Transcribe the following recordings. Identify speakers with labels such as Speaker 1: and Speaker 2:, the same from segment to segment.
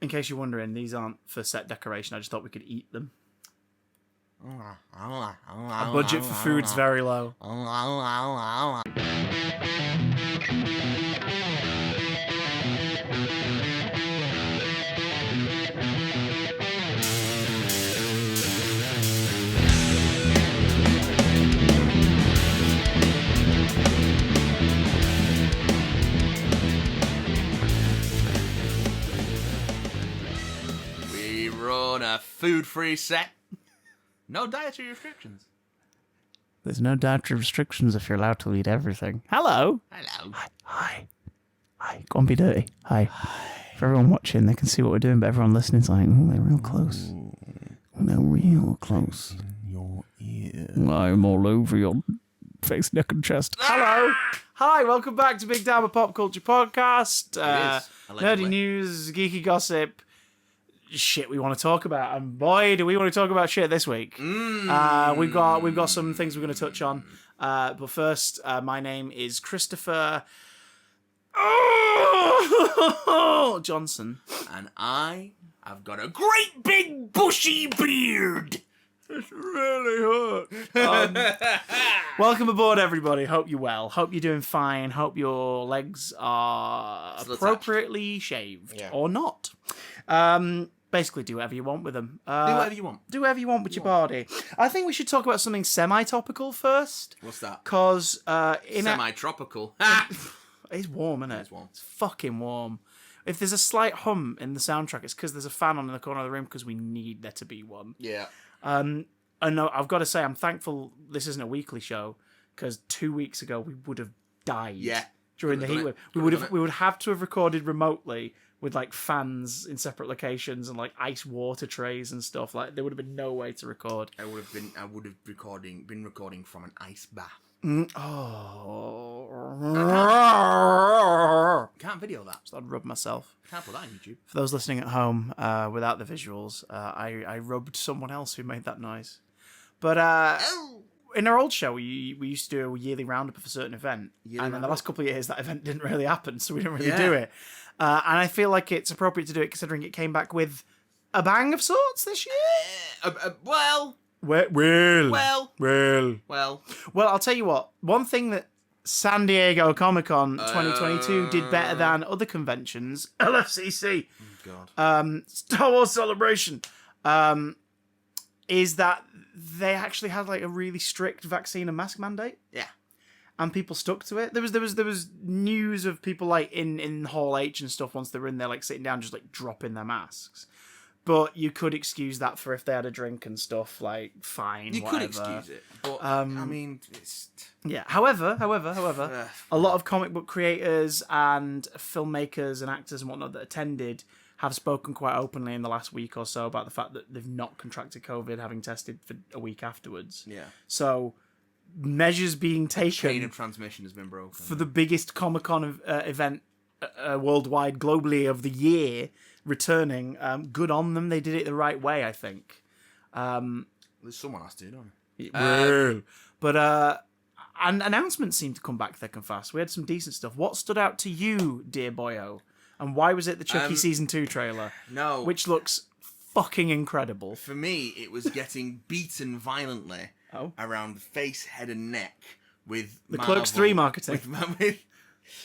Speaker 1: in case you're wondering, these aren't for set decoration. I just thought we could eat them. Our budget for food's very low.
Speaker 2: We run a food-free set. No dietary restrictions.
Speaker 1: There's no dietary restrictions if you're allowed to eat everything. Hello.
Speaker 2: Hello.
Speaker 1: Hi. Go on, be dirty. Hi. For everyone watching, they can see what we're doing, but everyone listening's like, oh, they're real close. They're real close.
Speaker 2: Your ear.
Speaker 1: I'm all over your face, neck, and chest. Hello. Hi, welcome back to Big Dama Pop Culture Podcast. Nerdy news, geeky gossip, shit we want to talk about. And boy, do we want to talk about shit this week. We've got some things we're going to touch on. But first, my name is Christopher Johnson.
Speaker 2: And I've got a great big bushy beard.
Speaker 1: It's really hot. Welcome aboard, everybody. Hope you're well. Hope you're doing fine. Hope your legs are appropriately shaved or not. Basically, do whatever you want with them.
Speaker 2: Do whatever you want.
Speaker 1: Do whatever you want with your body. I think we should talk about something semi-topical first.
Speaker 2: What's that?
Speaker 1: Because
Speaker 2: semi-tropical.
Speaker 1: It's warm, isn't it?
Speaker 2: It's warm.
Speaker 1: It's fucking warm. If there's a slight hum in the soundtrack, it's because there's a fan on in the corner of the room because we need there to be one.
Speaker 2: Yeah.
Speaker 1: And no, I've got to say, I'm thankful this isn't a weekly show because 2 weeks ago we would have died.
Speaker 2: Yeah.
Speaker 1: During the heat wave, we would have to have recorded remotely with like fans in separate locations and like ice water trays and stuff. Like there would have been no way to record.
Speaker 2: I would have been recording from an ice bath.
Speaker 1: Can't video that, so I'd rub myself.
Speaker 2: Can't put that on YouTube.
Speaker 1: For those listening at home, without the visuals, I rubbed someone else who made that noise. But in our old show, we used to do a yearly roundup of a certain event, and in the last couple of years, that event didn't really happen, so we didn't really do it. And I feel like it's appropriate to do it considering it came back with a bang of sorts this year.
Speaker 2: Well,
Speaker 1: I'll tell you what. One thing that San Diego Comic-Con 2022 did better than other conventions, L.F.C.C.
Speaker 2: Oh, God.
Speaker 1: Star Wars Celebration, is that they actually had like a really strict vaccine and mask mandate.
Speaker 2: Yeah.
Speaker 1: And people stuck to it. There was news of people like in Hall H and stuff once they were in there like sitting down just like dropping their masks. But you could excuse that for if they had a drink and stuff, like, fine,
Speaker 2: You
Speaker 1: whatever.
Speaker 2: could excuse it, but, I mean, it's...
Speaker 1: Yeah, however, a lot of comic book creators and filmmakers and actors and whatnot that attended have spoken quite openly in the last week or so about the fact that they've not contracted COVID, having tested for a week afterwards.
Speaker 2: Yeah.
Speaker 1: So, measures being taken... The
Speaker 2: chain of transmission has been broken.
Speaker 1: For the biggest Comic-Con event worldwide, globally, of the year... returning, good on them. They did it the right way, I think.
Speaker 2: Someone has to, don't they?
Speaker 1: But and announcements seem to come back thick and fast. We had some decent stuff. What stood out to you, dear boyo? And why was it the Chucky Season 2 trailer?
Speaker 2: No.
Speaker 1: Which looks fucking incredible.
Speaker 2: For me, it was getting beaten violently around the face, head, and neck with
Speaker 1: the Clerks 3 marketing.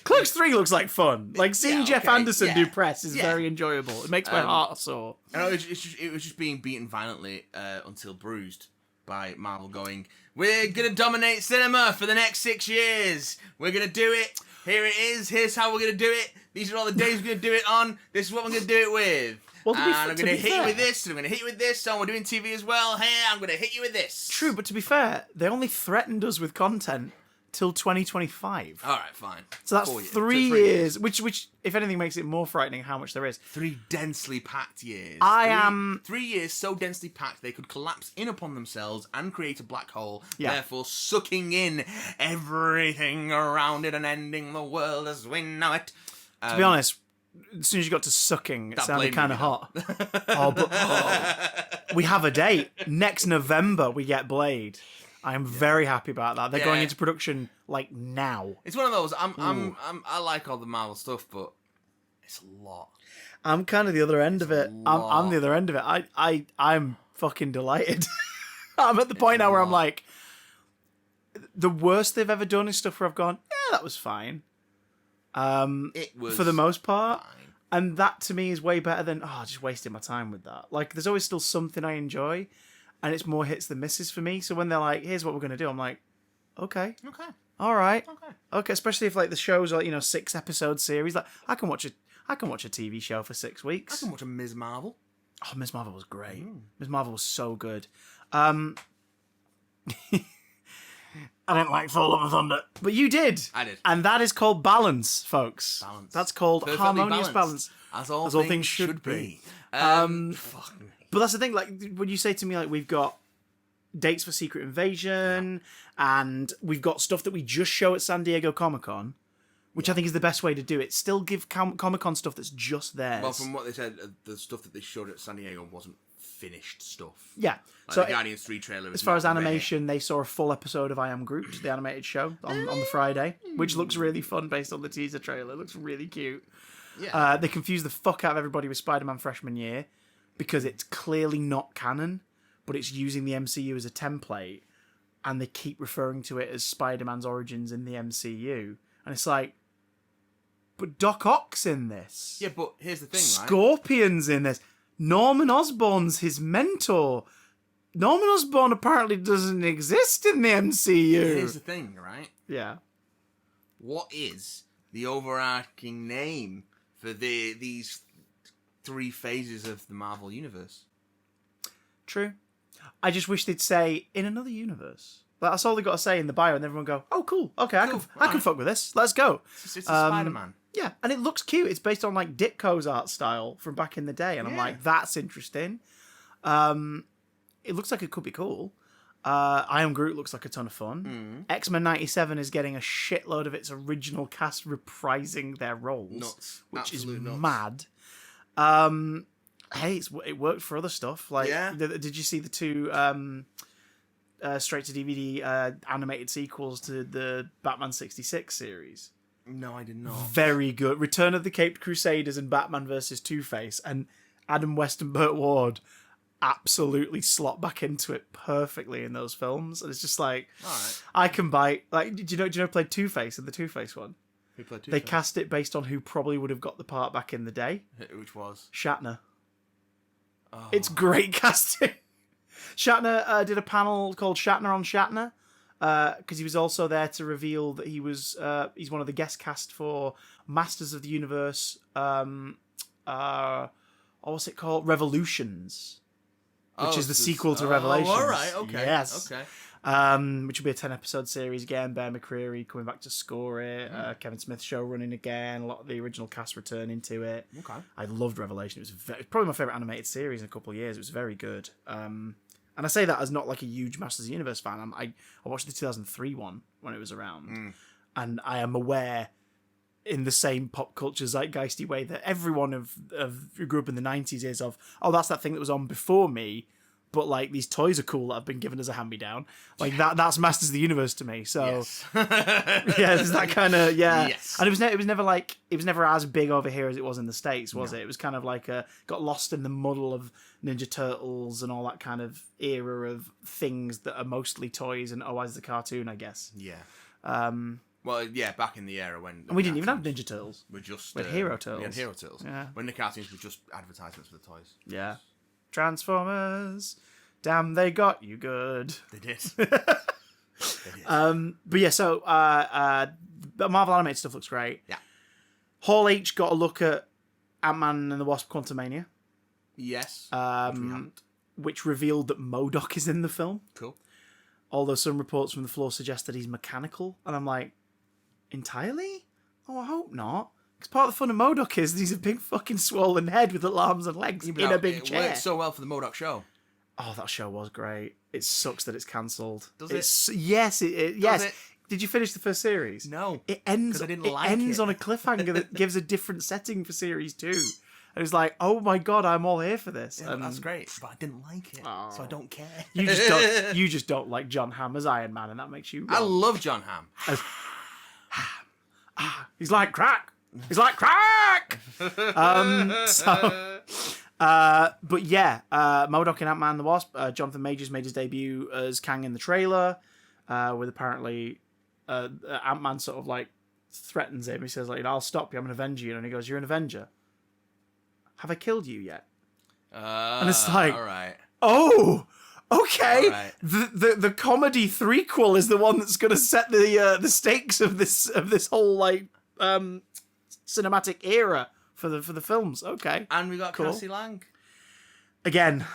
Speaker 1: Clerks 3 looks like fun. Like, seeing Jeff Anderson do press is very enjoyable. It makes my heart sore.
Speaker 2: No, it was just being beaten violently until bruised by Marvel going, we're going to dominate cinema for the next 6 years. We're going to do it. Here it is. Here's how we're going to do it. These are all the days we're going to do it on. This is what we're going to do it with. Well, and I'm going to hit you with this, and I'm going to hit you with this, and we're doing TV as well. Hey, I'm going to hit you with this.
Speaker 1: True, but to be fair, they only threatened us with content till 2025.
Speaker 2: All right, fine.
Speaker 1: So that's 3 years, which, if anything, makes it more frightening how much there is.
Speaker 2: 3 densely packed years. 3 years so densely packed they could collapse in upon themselves and create a black hole, therefore sucking in everything around it and ending the world as we know it.
Speaker 1: To be honest, as soon as you got to sucking, it sounded kind of hot. We have a date. Next November, we get Blade. I am very happy about that. They're going into production like now.
Speaker 2: It's one of those. I like all the Marvel stuff, but It's a lot.
Speaker 1: I'm kind of the other end of it. I'm the other end of it. I'm fucking delighted. I'm at the point now where I'm like, the worst they've ever done is stuff where I've gone, yeah, that was fine.
Speaker 2: It was
Speaker 1: for the most part.
Speaker 2: fine.
Speaker 1: And that to me is way better than, just wasting my time with that. Like, there's always still something I enjoy, and it's more hits than misses for me. So when they're like, here's what we're going to do, I'm like, okay. All right. Okay. Especially if like the show's like, 6-episode series. Like, I can watch a TV show for 6 weeks.
Speaker 2: I can watch a Ms. Marvel.
Speaker 1: Oh, Ms. Marvel was great. Ms. Marvel was so good. I didn't like Thor: Love and Thunder, but you did.
Speaker 2: I did.
Speaker 1: And that is called balance, folks.
Speaker 2: Balance.
Speaker 1: That's called
Speaker 2: Perfectly
Speaker 1: harmonious
Speaker 2: balanced,
Speaker 1: balance.
Speaker 2: As all things should be. Fuck me.
Speaker 1: But that's the thing, like, when you say to me, like, we've got dates for Secret Invasion, and we've got stuff that we just show at San Diego Comic-Con, which I think is the best way to do it. Still give Comic-Con stuff that's just theirs.
Speaker 2: Well, from what they said, the stuff that they showed at San Diego wasn't finished stuff.
Speaker 1: Yeah.
Speaker 2: Like so the Guardians 3 trailer.
Speaker 1: As far as animation, they saw a full episode of I Am Groot, the animated show, on the Friday, which looks really fun based on the teaser trailer. It looks really cute.
Speaker 2: Yeah.
Speaker 1: They confused the fuck out of everybody with Spider-Man Freshman Year because it's clearly not canon, but it's using the MCU as a template, and they keep referring to it as Spider-Man's origins in the MCU. And it's like, but Doc Ock's in this.
Speaker 2: Yeah, but here's the thing, right?
Speaker 1: Scorpion's in this. Norman Osborn's his mentor. Norman Osborn apparently doesn't exist in the MCU.
Speaker 2: Here's the thing, right?
Speaker 1: Yeah.
Speaker 2: What is the overarching name for these 3 phases of the Marvel Universe?
Speaker 1: True. I just wish they'd say, in another universe. Like, that's all they got to say in the bio, and everyone go, oh, cool. Okay, I can fuck with this. Let's go.
Speaker 2: It's a Spider-Man.
Speaker 1: Yeah, and it looks cute. It's based on, like, Ditko's art style from back in the day, and I'm like, that's interesting. It looks like it could be cool. I Am Groot looks like a ton of fun. X-Men 97 is getting a shitload of its original cast reprising their roles.
Speaker 2: Nuts.
Speaker 1: Which
Speaker 2: Absolute
Speaker 1: is
Speaker 2: nuts.
Speaker 1: mad. Hey, it worked for other stuff. Like, did you see the 2 straight-to-DVD animated sequels to the Batman 66 series?
Speaker 2: No, I did not.
Speaker 1: Very good. Return of the Caped Crusaders and Batman vs. Two-Face, and Adam West and Burt Ward absolutely slot back into it perfectly in those films. And it's just like,
Speaker 2: all right.
Speaker 1: I can buy, like, do you know who played Two-Face in the Two-Face one?
Speaker 2: Who played Two-Face?
Speaker 1: They cast it based on who probably would have got the part back in the day.
Speaker 2: Which was?
Speaker 1: Shatner.
Speaker 2: Oh.
Speaker 1: It's great casting. Shatner did a panel called Shatner on Shatner, because he was also there to reveal that he's one of the guest cast for Masters of the Universe. What's it called? Revolutions, which is the sequel to Revelations.
Speaker 2: All right, okay,
Speaker 1: yes,
Speaker 2: okay.
Speaker 1: Which will be a 10-episode series again. Bear McCreary coming back to score it. Kevin Smith show running again. A lot of the original cast returning to it.
Speaker 2: Okay.
Speaker 1: I loved Revelation. It was probably my favorite animated series in a couple of years. It was very good. And I say that as not like a huge Masters of the Universe fan. I watched the 2003 one when it was around. And I am aware, in the same pop culture zeitgeisty way that everyone who grew up in the 90s is of, oh, that's that thing that was on before me, but like these toys are cool that have been given as a hand-me-down. Like that's Masters of the Universe to me. So
Speaker 2: yes.
Speaker 1: Yeah, it's that kind of
Speaker 2: Yes.
Speaker 1: And it was never as big over here as it was in the States, was it? It was kind of like got lost in the muddle of Ninja Turtles and all that kind of era of things that are mostly toys and as the cartoon, I guess.
Speaker 2: Yeah. Well, yeah, back in the era when...
Speaker 1: And we didn't even have Ninja Turtles.
Speaker 2: We
Speaker 1: had Hero Turtles.
Speaker 2: We had Hero Turtles.
Speaker 1: Yeah.
Speaker 2: When the cartoons were just advertisements for the toys.
Speaker 1: Yeah. Transformers. Damn, they got you good.
Speaker 2: They did.
Speaker 1: But yeah, so the Marvel animated stuff looks great.
Speaker 2: Yeah.
Speaker 1: Hall H got a look at Ant-Man and the Wasp: Quantumania.
Speaker 2: Yes.
Speaker 1: Which revealed that MODOK is in the film.
Speaker 2: Cool.
Speaker 1: Although some reports from the floor suggest that he's mechanical. And I'm like, entirely? Oh, I hope not. Because part of the fun of MODOK is he's a big fucking swollen head with little arms and legs in a big chair.
Speaker 2: It worked so well for the MODOK show.
Speaker 1: Oh, that show was great. It sucks that it's cancelled.
Speaker 2: Does it?
Speaker 1: Yes, yes.
Speaker 2: Does it?
Speaker 1: Did you finish the first series?
Speaker 2: No.
Speaker 1: It ends.
Speaker 2: I didn't
Speaker 1: it
Speaker 2: like
Speaker 1: ends
Speaker 2: it.
Speaker 1: on a cliffhanger that gives a different setting for series 2. And it was like, oh my god, I'm all here for this.
Speaker 2: Yeah,
Speaker 1: and
Speaker 2: that's great, but I didn't like it, so I don't care.
Speaker 1: You just don't like John Hamm as Iron Man, and that makes you.
Speaker 2: I love John Hamm.
Speaker 1: He's like crack. He's like, crack! But yeah, MODOK in Ant-Man and the Wasp. Jonathan Majors made his debut as Kang in the trailer, with apparently Ant-Man sort of like threatens him. He says like, I'll stop you, I'm an Avenger. And he goes, you're an Avenger? Have I killed you yet? And it's like,
Speaker 2: all right.
Speaker 1: Oh, okay.
Speaker 2: Right.
Speaker 1: The comedy threequel is the one that's going to set the stakes of this whole like cinematic era for the films. Okay,
Speaker 2: And we got
Speaker 1: cool.
Speaker 2: Cassie Lang.
Speaker 1: Again,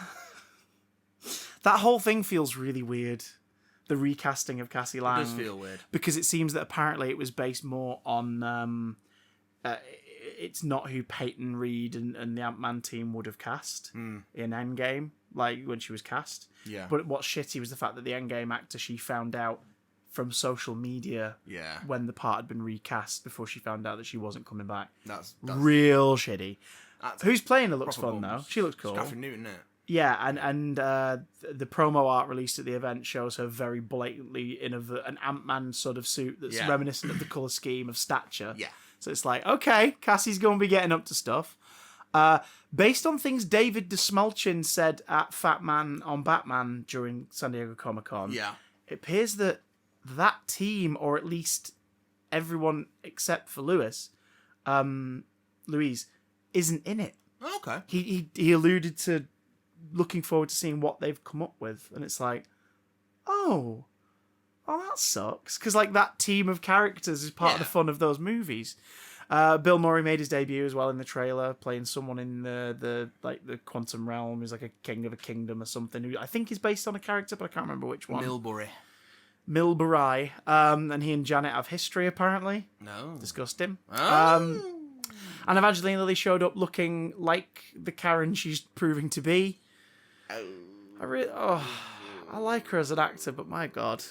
Speaker 1: that whole thing feels really weird. The recasting of Cassie Lang.
Speaker 2: It does feel weird.
Speaker 1: Because it seems that apparently it was based more on... it's not who Peyton Reed and the Ant-Man team would have cast in Endgame, like when she was cast.
Speaker 2: Yeah.
Speaker 1: But what's shitty was the fact that the Endgame actor, she found out from social media when the part had been recast before she found out that she wasn't coming back.
Speaker 2: That's
Speaker 1: real shitty. Who's playing her looks fun, though. She looks cool.
Speaker 2: It's Catherine Newton, isn't it?
Speaker 1: Yeah, and the promo art released at the event shows her very blatantly in an Ant-Man sort of suit that's reminiscent of the colour scheme of Stature.
Speaker 2: Yeah.
Speaker 1: So it's like, okay, Cassie's going to be getting up to stuff. Based on things David DeSmelchin said at Fat Man on Batman during San Diego Comic-Con, it appears that team, or at least everyone except for Louise, isn't in it.
Speaker 2: Okay.
Speaker 1: He alluded to looking forward to seeing what they've come up with, and it's like, oh, that sucks, because like that team of characters is part of the fun of those movies. Bill Murray made his debut as well in the trailer, playing someone in the quantum realm. He's like a king of a kingdom or something, who I think is based on a character, but I can't remember which one. Milbury. And he and Janet have history, apparently.
Speaker 2: No.
Speaker 1: Discussed him.
Speaker 2: Oh.
Speaker 1: And Evangeline Lilly showed up looking like the Karen she's proving to be. I like her as an actor, but my God.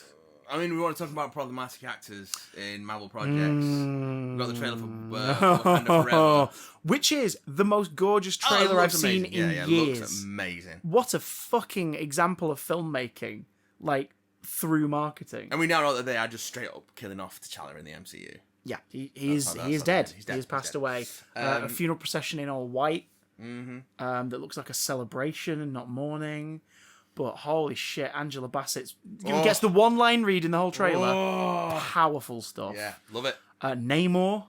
Speaker 2: I mean, we want to talk about problematic actors in Marvel projects. We've got the trailer for Wakanda Forever.
Speaker 1: Which is the most gorgeous trailer I've seen in years.
Speaker 2: It looks amazing.
Speaker 1: What a fucking example of filmmaking, like, through marketing.
Speaker 2: And we now know that they are just straight up killing off T'Challa in the MCU.
Speaker 1: Yeah, he is dead. He has passed away. A funeral procession in all white that looks like a celebration and not mourning. But holy shit, Angela Bassett's gets the one line read in the whole trailer. Powerful stuff.
Speaker 2: Yeah, love it.
Speaker 1: Namor.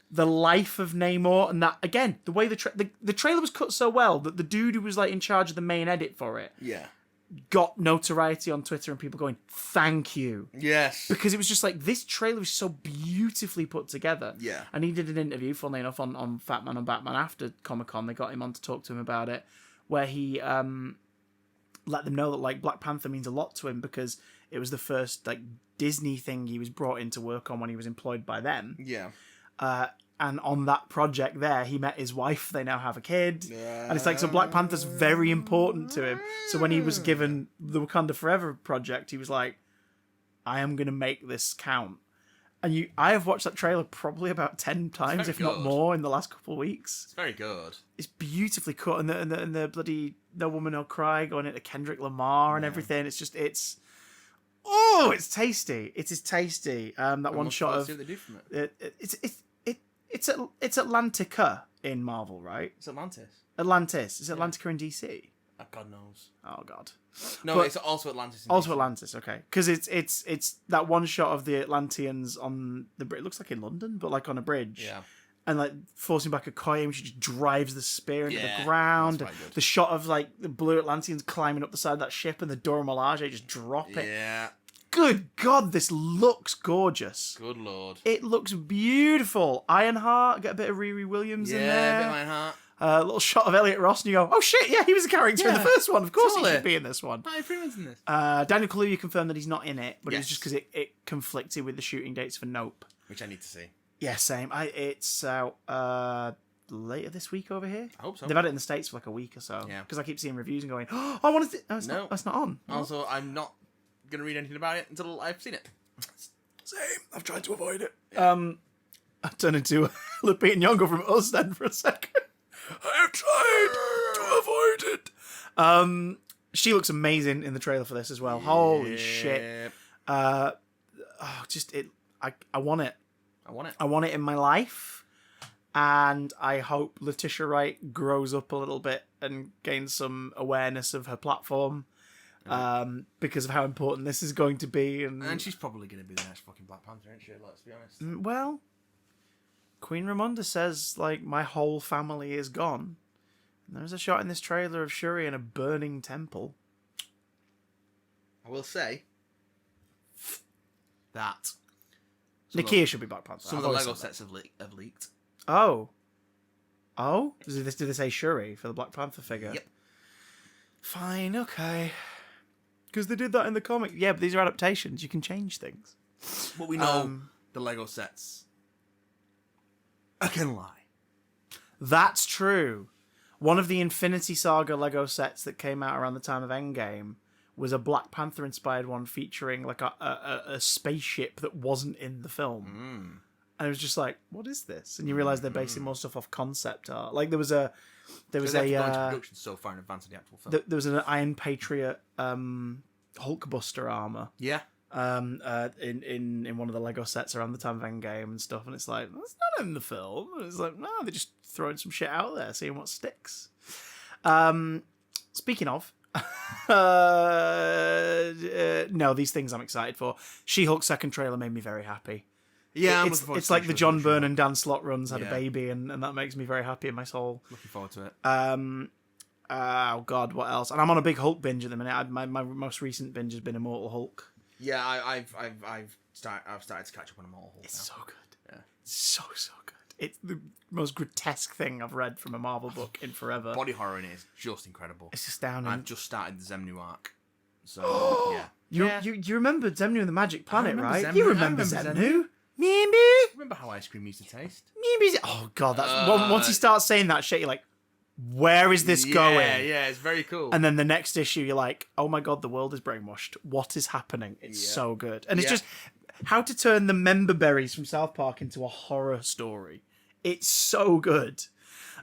Speaker 1: The life of Namor, and that again, the way the trailer was cut so well that the dude who was like in charge of the main edit for it, got notoriety on Twitter and people going, "Thank you."
Speaker 2: Yes,
Speaker 1: because it was just like this trailer is so beautifully put together.
Speaker 2: Yeah,
Speaker 1: and he did an interview, funnily enough, on Fat Man on Batman after Comic-Con. They got him on to talk to him about it, where he let them know that like Black Panther means a lot to him because it was the first like Disney thing he was brought in to work on when he was employed by them.
Speaker 2: Yeah.
Speaker 1: And on that project there, he met his wife. They now have a kid. And it's like, so Black Panther's very important to him. So when he was given the Wakanda Forever project, he was like, I am going to make this count. And I have watched that trailer probably about 10 times, if not more, in the last couple of weeks.
Speaker 2: It's very good.
Speaker 1: It's beautifully cut. And the bloody No Woman No Cry going into Kendrick Lamar and everything. It's just, it's tasty. It is tasty. That one shot of...
Speaker 2: See what they do from it.
Speaker 1: It's Atlantica in Marvel, right?
Speaker 2: It's Atlantis.
Speaker 1: Is Atlantica in DC?
Speaker 2: God knows.
Speaker 1: Oh God.
Speaker 2: No, but it's also Atlantis.
Speaker 1: Also DC. Atlantis, okay. Because it's that one shot of the Atlanteans on the bridge. It looks like in London, but like on a bridge.
Speaker 2: Yeah.
Speaker 1: And like forcing back a coin, she just drives the spear into the ground. The shot of like the blue Atlanteans climbing up the side of that ship and the Dora Milaje just drop it.
Speaker 2: Yeah.
Speaker 1: Good God, this looks gorgeous.
Speaker 2: Good Lord.
Speaker 1: It looks beautiful. Ironheart, get a bit of Riri Williams in there.
Speaker 2: Yeah, a bit of Ironheart.
Speaker 1: A little shot of Elliot Ross, and you go, oh shit, yeah, he was a character in the first one. Of course he should be in this one.
Speaker 2: Hi, Freeman's in this.
Speaker 1: Daniel Kaluuya confirmed that he's not in it, but it's just because it conflicted with the shooting dates for Nope.
Speaker 2: Which I need to see.
Speaker 1: Yeah, same. It's out later this week over here.
Speaker 2: I hope so.
Speaker 1: They've had it in the States for like a week or so. Yeah. Because I keep seeing reviews and going, oh, I want to... No, it's not on.
Speaker 2: Also, I'm not going to read anything about it until I've seen it.
Speaker 1: Same. I've tried to avoid it. Yeah. I turned into Lupita Nyong'o from Us then for a second. I have tried to avoid it. She looks amazing in the trailer for this as well. Holy shit. I want it.
Speaker 2: I want it.
Speaker 1: I want it in my life. And I hope Letitia Wright grows up a little bit and gains some awareness of her platform. Because of how important this is going to be.
Speaker 2: And she's probably going to be the next fucking Black Panther, isn't she? Let's be honest.
Speaker 1: Well, Queen Ramonda says, like, my whole family is gone. And there's a shot in this trailer of Shuri in a burning temple.
Speaker 2: I will say that
Speaker 1: Nakia should be Black Panther.
Speaker 2: Some of the Lego sets have leaked.
Speaker 1: Oh? Did they say Shuri for the Black Panther figure?
Speaker 2: Yep.
Speaker 1: Fine, okay. Because they did that in the comic. Yeah, but these are adaptations. You can change things.
Speaker 2: But we know the Lego sets can lie.
Speaker 1: That's true. One of the Infinity Saga Lego sets that came out around the time of Endgame was a Black Panther inspired one featuring like a spaceship that wasn't in the film. And it was just like, what is this? And you realise they're basing more stuff off concept art. Like there was a
Speaker 2: production so far in advance of the actual film.
Speaker 1: There was an Iron Patriot Hulkbuster armor.
Speaker 2: Yeah.
Speaker 1: In one of the Lego sets around the time of Endgame and stuff, and it's like, that's not in the film. And it's like, no, they're just throwing some shit out there, seeing what sticks. Speaking of, no, these things I'm excited for. She-Hulk second trailer made me very happy.
Speaker 2: Yeah,
Speaker 1: it's like the John Byrne and Dan Slott runs had a baby, and that makes me very happy in my soul.
Speaker 2: Looking forward to it.
Speaker 1: Oh God, what else? And I'm on a big Hulk binge at the minute. My most recent binge has been Immortal Hulk.
Speaker 2: Yeah, I've started to catch up on Immortal Hulk.
Speaker 1: It's
Speaker 2: now.
Speaker 1: so good.
Speaker 2: Yeah,
Speaker 1: it's so good. It's the most grotesque thing I've read from a Marvel book in forever.
Speaker 2: Body horror in it is just incredible.
Speaker 1: It's astounding.
Speaker 2: I've just started the Zemnu arc, so yeah.
Speaker 1: You remember Zemnu and the Magic Planet, right?
Speaker 2: Zemnu.
Speaker 1: You remember Zemnu?
Speaker 2: Remember how ice cream used to taste?
Speaker 1: Oh God, that's once you start saying that shit, you're like, where is this going?
Speaker 2: Yeah, it's very cool.
Speaker 1: And then the next issue, you're like, oh my God, the world is brainwashed. What is happening? It's so good. And it's just how to turn the member berries from South Park into a horror story. It's so good.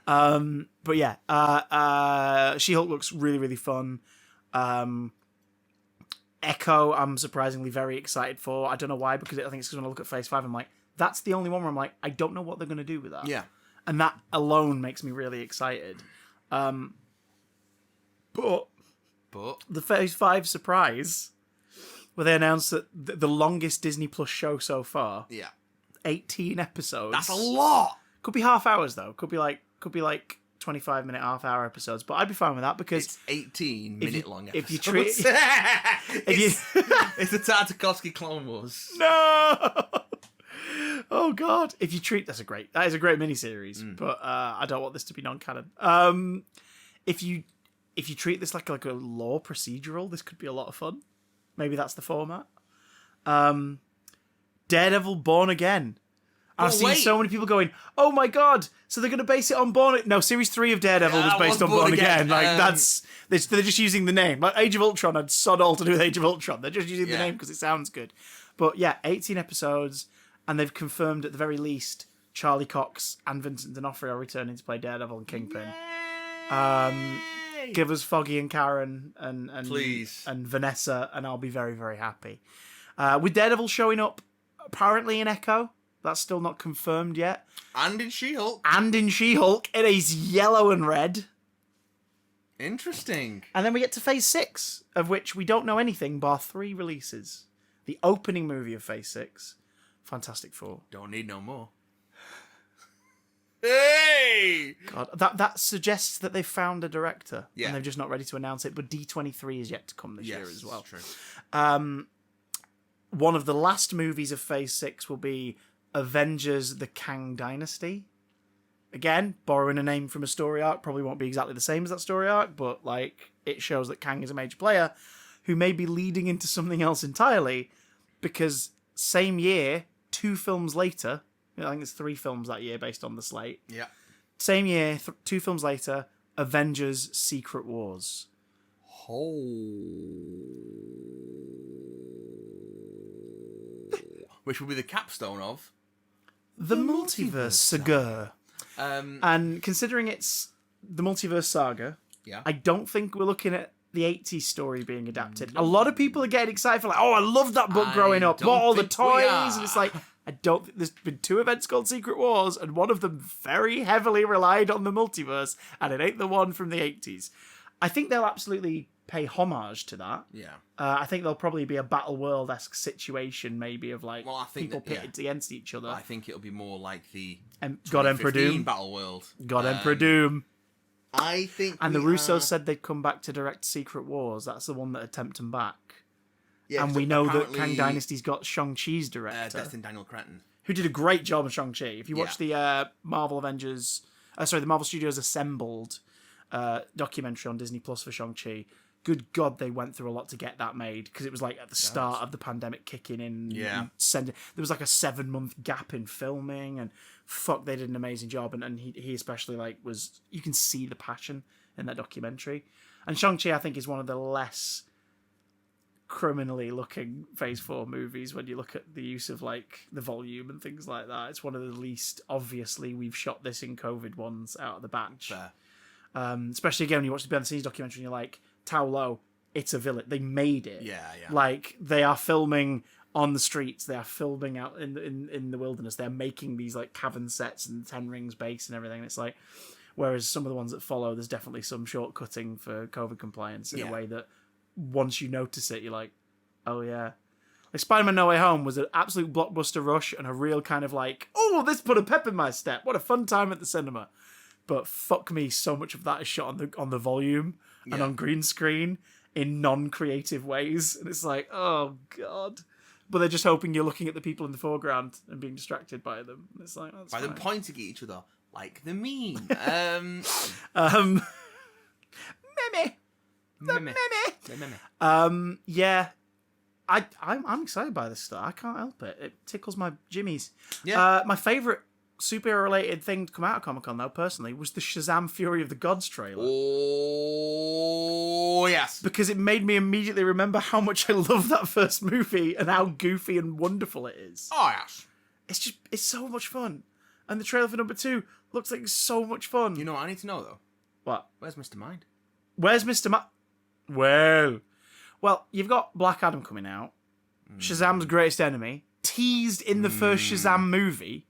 Speaker 1: But yeah, She-Hulk looks really, really fun. Echo, I'm surprisingly very excited for. I don't know why, because I think it's because when I look at Phase 5, I'm like, that's the only one where I'm like, I don't know what they're going to do with that.
Speaker 2: Yeah.
Speaker 1: And that alone makes me really excited. But the Phase 5 surprise, where they announced that the longest Disney Plus show so far, 18 episodes.
Speaker 2: That's a lot.
Speaker 1: Could be half hours though. Could be like 25-minute, half-hour episodes. But I'd be fine with that because
Speaker 2: it's 18-minute-long episodes.
Speaker 1: If you treat,
Speaker 2: it's the Tartakovsky Clone Wars.
Speaker 1: No. Oh God! If you treat that is a great miniseries, but I don't want this to be non-canon. If you treat this like a law procedural, this could be a lot of fun. Maybe that's the format. Daredevil Born Again. I've seen so many people going, "Oh my God!" So they're going to base it on Born. No, Series 3 of Daredevil was based on Born Again. Like they're just using the name. Like Age of Ultron had sod all to do with Age of Ultron. They're just using the name because it sounds good. But yeah, 18 episodes. And they've confirmed at the very least Charlie Cox and Vincent D'Onofrio are returning to play Daredevil and Kingpin. Give us Foggy and Karen and
Speaker 2: please
Speaker 1: and Vanessa, and I'll be very, very happy. With Daredevil showing up apparently in Echo, that's still not confirmed yet.
Speaker 2: And in She-Hulk.
Speaker 1: It is yellow and red.
Speaker 2: Interesting.
Speaker 1: And then we get to Phase 6, of which we don't know anything bar 3 releases. The opening movie of Phase 6. Fantastic Four.
Speaker 2: Don't need no more. Hey!
Speaker 1: God, that suggests that they've found a director.
Speaker 2: Yeah.
Speaker 1: And they're just not ready to announce it. But D23 is yet to come this year as well.
Speaker 2: True.
Speaker 1: One of the last movies of Phase 6 will be Avengers: The Kang Dynasty. Again, borrowing a name from a story arc. Probably won't be exactly the same as that story arc, but like it shows that Kang is a major player who may be leading into something else entirely, because same year, 2 films later, I think it's 3 films that year based on the slate.
Speaker 2: Yeah.
Speaker 1: Same year, 2 films later, Avengers: Secret Wars.
Speaker 2: Which will be the capstone of
Speaker 1: the Multiverse Saga. And considering it's the Multiverse Saga, I don't think we're looking at the 80s story being adapted. A lot of people are getting excited for like, oh, I loved that book growing up. Bought all the toys. And it's like, I don't think there's been 2 events called Secret Wars, and one of them very heavily relied on the multiverse, and it ain't the one from the 80s. I think they'll absolutely pay homage to that.
Speaker 2: Yeah.
Speaker 1: I think there'll probably be a Battle World-esque situation, maybe, of like people pitted against each other.
Speaker 2: I think it'll be more like the
Speaker 1: God Emperor Doom
Speaker 2: Battle World.
Speaker 1: God Emperor Doom.
Speaker 2: I think,
Speaker 1: and the Russos said they'd come back to direct Secret Wars. That's the one that had tempted them back. Yeah, and we know that Kang Dynasty's got Shang-Chi's director,
Speaker 2: Destin Daniel Cretton,
Speaker 1: who did a great job in Shang-Chi. If you watch the Marvel Studios Assembled documentary on Disney Plus for Shang-Chi, good God, they went through a lot to get that made, because it was like at the start of the pandemic kicking in.
Speaker 2: Yeah.
Speaker 1: There was like a 7-month gap in filming, and fuck, they did an amazing job. And he especially you can see the passion in that documentary. And Shang-Chi, I think, is one of the less criminally looking Phase 4 movies when you look at the use of like the volume and things like that. It's one of the least obviously we've shot this in COVID ones out of the batch. Especially again when you watch the behind the scenes documentary and you're like, Tao Lo, it's a village. They made it.
Speaker 2: Yeah.
Speaker 1: Like they are filming on the streets. They are filming out in the wilderness. They're making these like cavern sets and Ten Rings base and everything. And it's like, whereas some of the ones that follow, there's definitely some shortcutting for COVID compliance in a way that once you notice it, you're like, oh yeah. Like Spider-Man No Way Home was an absolute blockbuster rush and a real kind of like, oh, this put a pep in my step. What a fun time at the cinema. But fuck me, so much of that is shot on the volume and on green screen in non-creative ways. And it's like, oh God. But they're just hoping you're looking at the people in the foreground and being distracted by them. And it's like, that's
Speaker 2: by
Speaker 1: fine.
Speaker 2: them pointing at each other like the meme.
Speaker 1: Meme. Yeah. I'm excited by this stuff. I can't help it. It tickles my jimmies.
Speaker 2: Yeah.
Speaker 1: My favourite superhero related thing to come out of Comic-Con though, personally, was the Shazam Fury of the Gods trailer.
Speaker 2: Oh yes.
Speaker 1: Because it made me immediately remember how much I love that first movie and how goofy and wonderful it is.
Speaker 2: Oh yes.
Speaker 1: It's so much fun. And the trailer for number 2 looks like so much fun.
Speaker 2: You know what I need to know though?
Speaker 1: What?
Speaker 2: Where's Mr. Mind?
Speaker 1: Where's Mr. Well, you've got Black Adam coming out. Shazam's greatest enemy. Teased in the first Shazam movie.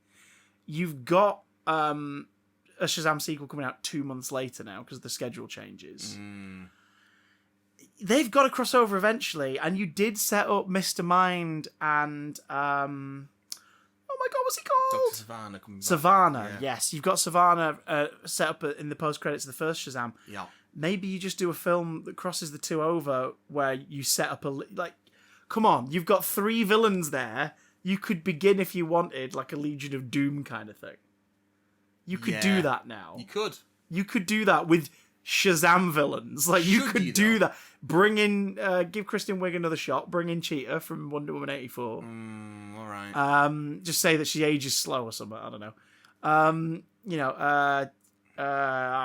Speaker 1: You've got a Shazam sequel coming out 2 months later now because the schedule changes. They've got to cross over eventually, and you did set up Mr. Mind and oh my God, what's he called?
Speaker 2: Dr. Savannah coming back.
Speaker 1: Savannah, yes. You've got Savannah set up in the post-credits of the first Shazam.
Speaker 2: Yeah.
Speaker 1: Maybe you just do a film that crosses the 2 over where you set up come on, you've got 3 villains there. You could begin, if you wanted, like a Legion of Doom kind of thing. You could do that now.
Speaker 2: You could.
Speaker 1: You could do that with Shazam villains. Like, you could do that. Bring in, give Kristen Wiig another shot. Bring in Cheetah from Wonder Woman 84.
Speaker 2: All right.
Speaker 1: Just say that she ages slow or something. I don't know. I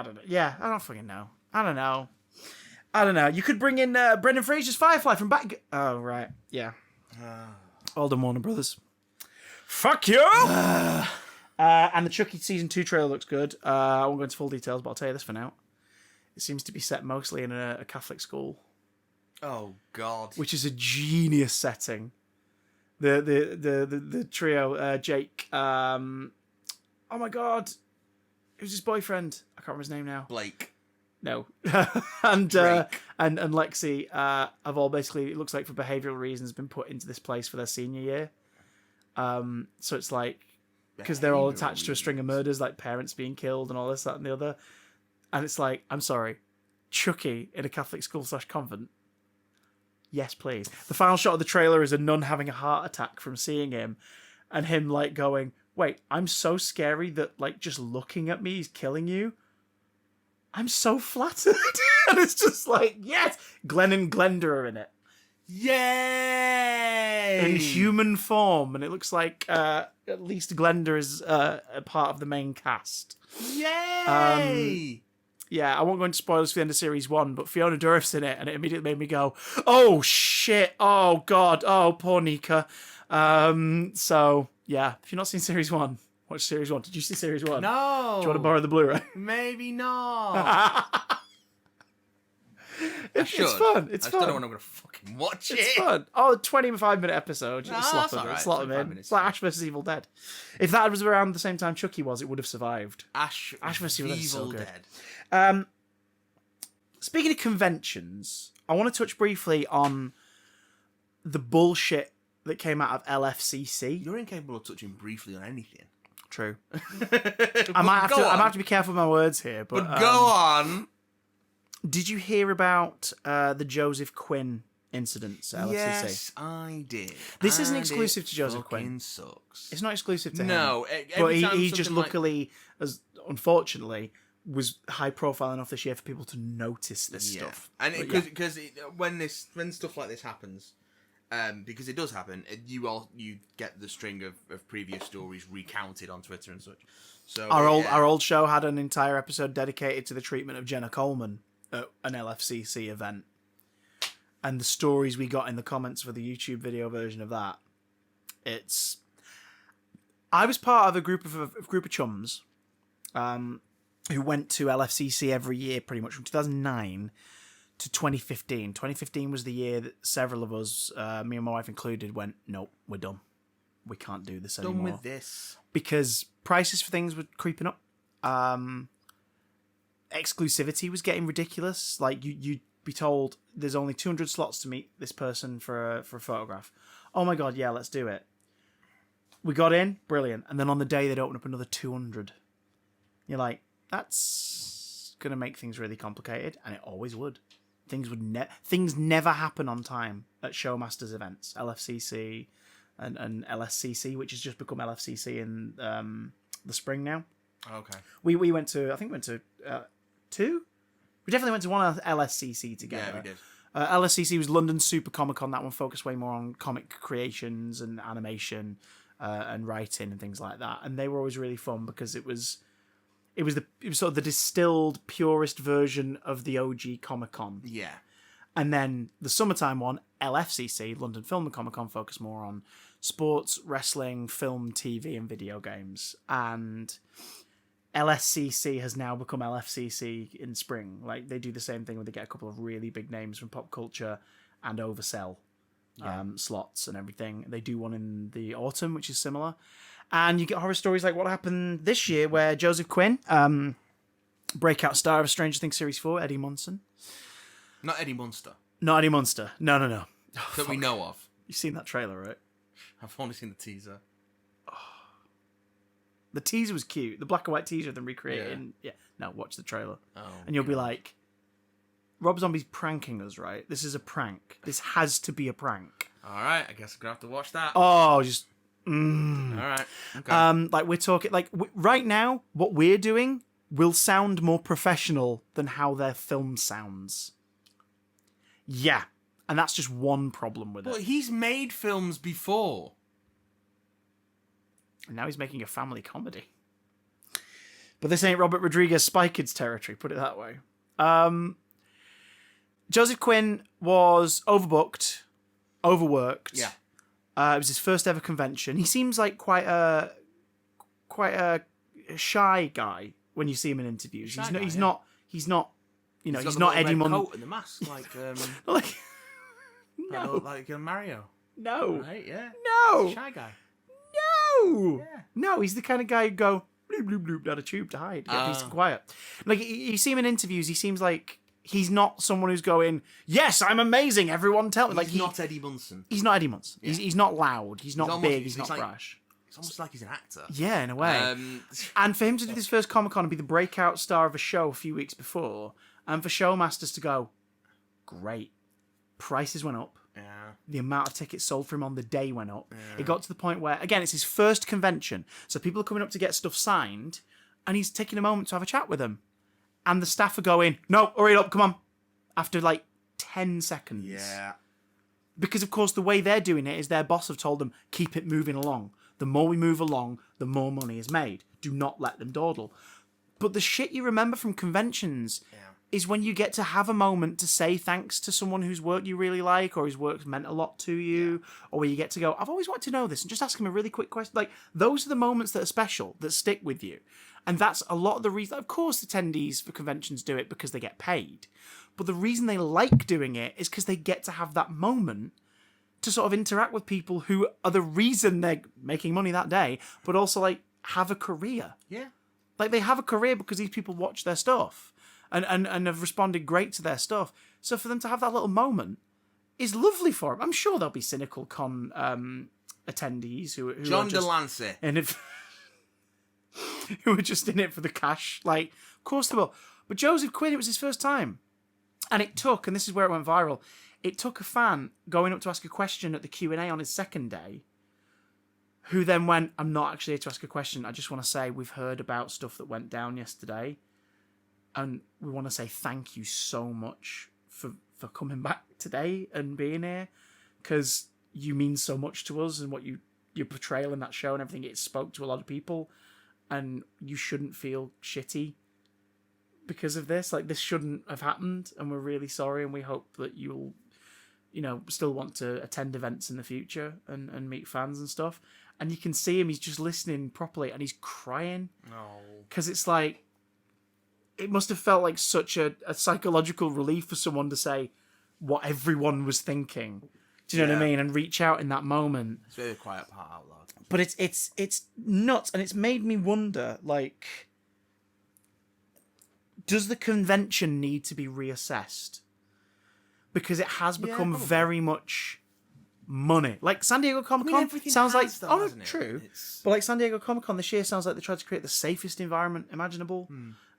Speaker 1: don't know. Yeah, I don't fucking know. I don't know. You could bring in Brendan Fraser's Firefly from back. Oh, right. Yeah. Alden Warner Brothers. Fuck you! And the Chucky Season 2 trailer looks good. I won't go into full details, but I'll tell you this for now. It seems to be set mostly in a Catholic school.
Speaker 2: Oh, God.
Speaker 1: Which is a genius setting. The trio, Jake, oh my God. Who's his boyfriend? I can't remember his name now.
Speaker 2: Blake.
Speaker 1: No. and Lexi have all basically, it looks like for behavioural reasons, been put into this place for their senior year. So it's like, because they're all attached to a string of murders, like parents being killed and all this, that and the other. And it's like, I'm sorry, Chucky in a Catholic school / convent? Yes, please. The final shot of the trailer is a nun having a heart attack from seeing him, and him like going, wait, I'm so scary that like just looking at me is killing you? I'm so flattered. And it's just like, yes! Glenn and Glenda are in it.
Speaker 2: Yay!
Speaker 1: In human form. And it looks like at least Glenda is a part of the main cast.
Speaker 2: Yay!
Speaker 1: Yeah, I won't go into spoilers for the end of Series 1, but Fiona Dourif's in it, and it immediately made me go, oh, shit, oh, God, oh, poor Nika. So, yeah, if you've not seen Series 1, watch Series 1. Did you see Series 1?
Speaker 2: No.
Speaker 1: Do you want to borrow the Blu-ray?
Speaker 2: Maybe not.
Speaker 1: If
Speaker 2: I should.
Speaker 1: It's fun.
Speaker 2: I just don't know when I'm going to fucking watch it.
Speaker 1: It's fun. Oh, 25-minute episode. Just slot
Speaker 2: that's all right.
Speaker 1: them
Speaker 2: 25
Speaker 1: in.
Speaker 2: minutes.
Speaker 1: It's like Ash vs. Evil Dead. If that was around the same time Chucky was, it would have survived.
Speaker 2: Ash
Speaker 1: vs. Evil Dead is so good.
Speaker 2: Dead.
Speaker 1: Speaking of conventions, I want to touch briefly on the bullshit that came out of L.F.C.C.
Speaker 2: You're incapable of touching briefly on anything.
Speaker 1: True. I might have to be careful with my words here, but
Speaker 2: go on.
Speaker 1: Did you hear about the Joseph Quinn incidents at L.F.C.C?
Speaker 2: Yes, I did.
Speaker 1: This isn't exclusive to Joseph Quinn.
Speaker 2: Sucks.
Speaker 1: It's not exclusive to him.
Speaker 2: No,
Speaker 1: but he just luckily, unfortunately, was high profile enough this year for people to notice this stuff.
Speaker 2: And because when stuff like this happens, because it does happen, you get the string of previous stories recounted on Twitter and such. So
Speaker 1: our old show had an entire episode dedicated to the treatment of Jenna Coleman at an L.F.C.C. event, and the stories we got in the comments for the YouTube video version of that. I was part of a group of chums, who went to L.F.C.C. every year pretty much from 2009 to 2015. 2015 was the year that several of us, me and my wife included, went, nope, we're done. We can't do this anymore.
Speaker 2: Done with this.
Speaker 1: Because prices for things were creeping up. Exclusivity was getting ridiculous. Like, you'd be told there's only 200 slots to meet this person for a photograph. Oh my God, yeah, let's do it. We got in, brilliant. And then on the day, they'd open up another 200. You're like, that's going to make things really complicated, and it always would. Things never happen on time at Showmasters events, L.F.C.C. and L.S.C.C., which has just become L.F.C.C. in the spring now.
Speaker 2: Okay.
Speaker 1: We went to two. We definitely went to one L.S.C.C. together.
Speaker 2: Yeah, we did.
Speaker 1: L.S.C.C. was London Super Comic Con. That one focused way more on comic creations and animation and writing and things like that. And they were always really fun because it was sort of the distilled, purest version of the OG Comic Con.
Speaker 2: Yeah.
Speaker 1: And then the summertime one, L.F.C.C., London Film and Comic Con, focused more on sports, wrestling, film, TV, and video games. And L.S.C.C. has now become L.F.C.C. in spring. Like, they do the same thing where they get a couple of really big names from pop culture and oversell slots and everything. They do one in the autumn, which is similar. And you get horror stories like what happened this year, where Joseph Quinn, breakout star of Stranger Things Series 4, Eddie Munson.
Speaker 2: Not Eddie Munster.
Speaker 1: Not Eddie Munster. No.
Speaker 2: That we know of.
Speaker 1: You've seen that trailer, right?
Speaker 2: I've only seen the teaser.
Speaker 1: The teaser was cute. The black and white teaser of them recreating. Yeah. No, watch the trailer.
Speaker 2: Oh,
Speaker 1: and you'll be like, Rob Zombie's pranking us, right? This is a prank. This has to be a prank.
Speaker 2: All right, I guess I'm going to have to watch that.
Speaker 1: Oh, just...
Speaker 2: All right. Okay.
Speaker 1: Like, we're talking... Like, right now, what we're doing will sound more professional than how their film sounds. Yeah. And that's just one problem with it.
Speaker 2: But he's made films before.
Speaker 1: And now he's making a family comedy. But this ain't Robert Rodriguez Spy Kids territory, put it that way. Joseph Quinn was overbooked, overworked.
Speaker 2: Yeah.
Speaker 1: It was his first ever convention. He seems like quite a shy guy when you see him in interviews. He's not He's not Eddie Munson.
Speaker 2: Coat and the mask, like
Speaker 1: like no,
Speaker 2: like Mario.
Speaker 1: No,
Speaker 2: right? Yeah.
Speaker 1: No,
Speaker 2: he's a shy guy.
Speaker 1: No,
Speaker 2: yeah.
Speaker 1: No, he's the kind of guy who'd go bloop bloop bloop down a tube to hide, get peace and quiet. Like you see him in interviews, he seems like he's not someone who's going, yes, I'm amazing, everyone tell me.
Speaker 2: He's not Eddie Munson.
Speaker 1: He's not Eddie Munson. Yeah. He's not loud. He's not big. He's not brash.
Speaker 2: It's almost like he's an actor.
Speaker 1: Yeah, in a way. And for him to do this first Comic-Con and be the breakout star of a show a few weeks before, and for Showmasters to go, great. Prices went up.
Speaker 2: Yeah.
Speaker 1: The amount of tickets sold for him on the day went up. Yeah. It got to the point where, again, it's his first convention, so people are coming up to get stuff signed, and he's taking a moment to have a chat with them. And the staff are going, no, hurry up, come on. After like 10 seconds.
Speaker 2: Yeah.
Speaker 1: Because, of course, the way they're doing it is their boss have told them, keep it moving along. The more we move along, the more money is made. Do not let them dawdle. But the shit you remember from conventions is when you get to have a moment to say thanks to someone whose work you really like or whose work's meant a lot to you, or where you get to go, I've always wanted to know this, and just ask him a really quick question. Like, those are the moments that are special, that stick with you. And that's a lot of the reason. Of course, attendees for conventions do it because they get paid. But the reason they like doing it is because they get to have that moment to sort of interact with people who are the reason they're making money that day, but also, like, have a career.
Speaker 2: Yeah.
Speaker 1: Like, they have a career because these people watch their stuff and have responded great to their stuff. So for them to have that little moment is lovely for them. I'm sure there'll be cynical con attendees who
Speaker 2: John
Speaker 1: are just
Speaker 2: Delancey.
Speaker 1: in it, who are just in it for the cash. Like, of course they will. But Joseph Quinn, it was his first time. And it took, and this is where it went viral, it took a fan going up to ask a question at the Q&A on his second day, who then went, I'm not actually here to ask a question. I just want to say we've heard about stuff that went down yesterday. And we want to say thank you so much for coming back today and being here. Because you mean so much to us, and what your portrayal in that show and everything, it spoke to a lot of people. And you shouldn't feel shitty because of this. Like, this shouldn't have happened. And we're really sorry. And we hope that you'll, still want to attend events in the future and meet fans and stuff. And you can see him, he's just listening properly and he's crying.
Speaker 2: No.
Speaker 1: Because it's like, it must have felt like such a psychological relief for someone to say what everyone was thinking. Do you know what I mean? And reach out in that moment.
Speaker 2: It's very quiet part out loud.
Speaker 1: But it's nuts, and it's made me wonder, like, does the convention need to be reassessed? Because it has become very much money. Like San Diego Comic-Con sounds like...
Speaker 2: Though,
Speaker 1: true. But like San Diego Comic-Con this year sounds like they tried to create the safest environment imaginable.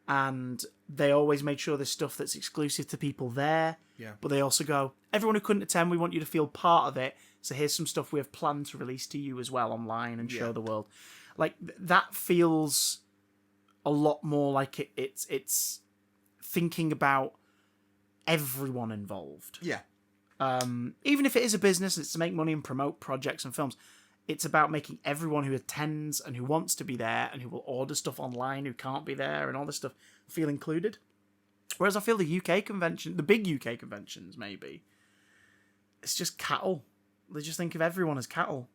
Speaker 1: And they always made sure there's stuff that's exclusive to people there.
Speaker 2: Yeah.
Speaker 1: But they also go, everyone who couldn't attend, we want you to feel part of it. So here's some stuff we have planned to release to you as well online and show the world. Like, that feels a lot more like it's thinking about everyone involved.
Speaker 2: Yeah.
Speaker 1: Even if it is a business, it's to make money and promote projects and films. It's about making everyone who attends and who wants to be there and who will order stuff online who can't be there and all this stuff feel included. Whereas I feel the UK convention, the big UK conventions maybe, it's just cattle. They just think of everyone as cattle.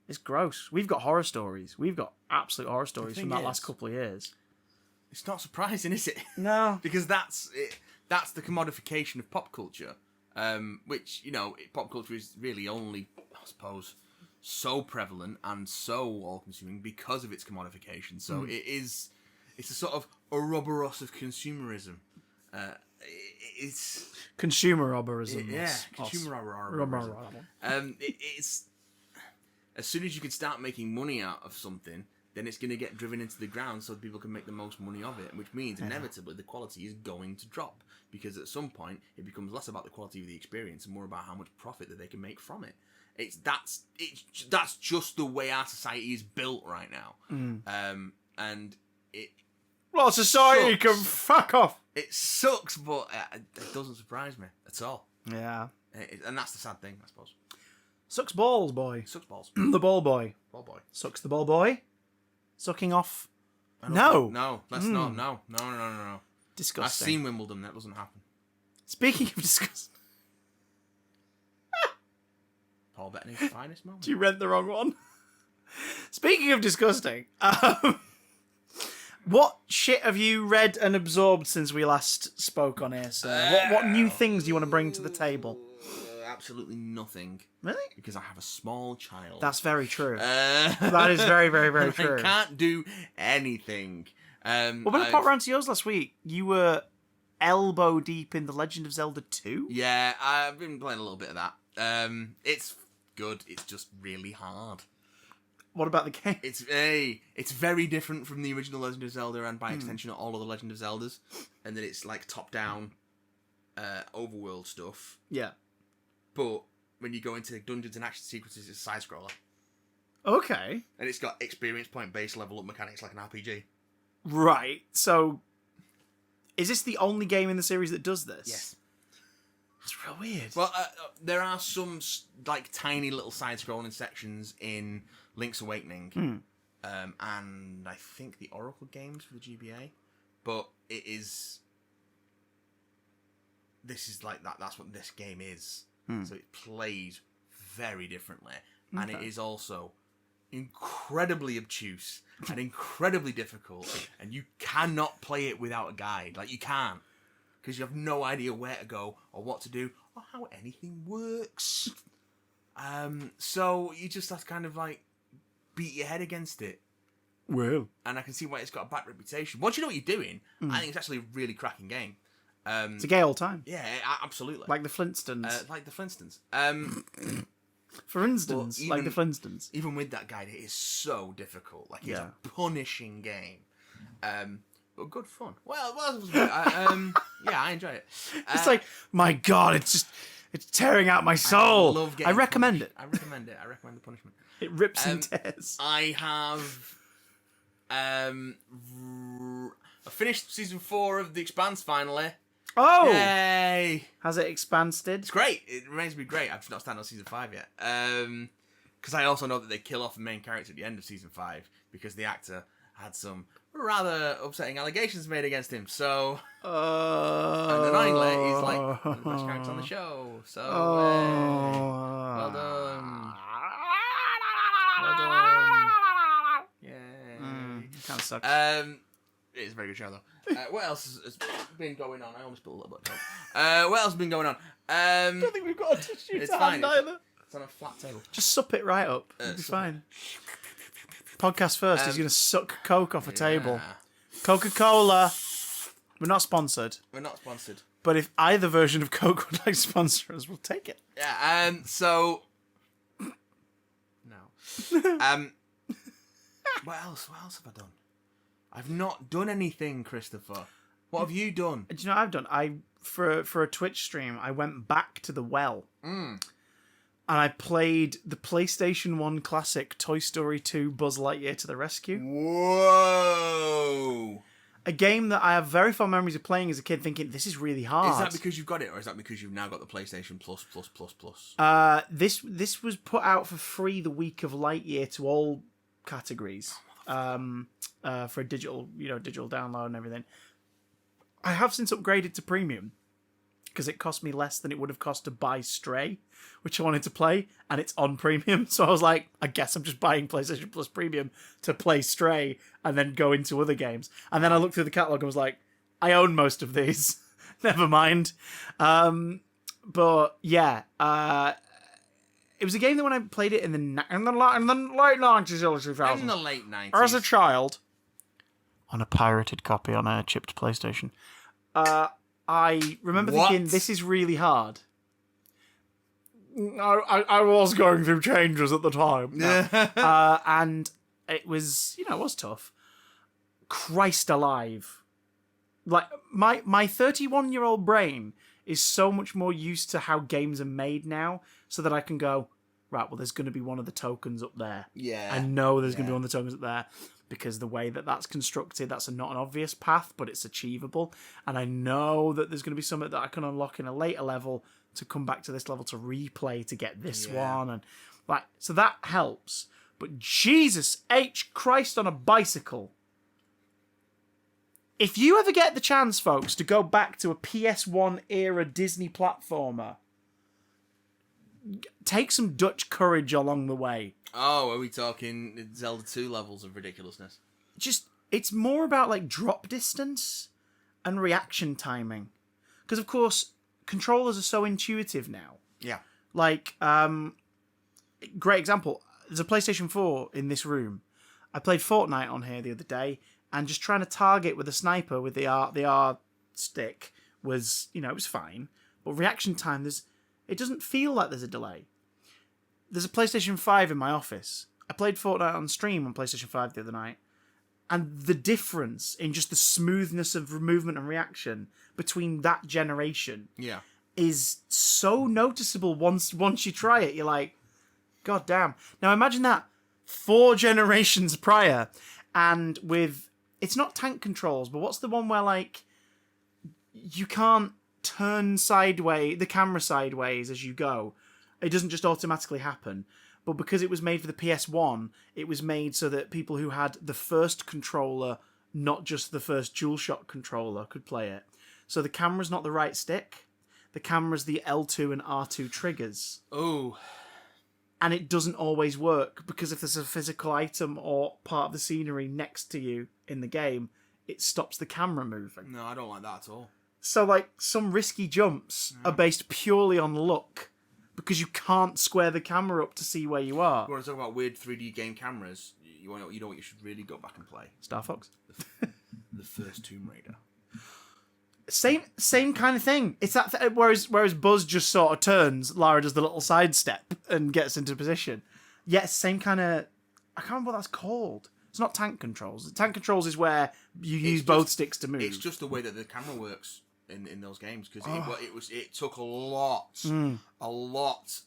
Speaker 1: It's gross. We've got horror stories. We've got absolute horror stories from that last couple of years.
Speaker 2: It's not surprising, is it?
Speaker 1: No.
Speaker 2: Because that's it. That's the commodification of pop culture. Which, pop culture is really only, I suppose, so prevalent and so all-consuming because of its commodification. So it's a sort of Ouroboros of consumerism. It's
Speaker 1: consumer robberism.
Speaker 2: Consumer robberism. It's as soon as you can start making money out of something, then it's going to get driven into the ground so people can make the most money of it, which means inevitably the quality is going to drop because at some point it becomes less about the quality of the experience and more about how much profit that they can make from it. That's just the way our society is built right now, and it.
Speaker 1: Well, society
Speaker 2: sucks.
Speaker 1: can fuck off.
Speaker 2: It sucks, but it doesn't surprise me at all.
Speaker 1: Yeah,
Speaker 2: and that's the sad thing, I suppose.
Speaker 1: Sucks balls, boy.
Speaker 2: Sucks balls.
Speaker 1: The ball boy.
Speaker 2: Ball boy.
Speaker 1: Sucks the ball boy. Sucking off.
Speaker 2: No, let's not. No.
Speaker 1: Disgusting.
Speaker 2: I've seen Wimbledon. That doesn't happen.
Speaker 1: Speaking of disgusting.
Speaker 2: Paul Bettany's finest moment.
Speaker 1: You read the wrong one. Speaking of disgusting, what shit have you read and absorbed since we last spoke on here, sir? What new things do you want to bring to the table?
Speaker 2: Absolutely nothing.
Speaker 1: Really?
Speaker 2: Because I have a small child.
Speaker 1: That's very true. That is very, very, very true.
Speaker 2: I can't do anything.
Speaker 1: Well, when I popped round to yours last week, you were elbow deep in The Legend of Zelda 2?
Speaker 2: Yeah, I've been playing a little bit of that. It's good. It's just really hard.
Speaker 1: What about the game?
Speaker 2: It's very different from the original Legend of Zelda and by extension all of the Legend of Zeldas. And then it's like top-down overworld stuff.
Speaker 1: Yeah.
Speaker 2: But when you go into dungeons and action sequences, it's a side-scroller.
Speaker 1: Okay.
Speaker 2: And it's got experience point base level up mechanics like an RPG.
Speaker 1: Right. So, is this the only game in the series that does this?
Speaker 2: Yes.
Speaker 1: That's real weird.
Speaker 2: Well, there are some like tiny little side-scrolling sections in Link's Awakening, and I think the Oracle games for the GBA, but it is this is like that. That's what this game is. So it plays very differently, and it is also incredibly obtuse and incredibly difficult, and you cannot play it without a guide. Like, you can't, because you have no idea where to go or what to do or how anything works. So you just have to kind of like beat your head against it.
Speaker 1: Well,
Speaker 2: and I can see why it's got a bad reputation. Once you know what you're doing, I think it's actually a really cracking game.
Speaker 1: It's a gay old time.
Speaker 2: Yeah, absolutely.
Speaker 1: Like the Flintstones. For instance, like the Flintstones.
Speaker 2: Even with that guide, it is so difficult. Like, it's a punishing game. But good fun. Well, yeah, I enjoy it.
Speaker 1: It's like, my God, it's tearing out my soul. I recommend it.
Speaker 2: I recommend it. I recommend the punishment.
Speaker 1: It rips and tears.
Speaker 2: I have I finished season 4 of The Expanse finally.
Speaker 1: Oh!
Speaker 2: Yay!
Speaker 1: Has it expanded?
Speaker 2: It's great. It remains to be great. I've just not started on season 5 yet. Because I also know that they kill off the main character at the end of season 5 because the actor had some rather upsetting allegations made against him. So, and annoyingly, he's like one of the best characters on the show. So, well done. Well done. Yay.
Speaker 1: Kind of sucks.
Speaker 2: It is a very good show, though. What else has been going on? I almost spilled a little bit. What else has been going on?
Speaker 1: I don't think we've got a tissue
Speaker 2: it's
Speaker 1: to hand
Speaker 2: fine.
Speaker 1: either.
Speaker 2: It's on a flat table.
Speaker 1: Just sup it right up. It'll be fine. Podcast first. He's going to suck Coke off a table. Coca-Cola. We're not sponsored.
Speaker 2: We're not sponsored.
Speaker 1: But if either version of Coke would like to sponsor us, we'll take it.
Speaker 2: Yeah, so... No. What else have I done? I've not done anything, Christopher. What have you done?
Speaker 1: Do you know what I've done? For a Twitch stream, I went back to the well. And I played the PlayStation 1 classic Toy Story 2 Buzz Lightyear to the Rescue.
Speaker 2: Whoa!
Speaker 1: A game that I have very fond memories of playing as a kid, thinking, this is really hard.
Speaker 2: Is that because you've got it, or is that because you've now got the PlayStation Plus?
Speaker 1: This was put out for free the week of Lightyear to all categories. For a digital download and everything. I have since upgraded to premium because it cost me less than it would have cost to buy Stray, which I wanted to play, and it's on premium. So I was like, I guess I'm just buying PlayStation Plus Premium to play Stray and then go into other games. And then I looked through the catalogue and was like, I own most of these. Never mind. But yeah, it was a game that when I played it in the late 90s, early 2000s.
Speaker 2: In the late 90s.
Speaker 1: Or as a child, on a pirated copy on a chipped PlayStation, I remember thinking, this is really hard. I was going through changes at the time. No. And it was, it was tough. Christ alive. Like, my 31-year-old brain is so much more used to how games are made now, so that I can go, right, well, there's going to be one of the tokens up there.
Speaker 2: Yeah.
Speaker 1: I know there's going to be one of the tokens up there, because the way that that's constructed, that's not an obvious path, but it's achievable. And I know that there's going to be something that I can unlock in a later level to come back to this level to replay to get this one. And so that helps. But Jesus H. Christ on a bicycle. If you ever get the chance, folks, to go back to a PS1 era Disney platformer, take some Dutch courage along the way.
Speaker 2: Oh, are we talking Zelda 2 levels of ridiculousness?
Speaker 1: It's more about like drop distance and reaction timing. Because, of course, controllers are so intuitive now.
Speaker 2: Yeah.
Speaker 1: Like, great example. There's a PlayStation 4 in this room. I played Fortnite on here the other day, and just trying to target with a sniper with the R stick was, it was fine. But reaction time, it doesn't feel like there's a delay. There's a PlayStation 5 in my office. I played Fortnite on stream on PlayStation 5 the other night. And the difference in just the smoothness of movement and reaction between that generation is so noticeable once you try it. You're like, God damn. Now imagine that 4 generations prior, and with, it's not tank controls, but what's the one where like you can't turn the camera sideways as you go. It doesn't just automatically happen. But because it was made for the PS1, it was made so that people who had the first controller, not just the first DualShock controller, could play it. So the camera's not the right stick. the camera's the L2 and R2 triggers.
Speaker 2: Oh.
Speaker 1: And it doesn't always work because if there's a physical item or part of the scenery next to you in the game, it stops the camera moving.
Speaker 2: No, I don't like that at all.
Speaker 1: So, like, some risky jumps are based purely on luck because you can't square the camera up to see where you are.
Speaker 2: You want to talk about weird 3D game cameras? You know what you should really go back and play?
Speaker 1: Star Fox.
Speaker 2: The first Tomb Raider.
Speaker 1: Same kind of thing. It's that whereas Buzz just sort of turns, Lara does the little sidestep and gets into position. Yeah, same kind of. I can't remember what that's called. It's not tank controls. Tank controls is where you use both sticks to move.
Speaker 2: It's just the way that the camera works in those games because it took a lot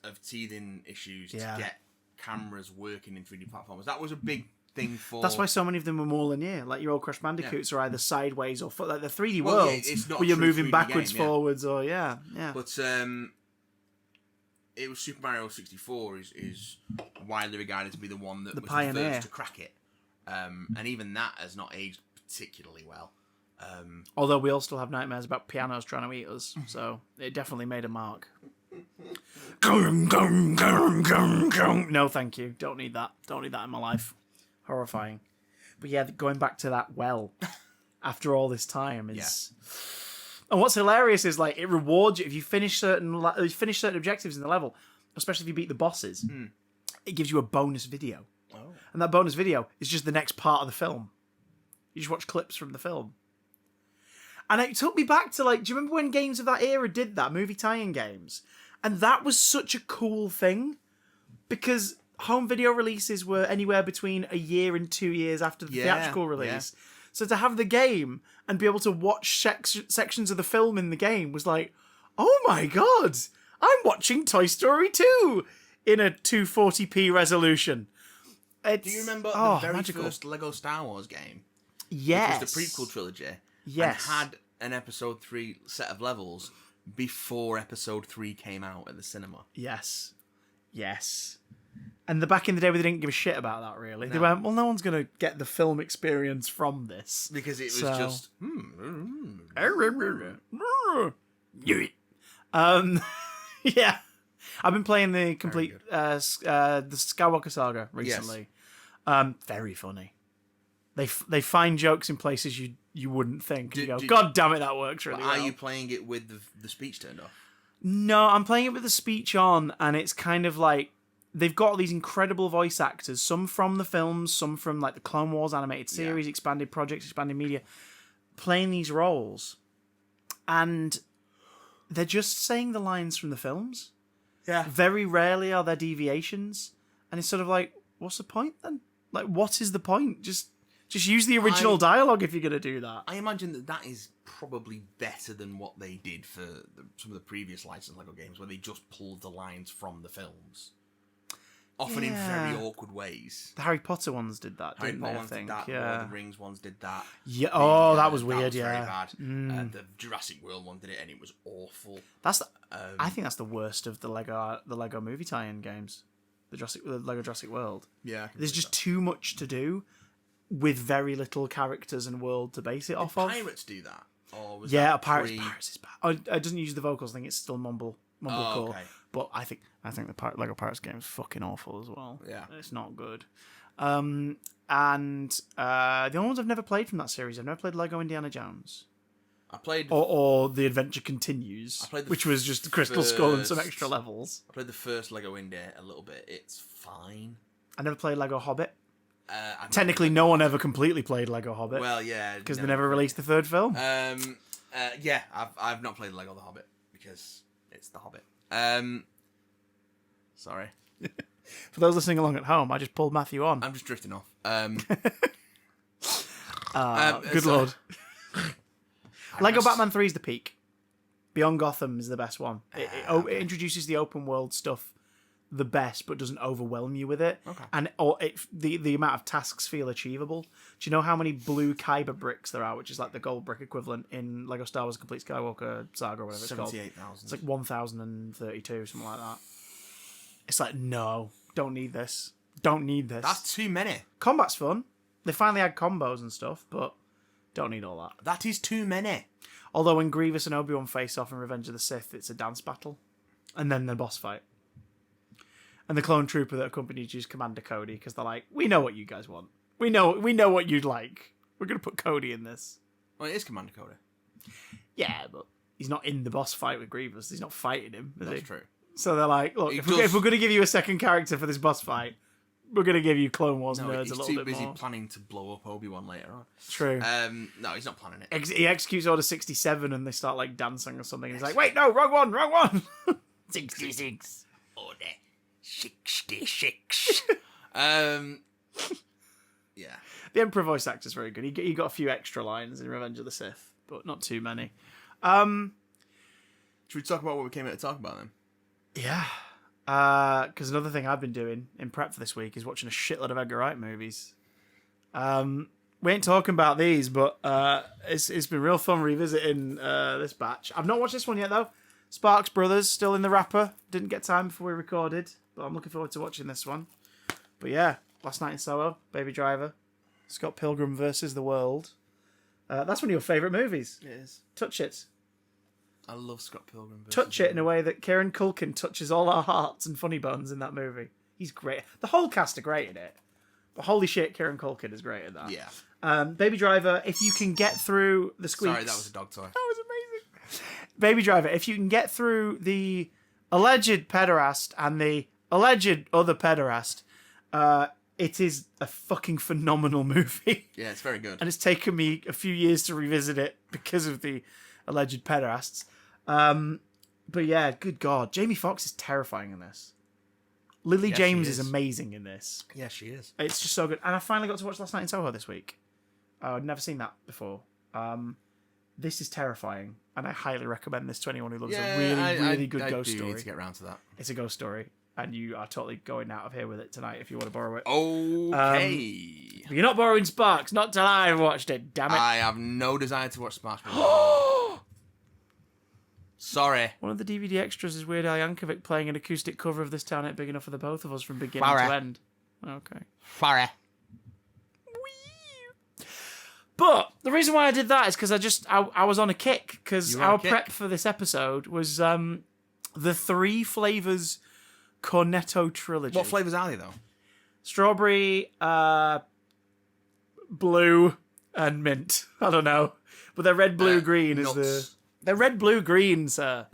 Speaker 2: of teething issues to get cameras working in 3D platformers. That was a big thing for.
Speaker 1: That's why so many of them were more linear. Like your old Crash Bandicoots are either sideways or like the 3D worlds
Speaker 2: it's not
Speaker 1: where you're moving
Speaker 2: 3D
Speaker 1: backwards,
Speaker 2: game,
Speaker 1: forwards, or yeah.
Speaker 2: But it was Super Mario 64 is widely regarded to be the one that was
Speaker 1: pioneer.
Speaker 2: the first to crack it, and even that has not aged particularly well.
Speaker 1: Although we all still have nightmares about pianos trying to eat us, so it definitely made a mark. No, thank you. Don't need that. Don't need that in my life. Horrifying. But yeah, going back to that well after all this time is. Yeah. And what's hilarious is like it rewards you if you finish certain objectives in the level, especially if you beat the bosses. It gives you a bonus video, and that bonus video is just the next part of the film. You just watch clips from the film. And it took me back to, like, do you remember when games of that era did that? Movie tie-in games. And that was such a cool thing. Because home video releases were anywhere between a year and 2 years after the theatrical release. Yeah. So to have the game and be able to watch sections of the film in the game was like, oh my god, I'm watching Toy Story 2 in a 240p resolution.
Speaker 2: Do you remember the very first Lego Star Wars game?
Speaker 1: Yes.
Speaker 2: Which was the prequel trilogy.
Speaker 1: Yes.
Speaker 2: And had an episode 3 set of levels before episode 3 came out at the cinema.
Speaker 1: Yes. Yes. And back in the day, they didn't give a shit about that, really. No. They went, well, no one's going to get the film experience from this.
Speaker 2: Because it was just...
Speaker 1: Yeah. I've been playing the complete the Skywalker Saga recently. Yes. Very funny. They find jokes in places you wouldn't think. You go, God damn it, that works really well.
Speaker 2: Are you playing it with the speech turned off?
Speaker 1: No, I'm playing it with the speech on, and it's kind of like they've got these incredible voice actors, some from the films, some from like the Clone Wars animated series, expanded projects, expanded media, playing these roles, and they're just saying the lines from the films.
Speaker 2: Yeah.
Speaker 1: Very rarely are there deviations, and it's sort of like, what's the point then? Like, what is the point? Just use the original dialogue if you're going to do that.
Speaker 2: I imagine that is probably better than what they did for some of the previous licensed LEGO games, where they just pulled the lines from the films. Often in very awkward ways.
Speaker 1: The Harry Potter ones did that, didn't they?
Speaker 2: I think. Lord of the Rings ones did that.
Speaker 1: Yeah. That was weird,
Speaker 2: very bad. The Jurassic World one did it, and it was awful.
Speaker 1: I think that's the worst of the Lego movie tie-in games. The Lego Jurassic World.
Speaker 2: Yeah.
Speaker 1: There's just too much to do with very little characters and world to base it off of.
Speaker 2: Pirates do that? Or was
Speaker 1: Pirates is bad. It doesn't use the vocals. I think it's still mumblecore. Okay. But I think the Lego Pirates game is fucking awful as well.
Speaker 2: Yeah.
Speaker 1: It's not good. And the only ones I've never played from that series, I've never played Lego Indiana Jones.
Speaker 2: I played...
Speaker 1: Or The Adventure Continues, which was just Crystal Skull and some extra levels.
Speaker 2: I played the first Lego Indy a little bit. It's fine.
Speaker 1: I never played Lego Hobbit. Technically, no one ever completely played Lego Hobbit.
Speaker 2: Well, yeah.
Speaker 1: Because they never released the third film.
Speaker 2: Yeah, I've not played Lego The Hobbit, because it's The Hobbit. Sorry.
Speaker 1: For those listening along at home, I just pulled Matthew on.
Speaker 2: I'm just drifting off.
Speaker 1: Good lord. Lego Batman 3 is the peak. Beyond Gotham is the best one. It introduces the open world stuff the best, but doesn't overwhelm you with it.
Speaker 2: Okay.
Speaker 1: And the amount of tasks feel achievable. Do you know how many blue Kyber bricks there are, which is like the gold brick equivalent in Lego Star Wars Complete Skywalker Saga or whatever it's called?
Speaker 2: 78,000.
Speaker 1: It's like 1,032, something like that. It's like, no, don't need this. Don't need this.
Speaker 2: That's too many.
Speaker 1: Combat's fun. They finally had combos and stuff, but don't need all that.
Speaker 2: That is too many.
Speaker 1: Although when Grievous and Obi-Wan face off in Revenge of the Sith, it's a dance battle. And then the boss fight. And the clone trooper that accompanied you is Commander Cody, because they're like, we know what you guys want. We know what you'd like. We're going to put Cody in this.
Speaker 2: Well, it is Commander Cody.
Speaker 1: Yeah, but he's not in the boss fight with Grievous. He's not fighting him, is he?
Speaker 2: That's true.
Speaker 1: So they're like, look, if we're going to give you a second character for this boss fight, we're going to give you Clone Wars nerds a little bit more.
Speaker 2: He's too busy planning to blow up Obi-Wan later on.
Speaker 1: True.
Speaker 2: No, he's not planning it.
Speaker 1: He executes Order 67 and they start like dancing or something. And he's like, wait, no, wrong one. 66.
Speaker 2: Order 66. Yeah.
Speaker 1: The Emperor voice actor's very good. He got a few extra lines in Revenge of the Sith, but not too many.
Speaker 2: Should we talk about what we came here to talk about then?
Speaker 1: Yeah. Because another thing I've been doing in prep for this week is watching a shitload of Edgar Wright movies. We ain't talking about these, but it's been real fun revisiting this batch. I've not watched this one yet, though. Sparks Brothers, still in the wrapper. Didn't get time before we recorded, but I'm looking forward to watching this one. But yeah, Last Night in Soho, Baby Driver, Scott Pilgrim versus the World. That's one of your favourite movies.
Speaker 2: It is.
Speaker 1: Touch It.
Speaker 2: I love Scott Pilgrim.
Speaker 1: Touch It in a way that Kieran Culkin touches all our hearts and funny bones in that movie. He's great. The whole cast are great in it. But holy shit, Kieran Culkin is great at that.
Speaker 2: Yeah.
Speaker 1: Baby Driver, if you can get through the squeaks...
Speaker 2: Sorry, that was a dog toy.
Speaker 1: That was amazing. Baby Driver, if you can get through the alleged pederast and the alleged other pederast, it is a fucking phenomenal movie.
Speaker 2: Yeah, it's very good.
Speaker 1: And it's taken me a few years to revisit it because of the alleged pederasts. But yeah, good God. Jamie Foxx is terrifying in this. Lily James is amazing in this.
Speaker 2: Yeah, she is.
Speaker 1: It's just so good. And I finally got to watch Last Night in Soho this week. I'd never seen that before. This is terrifying. And I highly recommend this to anyone who loves a really good ghost story.
Speaker 2: I need to get around to that.
Speaker 1: It's a ghost story. And you are totally going out of here with it tonight if you want to borrow it.
Speaker 2: Okay.
Speaker 1: But you're not borrowing Sparks. Not till I've watched it, damn it.
Speaker 2: I have no desire to watch Sparks. Sorry.
Speaker 1: One of the DVD extras is Weird Al Yankovic playing an acoustic cover of This Town Ain't Big Enough for the Both of Us from beginning to end. Okay.
Speaker 2: Sorry.
Speaker 1: But the reason why I did that is because I was on a kick, because our prep for this episode was the Three Flavours Cornetto Trilogy.
Speaker 2: What flavours are they, though?
Speaker 1: Strawberry, blue, and mint. I don't know. But they're red, blue, green is the... They're red, blue, green, sir.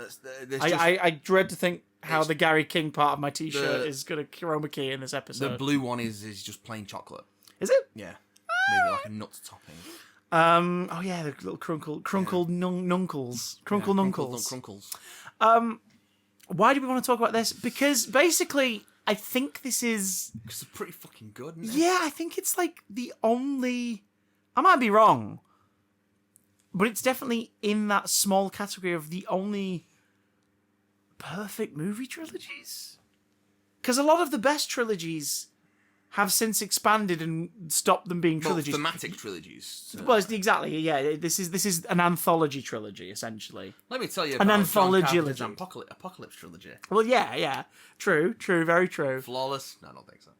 Speaker 1: I dread to think how the Gary King part of my t-shirt is going to chroma key in this episode.
Speaker 2: The blue one is just plain chocolate.
Speaker 1: Is it?
Speaker 2: Yeah. Maybe like a nut topping.
Speaker 1: Oh yeah, the little crunkled nunkles.
Speaker 2: Crunkles.
Speaker 1: Why do we want to talk about this? Because basically, I think this is...
Speaker 2: Because it's pretty fucking good, isn't it?
Speaker 1: Yeah, I think it's like the only... I might be wrong, but it's definitely in that small category of the only perfect movie trilogies. Because a lot of the best trilogies have since expanded and stopped them being trilogies.
Speaker 2: Thematic trilogies.
Speaker 1: Well, exactly, yeah. This is an anthology trilogy, essentially.
Speaker 2: Let me tell you
Speaker 1: an
Speaker 2: about
Speaker 1: anthology
Speaker 2: Apocalypse trilogy.
Speaker 1: Well, yeah. True, very true.
Speaker 2: Flawless? No, I don't think so.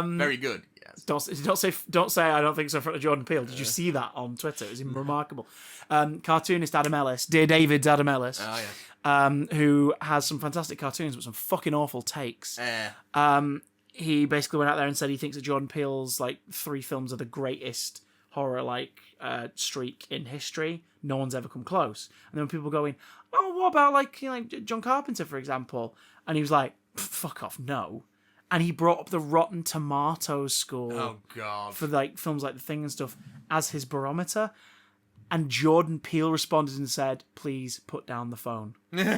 Speaker 2: Very good, yes.
Speaker 1: Don't say I don't think so in front of Jordan Peele. Did you see that on Twitter? It was remarkable. Cartoonist Adam Ellis, Dear David's Adam Ellis, who has some fantastic cartoons but some fucking awful takes. He basically went out there and said he thinks that Jordan Peele's like 3 films are the greatest horror streak in history. No one's ever come close. And then people going, oh, what about like John Carpenter, for example? And he was like, fuck off, no. And he brought up the Rotten Tomatoes score.
Speaker 2: Oh God.
Speaker 1: For like films like The Thing and stuff as his barometer. And Jordan Peele responded and said, please put down the phone. It's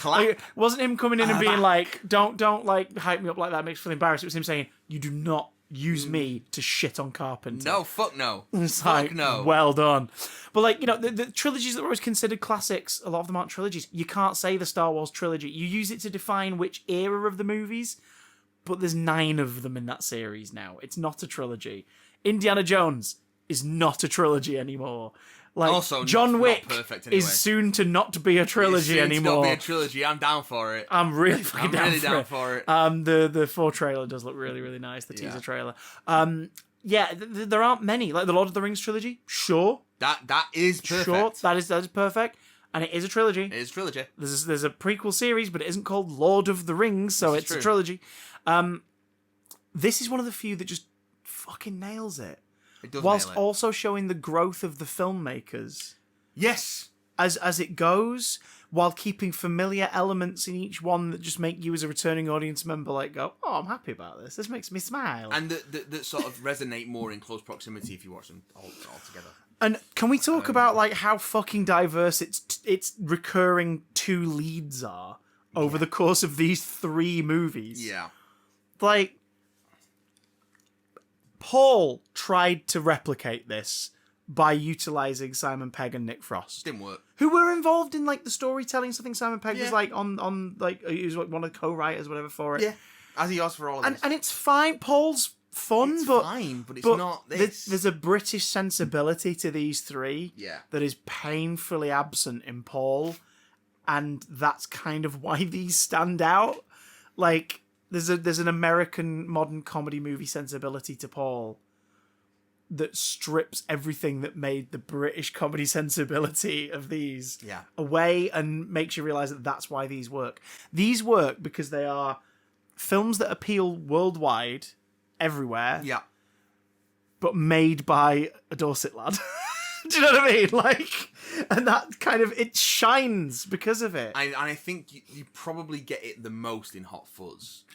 Speaker 1: like, it wasn't him coming in and being like, don't like hype me up like that, makes me feel embarrassed. It was him saying, you do not use me to shit on Carpenter.
Speaker 2: No, fuck no.
Speaker 1: It's
Speaker 2: fuck
Speaker 1: like,
Speaker 2: no.
Speaker 1: Well done. But the trilogies that were always considered classics, a lot of them aren't trilogies. You can't say the Star Wars trilogy. You use it to define which era of the movies, but there's 9 of them in that series now. It's not a trilogy. Indiana Jones is not a trilogy anymore. Like,
Speaker 2: Also,
Speaker 1: John
Speaker 2: not
Speaker 1: Wick
Speaker 2: perfect anyway.
Speaker 1: is soon to not be a trilogy anymore.
Speaker 2: Not be a trilogy. I'm down for it.
Speaker 1: I'm really fucking down
Speaker 2: for it.
Speaker 1: The 4 trailer does look really, really nice. The teaser trailer. There aren't many. Like the Lord of the Rings trilogy, sure.
Speaker 2: That is perfect.
Speaker 1: Sure, that is perfect. And it is a trilogy.
Speaker 2: It is a trilogy.
Speaker 1: There's a prequel series, but it isn't called Lord of the Rings, so it's a trilogy. This is one of the few that just fucking nails it.
Speaker 2: It does
Speaker 1: whilst
Speaker 2: nail it.
Speaker 1: also showing the growth of the filmmakers.
Speaker 2: Yes.
Speaker 1: As it goes, while keeping familiar elements in each one that just make you as a returning audience member like go, oh, I'm happy about this. This makes me smile.
Speaker 2: And that sort of resonate more in close proximity if you watch them all together.
Speaker 1: And can we talk about like how fucking diverse its recurring 2 leads are over the course of these 3 movies?
Speaker 2: Yeah.
Speaker 1: Like, Paul tried to replicate this by utilizing Simon Pegg and Nick Frost.
Speaker 2: Didn't work.
Speaker 1: Who were involved in like the storytelling. So I think Simon Pegg was like on like he was like one of the co-writers, whatever, for it.
Speaker 2: Yeah. As he was for all of this.
Speaker 1: And it's fine. Paul's fun,
Speaker 2: it's
Speaker 1: but
Speaker 2: fine, but it's not this.
Speaker 1: There's a British sensibility to these 3
Speaker 2: Yeah.
Speaker 1: that is painfully absent in Paul, and that's kind of why these stand out. Like there's an American modern comedy movie sensibility to Paul that strips everything that made the British comedy sensibility of these away and makes you realise that that's why these work. These work because they are films that appeal worldwide, everywhere, but made by a Dorset lad. Do you know what I mean? Like, and that kind of, it shines because of it.
Speaker 2: I think you probably get it the most in Hot Fuzz.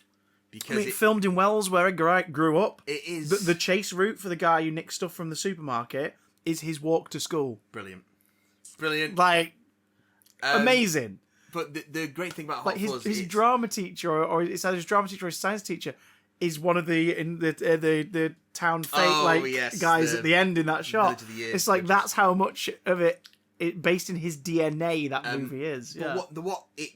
Speaker 2: Because
Speaker 1: it filmed in Wells, where I grew up.
Speaker 2: It is.
Speaker 1: The chase route for the guy who nicks stuff from the supermarket is his walk to school.
Speaker 2: Brilliant.
Speaker 1: Like, amazing.
Speaker 2: But the great thing about Hot Fuzz
Speaker 1: his drama teacher, or it's either his drama teacher or his science teacher, is one of the town fate guys at the end in that shot. It's like that's how much of it based in his DNA that movie is.
Speaker 2: But what it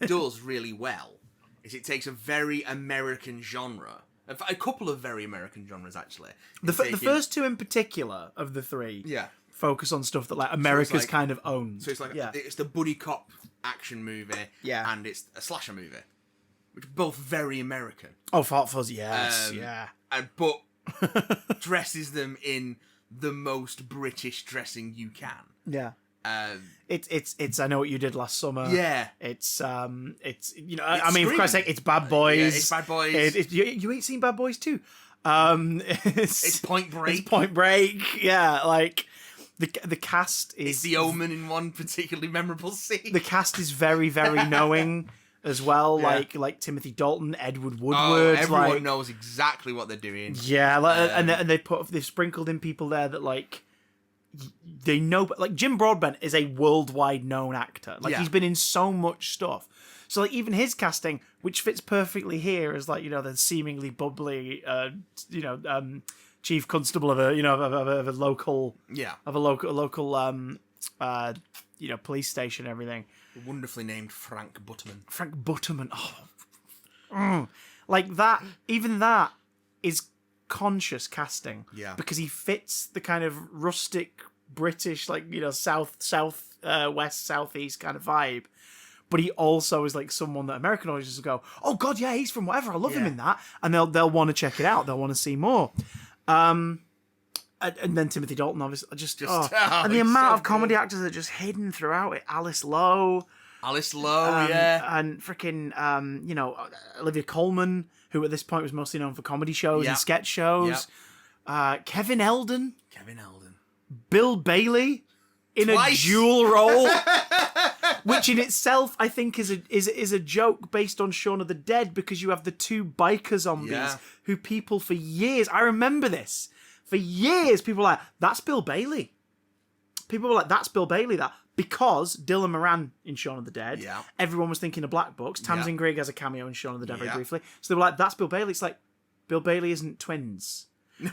Speaker 2: does really well is it takes a very American genre, a couple of very American genres actually.
Speaker 1: The first 2 in particular of the 3, focus on stuff that like America's kind of owns.
Speaker 2: So it's like it's the buddy cop action movie, and it's a slasher movie, which are both very American.
Speaker 1: Oh, Hot Fuzz, yes,
Speaker 2: but dresses them in the most British dressing you can.
Speaker 1: Yeah. It's I Know What You Did Last Summer.
Speaker 2: Yeah.
Speaker 1: It's you know, I mean, for Christ's sake, it's Bad Boys.
Speaker 2: Yeah, it's Bad Boys.
Speaker 1: You ain't seen Bad Boys 2. It's
Speaker 2: Point Break.
Speaker 1: It's Point Break. Yeah, like the cast is.
Speaker 2: It's The Omen in one particularly memorable scene.
Speaker 1: The cast is very, very knowing as well. Yeah. Like Timothy Dalton, Edward Woodward.
Speaker 2: Everyone knows exactly what they're doing.
Speaker 1: Yeah, and they've sprinkled in people there that like. They know, but like Jim Broadbent is a worldwide known actor. Like he's been in so much stuff. So like even his casting, which fits perfectly here, is like, you know, the seemingly bubbly, chief constable of a local, police station, and everything.
Speaker 2: Wonderfully named Frank Butterman.
Speaker 1: Frank Butterman. Like that. Even that is conscious casting, because he fits the kind of rustic British, like, you know, west southeast kind of vibe, but he also is like someone that American audiences will go, oh god, yeah, he's from whatever, I love him in that, and they'll want to check it out, they'll want to see more. And then Timothy Dalton, obviously, and the amount of comedy actors that are just hidden throughout it. Alice Lowe, and freaking Olivia Colman, who at this point was mostly known for comedy shows and sketch shows. Kevin Eldon. Bill Bailey in a dual role, which in itself I think is a joke based on Shaun of the Dead, because you have the 2 biker zombies who people for years, I remember this, for years people were like, that's Bill Bailey. People were like, that's Bill Bailey, that. Because Dylan Moran in Shaun of the Dead, everyone was thinking of Black Books. Tamsin Greig has a cameo in Shaun of the Dead very briefly. So they were like, that's Bill Bailey. It's like, Bill Bailey isn't twins.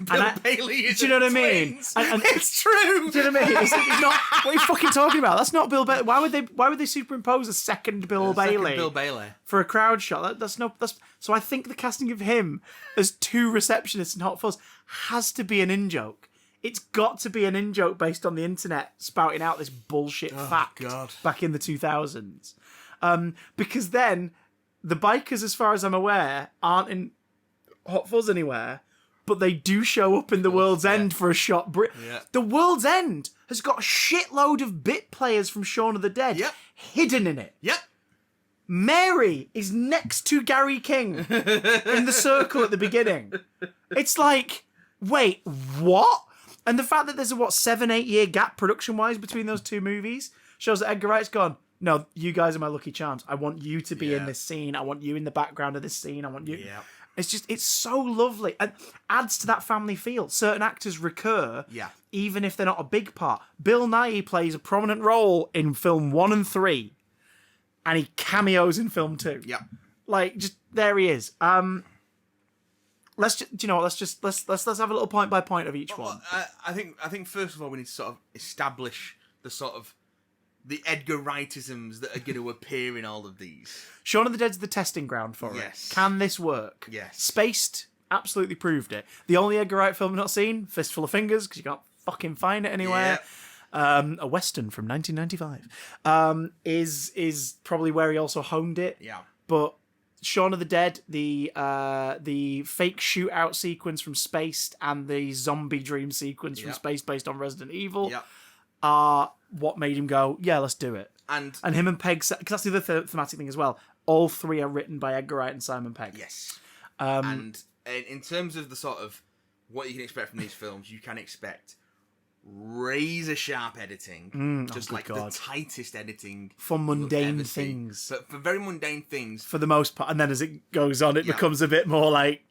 Speaker 2: Bailey isn't.
Speaker 1: Do you know what I mean? And
Speaker 2: it's true.
Speaker 1: Do you know what I mean? It's not. What are you fucking talking about? That's not Bill Bailey. Why would they superimpose a second Bill Bailey for a crowd shot? That's so I think the casting of him as 2 receptionists in Hot Fuzz has to be an in-joke. It's got to be an in-joke based on the internet spouting out this bullshit fact back in the 2000s. Because then the bikers, as far as I'm aware, aren't in Hot Fuzz anywhere, but they do show up in the World's End for a shot. The World's End has got a shitload of bit players from Shaun of the Dead hidden in it.
Speaker 2: Yep.
Speaker 1: Mary is next to Gary King in the circle at the beginning. It's like, wait, what? And the fact that there's a 7-8 year gap production wise between those two movies shows that Edgar Wright's gone, no, you guys are my lucky charms. I want you to be in this scene. I want you in the background of this scene. I want you. Yeah. It's so lovely and adds to that family feel. Certain actors recur, even if they're not a big part. Bill Nighy plays a prominent role in film 1 and 3, and he cameos in film 2.
Speaker 2: Yeah,
Speaker 1: like just there he is. Let's just, do you know what? Let's have a little point by point of each one.
Speaker 2: I think first of all we need to sort of establish the sort of the Edgar Wrightisms that are going to appear in all of these.
Speaker 1: Shaun of the Dead's the testing ground for it. Can this work?
Speaker 2: Yes.
Speaker 1: Spaced absolutely proved it. The only Edgar Wright film I've not seen, Fistful of Fingers, because you can't fucking find it anywhere. A Western from 1995. Is probably where he also honed it.
Speaker 2: Yeah.
Speaker 1: But Shaun of the Dead, the fake shootout sequence from Spaced and the zombie dream sequence from Spaced based on Resident Evil are what made him go, yeah, let's do it. And him and Pegg, because that's the other thematic thing as well. All three are written by Edgar Wright and Simon Pegg.
Speaker 2: Yes. And in terms of the sort of what you can expect from these films, you can expect razor sharp editing, just like the tightest editing
Speaker 1: for mundane things.
Speaker 2: But for very mundane things,
Speaker 1: for the most part, and then as it goes on, it becomes a bit more like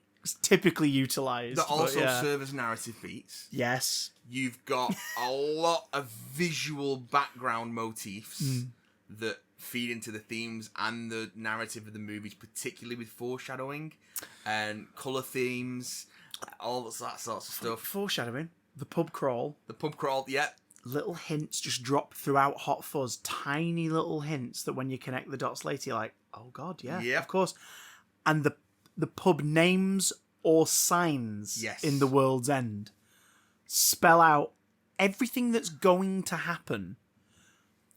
Speaker 1: typically utilized.
Speaker 2: That also serve as narrative beats.
Speaker 1: Yes,
Speaker 2: you've got a lot of visual background motifs that feed into the themes and the narrative of the movies, particularly with foreshadowing and color themes, all that sorts of stuff.
Speaker 1: Foreshadowing. The pub crawl. Little hints just drop throughout Hot Fuzz. Tiny little hints that when you connect the dots later, you're like, oh god, yeah, of course. And the pub names or signs in the World's End spell out everything that's going to happen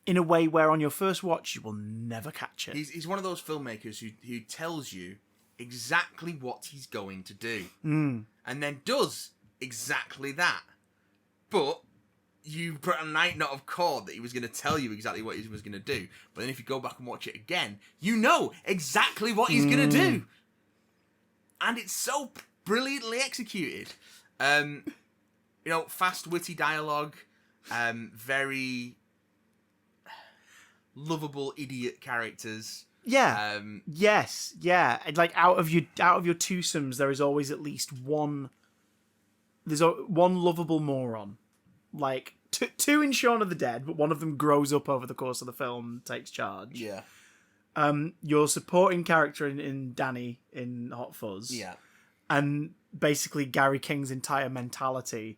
Speaker 1: in a way where on your first watch you will never catch it.
Speaker 2: He's one of those filmmakers who tells you exactly what he's going to do and then does exactly that. But you might not have caught that he was going to tell you exactly what he was going to do. But then if you go back and watch it again, you know exactly what he's going to do. And it's so brilliantly executed. Fast, witty dialogue, very lovable idiot characters.
Speaker 1: Yeah. Yes. Yeah. Like out of your twosomes, there is always at least one. There's one lovable moron. Like two in Shaun of the Dead, but one of them grows up over the course of the film, takes charge.
Speaker 2: Yeah.
Speaker 1: Your supporting character in Danny in Hot Fuzz.
Speaker 2: Yeah.
Speaker 1: And basically Gary King's entire mentality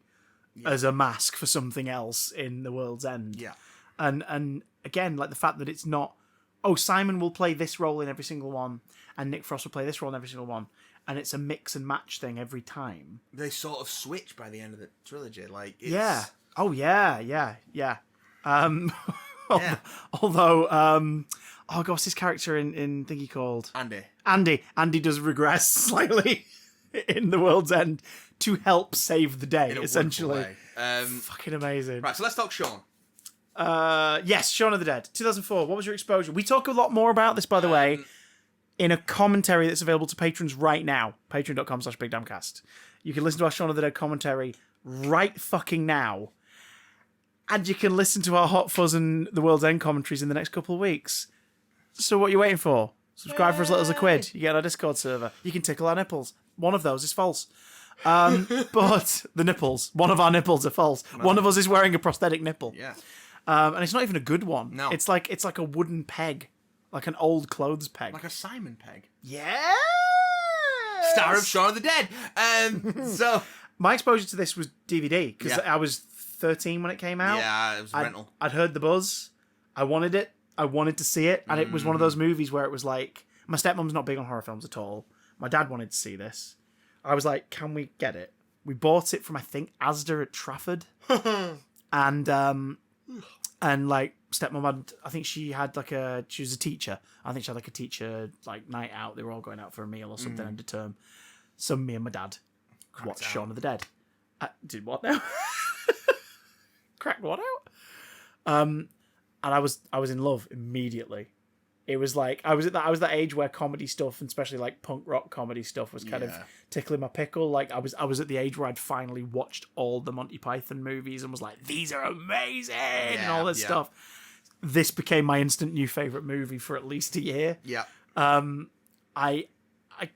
Speaker 1: as a mask for something else in The World's End.
Speaker 2: Yeah.
Speaker 1: And again, like the fact that it's not, Simon will play this role in every single one, and Nick Frost will play this role in every single one, and it's a mix and match thing every time.
Speaker 2: They sort of switch by the end of the trilogy. Like, it's...
Speaker 1: Yeah. Oh, yeah. Although, what's his character in Thingy called? Andy does regress slightly in The World's End to help save the day, essentially. Fucking amazing.
Speaker 2: Right, so let's talk Shaun.
Speaker 1: Yes, Shaun of the Dead, 2004. What was your exposure? We talk a lot more about this, by the way, in a commentary that's available to patrons right now. Patreon.com/BigDamnCast. You can listen to our Shaun of the Dead commentary right fucking now. And you can listen to our Hot Fuzz and The World's End commentaries in the next couple of weeks. So what are you waiting for? Subscribe for as little as £1. You get our Discord server. You can tickle our nipples. One of those is false. But the nipples. One of our nipples are false. No. One of us is wearing a prosthetic nipple.
Speaker 2: Yeah.
Speaker 1: And it's not even a good one.
Speaker 2: No.
Speaker 1: It's like a wooden peg. Like an old clothes peg.
Speaker 2: Like a Simon peg.
Speaker 1: Yeah.
Speaker 2: Star of Shaun of the Dead. So
Speaker 1: my exposure to this was DVD because I was 13 when it came out.
Speaker 2: Yeah, it was rental.
Speaker 1: I'd heard the buzz. I wanted it. I wanted to see it. And it was one of those movies where it was like, my stepmom's not big on horror films at all. My dad wanted to see this. I was like, can we get it? We bought it from, I think, Asda at Trafford. And like stepmom had, I think she was a teacher. I think she had like a teacher like night out. They were all going out for a meal or something end of term. So me and my dad watched Shaun of the Dead. Did what now? Cracked what out? And I was in love immediately. It was like I was that age where comedy stuff, and especially like punk rock comedy stuff, was kind of tickling my pickle. Like I was at the age where I'd finally watched all the Monty Python movies and was like, these are amazing and all this stuff. This became my instant new favorite movie for at least a year.
Speaker 2: Yeah.
Speaker 1: I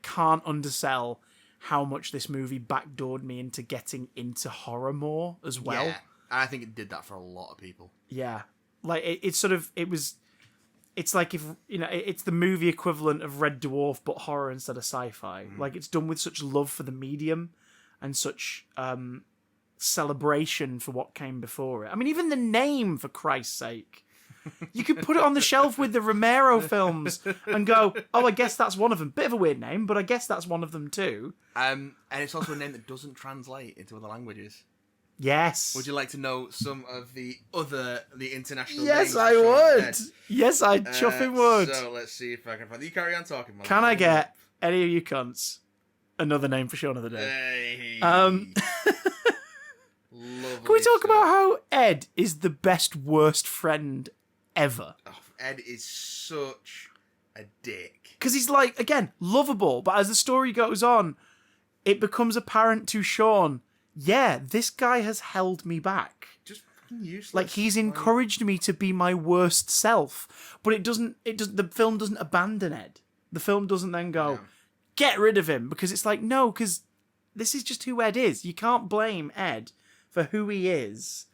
Speaker 1: can't undersell how much this movie backdoored me into getting into horror more as well.
Speaker 2: Yeah. I think it did that for a lot of people.
Speaker 1: Yeah. Like it's like if, you know, it's the movie equivalent of Red Dwarf, but horror instead of sci-fi. Like it's done with such love for the medium and such celebration for what came before it. I mean, even the name, for Christ's sake. You could put it on the shelf with the Romero films and go, oh, I guess that's one of them. Bit of a weird name, but I guess that's one of them too.
Speaker 2: And it's also a name that doesn't translate into other languages.
Speaker 1: Yes.
Speaker 2: Would you like to know some of the international names?
Speaker 1: Yes, I would. Yes, I chuffing would.
Speaker 2: So let's see if I can find. You carry on talking.
Speaker 1: Can I get any of you cunts another name for Shaun of the Dead?
Speaker 2: Hey.
Speaker 1: Can we talk about how Ed is the best worst friend ever?
Speaker 2: Oh, Ed is such a dick.
Speaker 1: Because he's like, again, lovable, but as the story goes on, it becomes apparent to Shaun, yeah, this guy has held me back.
Speaker 2: Just fucking useless.
Speaker 1: Like, he's encouraged me to be my worst self. But the film doesn't abandon Ed. The film doesn't then go, get rid of him. Because it's like, no, because this is just who Ed is. You can't blame Ed for who he is.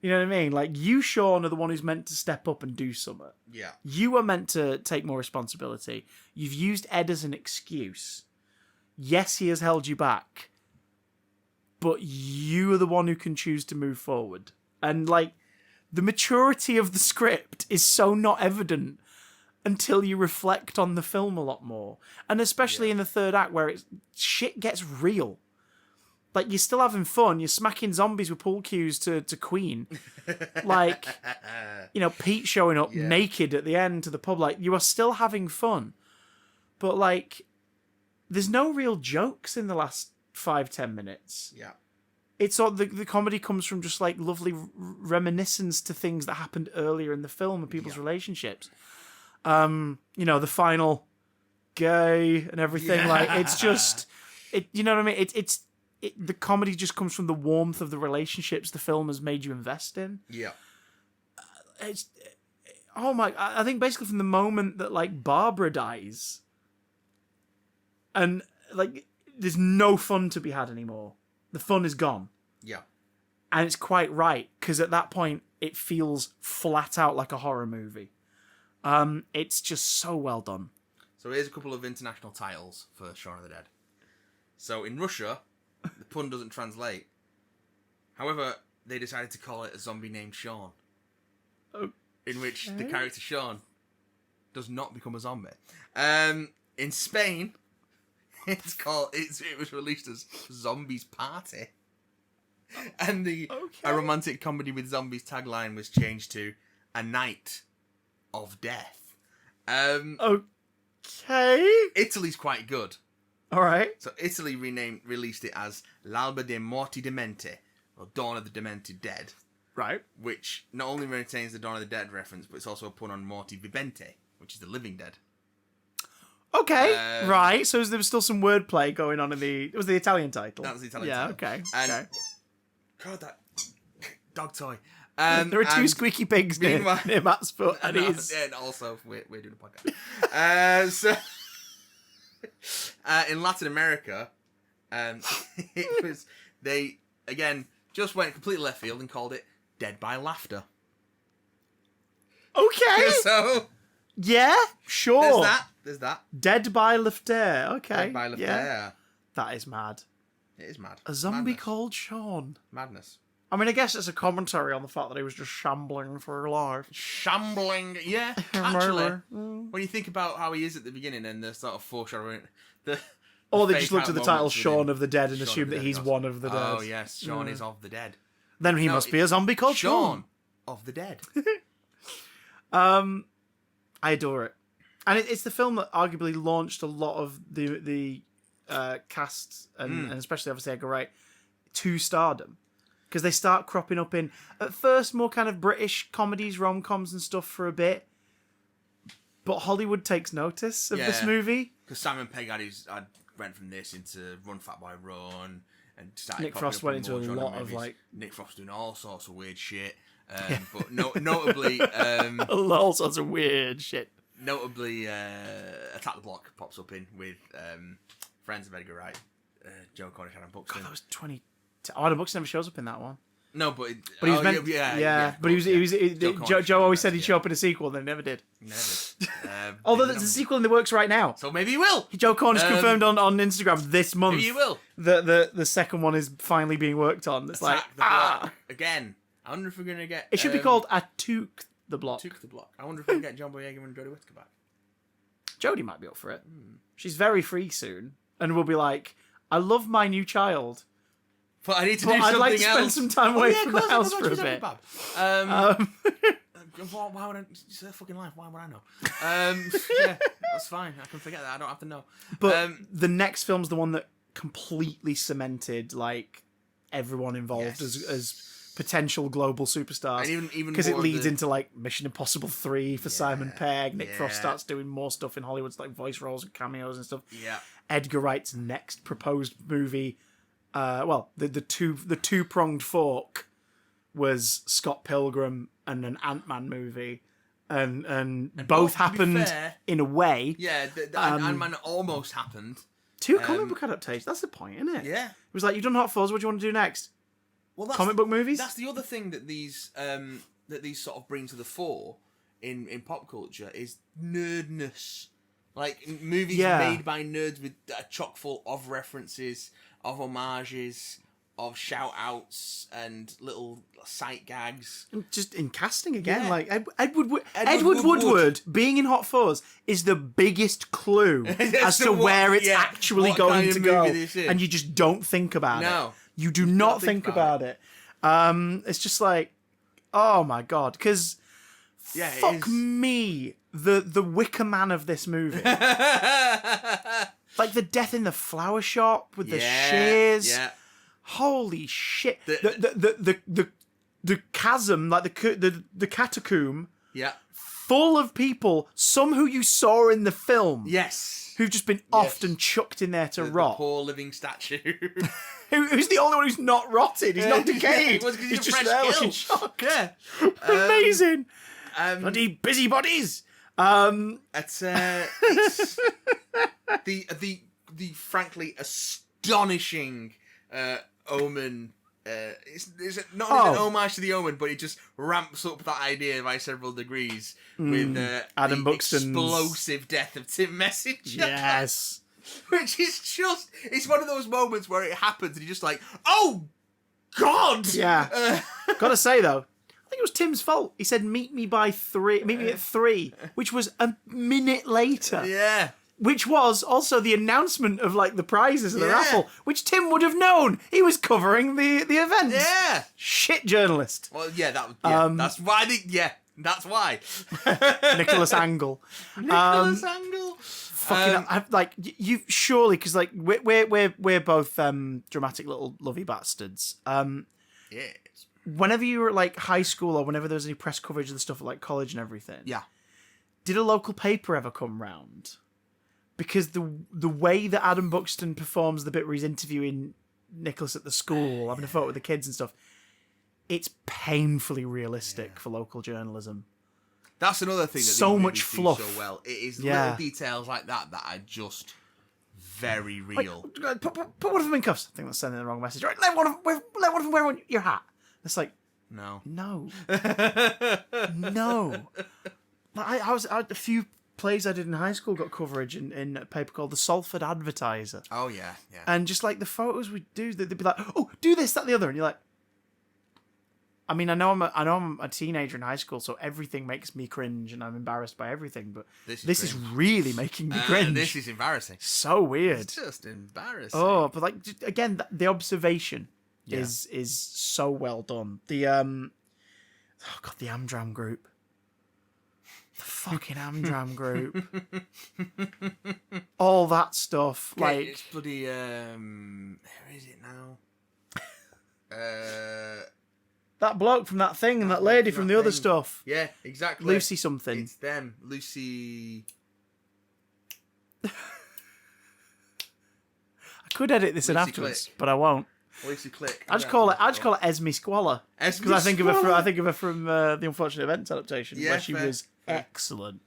Speaker 1: You know what I mean? Like, you, Shaun, are the one who's meant to step up and do something.
Speaker 2: Yeah.
Speaker 1: You are meant to take more responsibility. You've used Ed as an excuse. Yes, he has held you back. But you are the one who can choose to move forward. And, like, the maturity of the script is so not evident until you reflect on the film a lot more. And especially in the third act where shit gets real. Like, you're still having fun. You're smacking zombies with pool cues to Queen. Like, you know, Pete showing up naked at the end to the pub. Like, you are still having fun. But, like, there's no real jokes in the last 5-10 minutes.
Speaker 2: Yeah.
Speaker 1: It's all the comedy comes from just, like, lovely reminiscence to things that happened earlier in the film and people's relationships. You know, the final gay and everything. Like, it's just... you know what I mean? The comedy just comes from the warmth of the relationships the film has made you invest in.
Speaker 2: Yeah.
Speaker 1: I think basically from the moment that, like, Barbara dies and, like, there's no fun to be had anymore. The fun is gone.
Speaker 2: Yeah.
Speaker 1: And it's quite right, because at that point it feels flat out like a horror movie. It's just so well done.
Speaker 2: So here's a couple of international titles for Shaun of the Dead. So in Russia, the pun doesn't translate. However, they decided to call it A Zombie Named Shaun.
Speaker 1: Okay.
Speaker 2: In which the character Shaun does not become a zombie. In Spain, it was released as Zombies Party. And a romantic comedy with zombies tagline was changed to A Night of Death.
Speaker 1: Okay.
Speaker 2: Italy's quite good.
Speaker 1: All right.
Speaker 2: So Italy released it as L'Alba dei Morti Dementi, or Dawn of the Demented Dead.
Speaker 1: Right.
Speaker 2: Which not only retains the Dawn of the Dead reference, but it's also a pun on Morti Viventi, which is the living dead.
Speaker 1: Okay, right. So there was still some wordplay going on it was the Italian title.
Speaker 2: That was the Italian title.
Speaker 1: Okay.
Speaker 2: And God, that dog toy.
Speaker 1: There are two squeaky pigs near Matt's foot, and he's...
Speaker 2: And also, we're doing a podcast. In Latin America, they again just went completely left field and called it Dead by Laughter.
Speaker 1: Okay.
Speaker 2: So
Speaker 1: yeah, sure.
Speaker 2: There's that.
Speaker 1: Dead by Laughter. Okay.
Speaker 2: Dead by Laughter.
Speaker 1: Yeah. That is mad.
Speaker 2: It is mad.
Speaker 1: A zombie called Shaun.
Speaker 2: Madness.
Speaker 1: I mean, I guess it's a commentary on the fact that he was just shambling for life.
Speaker 2: Shambling, yeah. Actually, when you think about how he is at the beginning and the sort of foreshadowing, the
Speaker 1: Or they just looked at the title
Speaker 2: moments with
Speaker 1: Shaun
Speaker 2: him.
Speaker 1: of the Dead and
Speaker 2: Shaun of
Speaker 1: assumed
Speaker 2: the
Speaker 1: that
Speaker 2: Dead
Speaker 1: he's
Speaker 2: goes,
Speaker 1: one of the dead.
Speaker 2: Oh yes, Shaun is of the dead.
Speaker 1: Then he
Speaker 2: No,
Speaker 1: must be a zombie called
Speaker 2: Shaun of the Dead.
Speaker 1: I adore it, and it's the film that arguably launched a lot of the cast and especially obviously Edgar Wright to stardom, because they start cropping up in at first more kind of British comedies, rom-coms and stuff for a bit, but Hollywood takes notice of this movie.
Speaker 2: Because Simon Pegg had went from this into Run Fat Boy Run, and started
Speaker 1: Nick
Speaker 2: popping
Speaker 1: Frost
Speaker 2: up
Speaker 1: went
Speaker 2: in
Speaker 1: into
Speaker 2: more
Speaker 1: a
Speaker 2: genre
Speaker 1: lot of
Speaker 2: movies.
Speaker 1: like
Speaker 2: Nick Frost doing all sorts of weird shit, but notably,
Speaker 1: all sorts of weird shit.
Speaker 2: Notably, Attack the Block pops up in with friends of Edgar Wright, Joe Cornish, Adam Buxton.
Speaker 1: God, that was 20. Adam Buxton never shows up in that one.
Speaker 2: No, but
Speaker 1: he was meant, but he was. Joe always said he'd show up in a sequel, and then he never did.
Speaker 2: Never did.
Speaker 1: Although there's a sequel in the works right now.
Speaker 2: So maybe he will.
Speaker 1: Joe Cornish confirmed on Instagram this month.
Speaker 2: Maybe he will.
Speaker 1: The second one is finally being worked on. It's
Speaker 2: Attack the Block again. I wonder if we're gonna get.
Speaker 1: It should be called Atuk the Block.
Speaker 2: Atuk the Block. I wonder if we can get John Boyega and Jodie Whittaker back.
Speaker 1: Jodie might be up for it. She's very free soon, and will be like, "I love my new child,
Speaker 2: but I need to do
Speaker 1: I'd
Speaker 2: something
Speaker 1: like to spend
Speaker 2: else.
Speaker 1: some time away from the house for a bit."
Speaker 2: Why would I? It's their fucking life. Why would I know? Yeah, that's fine. I can forget that. I don't have to know.
Speaker 1: But the next film's the one that completely cemented like everyone involved as potential global superstars.
Speaker 2: Even
Speaker 1: because it leads into like Mission Impossible 3 for Simon Pegg. Nick Frost starts doing more stuff in Hollywood, like voice roles and cameos and stuff.
Speaker 2: Yeah.
Speaker 1: Edgar Wright's next proposed movie, the two-pronged fork was Scott Pilgrim and an Ant-Man movie. And both happened in a way.
Speaker 2: Yeah, the Ant-Man almost happened.
Speaker 1: Two comic book adaptations. That's the point, isn't it?
Speaker 2: Yeah.
Speaker 1: It was like, you've done Hot Fuzz, what do you want to do next?
Speaker 2: Well,
Speaker 1: comic book movies?
Speaker 2: That's the other thing that these sort of bring to the fore in pop culture is nerdness. Like, movies made by nerds with chock full of references, of homages, of shout-outs, and little sight gags.
Speaker 1: Just in casting again, like Edward Woodward being in Hot Fuzz is the biggest clue as to where it's actually going to go, and you just don't think about it. You do not think about it. It's just like, oh my god, because fuck me, the Wicker Man of this movie, like the death in the flower shop with the shears. Yeah. Holy shit! The chasm, like the catacomb, full of people, some who you saw in the film, who've just been offed and chucked in there to rot.
Speaker 2: The poor living statue.
Speaker 1: Who's the only one who's not rotted? He's not decayed. He's just there looking shocked. Yeah, amazing. Bloody busybodies.
Speaker 2: It's the frankly astonishing. Omen. It's not an homage to the Omen, but it just ramps up that idea by several degrees with
Speaker 1: Adam
Speaker 2: the
Speaker 1: Buxton's
Speaker 2: explosive death of Tim Messenger.
Speaker 1: Yes.
Speaker 2: Which is just, it's one of those moments where it happens and you're just like, oh, God!
Speaker 1: Yeah. Gotta say, though, I think it was Tim's fault. He said, meet me at 3, which was a minute later.
Speaker 2: Yeah.
Speaker 1: Which was also the announcement of like the prizes of the raffle, which Tim would have known. He was covering the event.
Speaker 2: Yeah.
Speaker 1: Shit journalist.
Speaker 2: Well, that's why. That's why.
Speaker 1: Nicholas Angle.
Speaker 2: Nicholas Angle.
Speaker 1: Fucking like you surely, because like we're both dramatic little lovey bastards.
Speaker 2: Yes.
Speaker 1: Whenever you were at like high school or whenever there was any press coverage of the stuff at like college and everything.
Speaker 2: Yeah.
Speaker 1: Did a local paper ever come round? Because the way that Adam Buxton performs the bit where he's interviewing Nicholas at the school, having a photo with the kids and stuff, it's painfully realistic for local journalism.
Speaker 2: That's another thing that
Speaker 1: so much fluff.
Speaker 2: Do so well. It is little details like that are just very real.
Speaker 1: Like, put one of them in cuffs. I think that's sending the wrong message. Right, let one of them wear your hat. It's like, no. I was a few plays I did in high school got coverage in a paper called the Salford Advertiser.
Speaker 2: Oh yeah.
Speaker 1: And just like the photos we do, they'd be like, oh, do this, that, the other, and you're like, I mean, I know I'm a teenager in high school, so everything makes me cringe, and I'm embarrassed by everything. But this is really making me cringe.
Speaker 2: This is embarrassing.
Speaker 1: So weird.
Speaker 2: It's just embarrassing.
Speaker 1: Oh, but like just, again, the observation is so well done. The the Amdram group, the fucking Amdram group, all that stuff.
Speaker 2: Okay,
Speaker 1: like
Speaker 2: it's bloody where is it now?
Speaker 1: That bloke from that thing and that lady from the other stuff.
Speaker 2: Yeah, exactly.
Speaker 1: Lucy something.
Speaker 2: It's them. Lucy.
Speaker 1: I could edit this in
Speaker 2: Lucy
Speaker 1: afterwards,
Speaker 2: Click.
Speaker 1: but I won't.
Speaker 2: Lucy Click.
Speaker 1: I just call it Esme Squalor. Because I think of her from the Unfortunate Events adaptation, where she was excellent.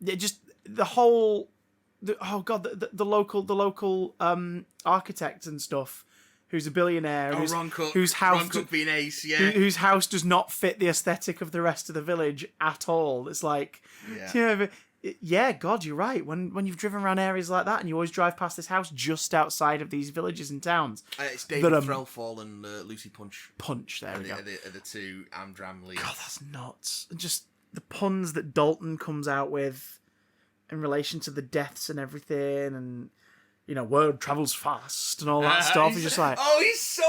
Speaker 1: Just the whole, the local architect and stuff, who's a billionaire, whose house does not fit the aesthetic of the rest of the village at all. It's like, God, you're right. When you've driven around areas like that, and you always drive past this house just outside of these villages and towns.
Speaker 2: It's David Threlfall and Lucy Punch.
Speaker 1: There we go.
Speaker 2: Are the two Amdram leads.
Speaker 1: God, that's nuts. And just the puns that Dalton comes out with in relation to the deaths and everything, and word travels fast and all that stuff. He's just like,
Speaker 2: he's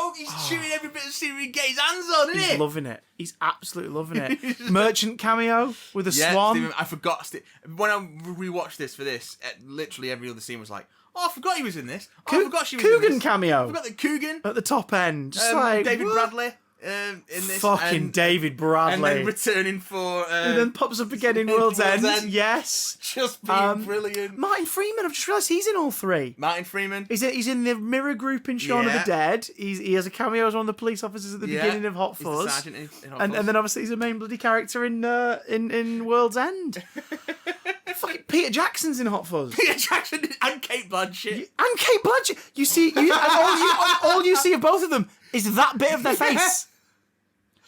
Speaker 2: shooting every bit of scenery he get his hands on, isn't he?
Speaker 1: He's loving it. He's absolutely loving it. Merchant cameo with a swan.
Speaker 2: Stephen, I forgot. When I rewatched this for this, literally every other scene was like, I forgot he was in this. I forgot she was
Speaker 1: Coogan
Speaker 2: in this.
Speaker 1: cameo.
Speaker 2: I forgot that Coogan
Speaker 1: at the top end. Just like
Speaker 2: David
Speaker 1: what?
Speaker 2: Bradley. In this,
Speaker 1: fucking David Bradley,
Speaker 2: and then returning for,
Speaker 1: and then pops up again in World's End. Yes,
Speaker 2: just being brilliant.
Speaker 1: Martin Freeman, I've just realised he's in all three.
Speaker 2: Martin Freeman,
Speaker 1: he's in the mirror group in Shaun of the Dead. He has a cameo as one of the police officers at the beginning of Hot Fuzz.
Speaker 2: He's the sergeant in Hot
Speaker 1: and
Speaker 2: Fuzz.
Speaker 1: then obviously he's a main bloody character in World's End. Fucking Peter Jackson's in Hot Fuzz.
Speaker 2: Peter Jackson and Kate Blanchett.
Speaker 1: You see, all you see of both of them is that bit of their face.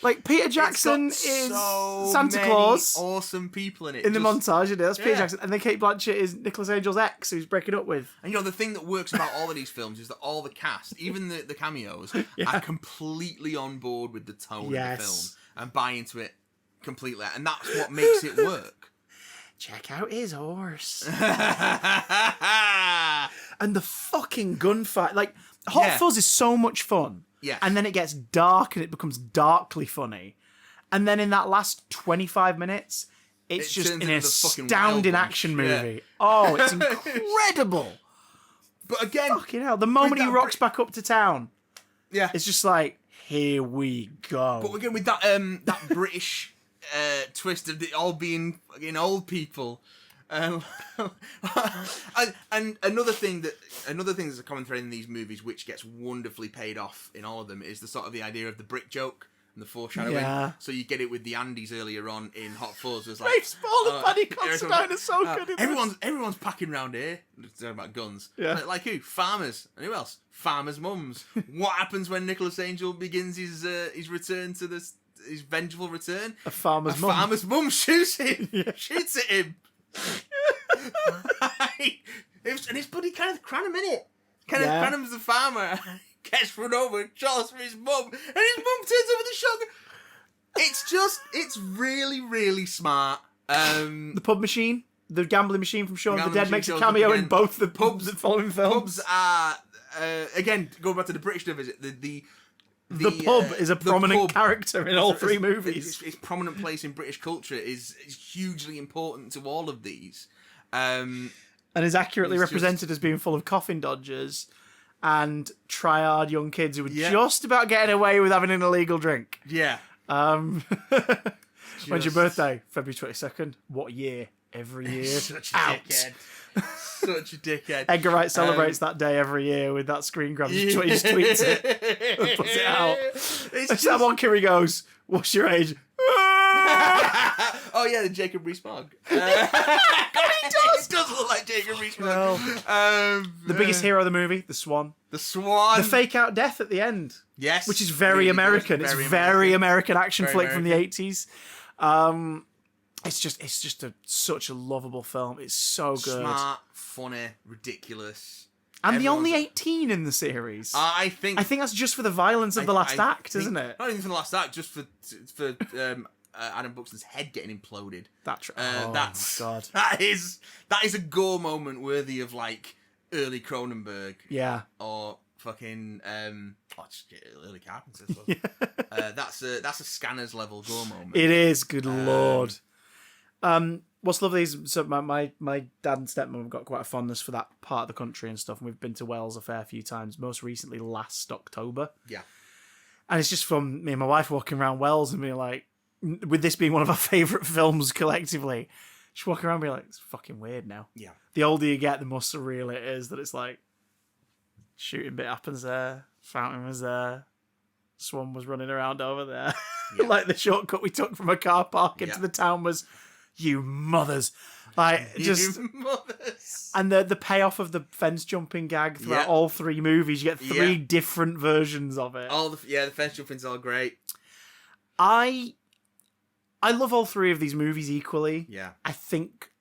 Speaker 1: Like, Peter Jackson is Santa Claus.
Speaker 2: Awesome people in it.
Speaker 1: In the montage, that's Peter Jackson. And then Kate Blanchett is Nicholas Angel's ex, who's breaking up with.
Speaker 2: And the thing that works about all of these films is that all the cast, even the cameos, are completely on board with the tone of the film and buy into it completely. And that's what makes it work.
Speaker 1: Check out his horse. And the fucking gunfight. Like, Hot Fuzz is so much fun.
Speaker 2: Yeah.
Speaker 1: And then it gets dark and it becomes darkly funny. And then in that last 25 minutes, it's just an astounding action movie. Yeah. Oh, it's incredible.
Speaker 2: But again,
Speaker 1: fucking hell, the moment he rocks back up to town,
Speaker 2: it's
Speaker 1: just like, here we go.
Speaker 2: But again, with that that British twist of it all being fucking old people. And another thing that's a common thread in these movies, which gets wonderfully paid off in all of them, is the sort of the idea of the brick joke and the foreshadowing. Yeah. So you get it with the Andys earlier on in Hot Fuzz. It's like,
Speaker 1: Rafe Spall and Paddy Considine are so good in
Speaker 2: everyone's packing round here. It's about guns.
Speaker 1: Yeah.
Speaker 2: Like who? Farmers. And who else? Farmers' mums. What happens when Nicholas Angel begins his return to his vengeful return?
Speaker 1: A farmer's mum.
Speaker 2: Farmer's mum shoots him. Yeah. Shoots at him. And his buddy Kenneth Cranham, innit? Kenneth Cranham's the farmer. Gets run over and shouts for his mum, and his mum turns over the shotgun. It's really, really smart.
Speaker 1: The pub machine, the gambling machine from Shaun of the Dead, makes a cameo in both the following films.
Speaker 2: Pubs are again going back to the British stuff. Is it the
Speaker 1: pub is a prominent character in all three movies.
Speaker 2: Its prominent place in British culture is hugely important to all of these. And
Speaker 1: is accurately represented as being full of coffin dodgers and try-hard young kids who were just about getting away with having an illegal drink.
Speaker 2: Yeah.
Speaker 1: When's your birthday? February 22nd. What year? Every year.
Speaker 2: Such a dickhead. Such a dickhead.
Speaker 1: Edgar Wright celebrates that day every year with that screen grab. He just tweets it and puts it out. It's that one kid, he goes, "What's your age?"
Speaker 2: Oh yeah, the Jacob Rees-Mogg.
Speaker 1: He does.
Speaker 2: It does look like Jacob Rees-Mogg.
Speaker 1: Well, the biggest hero of the movie, the Swan.
Speaker 2: The Swan.
Speaker 1: The fake out death at the end.
Speaker 2: Yes.
Speaker 1: Which is very American. It's very American action flick from the 80s. It's just such a lovable film. It's so good.
Speaker 2: Smart, funny, ridiculous.
Speaker 1: And the only 18 in the series.
Speaker 2: I think
Speaker 1: that's just for the violence of the last act, isn't it?
Speaker 2: Not even for the last act, just for Adam Buxton's head getting imploded.
Speaker 1: That's God.
Speaker 2: That is a gore moment worthy of like early Cronenberg.
Speaker 1: Yeah.
Speaker 2: Or fucking early Carpenter. Yeah. That's a Scanners level gore moment.
Speaker 1: It is. Good lord. What's lovely is so my dad and stepmom have got quite a fondness for that part of the country and stuff, and we've been to Wales a fair few times. Most recently, last October.
Speaker 2: Yeah.
Speaker 1: And it's just from me and my wife walking around Wales and being like, with this being one of our favourite films collectively, just walking around and being like, it's fucking weird now.
Speaker 2: Yeah.
Speaker 1: The older you get, the more surreal it is that it's like, shooting bit happens there, fountain was there, Swan was running around over there. Yeah. Like the shortcut we took from a car park into the town was, you mothers. Like, just
Speaker 2: mothers.
Speaker 1: And the payoff of the fence jumping gag throughout all three movies, you get three different versions of it.
Speaker 2: The fence jumping's all great.
Speaker 1: I love all three of these movies equally.
Speaker 2: Yeah.
Speaker 1: I think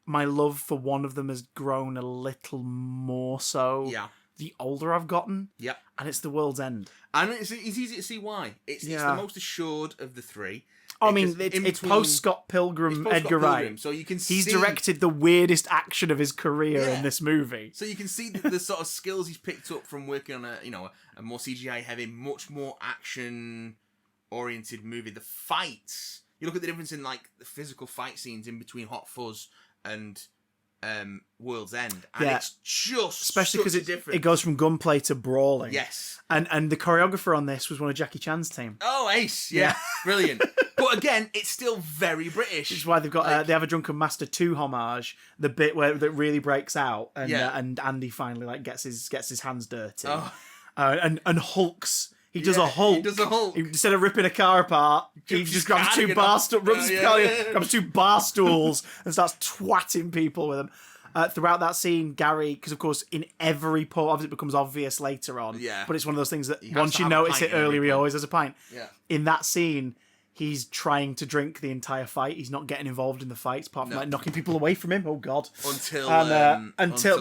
Speaker 1: my love for one of them has grown a little more so the older I've gotten.
Speaker 2: Yeah.
Speaker 1: And it's The World's End.
Speaker 2: And it's easy to see why. It's the most assured of the three.
Speaker 1: I mean, it's post Scott Pilgrim, Edgar Wright.
Speaker 2: So you can
Speaker 1: he's directed the weirdest action of his career in this movie.
Speaker 2: So you can see the sort of skills he's picked up from working on a more CGI heavy, much more action oriented movie. The fights, you look at the difference in like the physical fight scenes in between Hot Fuzz and World's End, and it's just
Speaker 1: especially because it goes from gunplay to brawling.
Speaker 2: Yes,
Speaker 1: and the choreographer on this was one of Jackie Chan's team.
Speaker 2: Oh, ace! Yeah. Brilliant. But again, it's still very British.
Speaker 1: Which is why they've got they have a Drunken Master 2 homage, the bit where that really breaks out, and Andy finally like gets his hands dirty, and hulks. He does a Hulk.
Speaker 2: He does a Hulk.
Speaker 1: Instead of ripping a car apart, he just grabs two bar stools and starts twatting people with them. Throughout that scene, Gary, because of course in every pub, obviously it becomes obvious later on, but it's one of those things that once you notice it earlier, he always has a pint.
Speaker 2: Yeah.
Speaker 1: In that scene, he's trying to drink the entire fight. He's not getting involved in the fights, apart from like knocking people away from him. Oh God!
Speaker 2: Until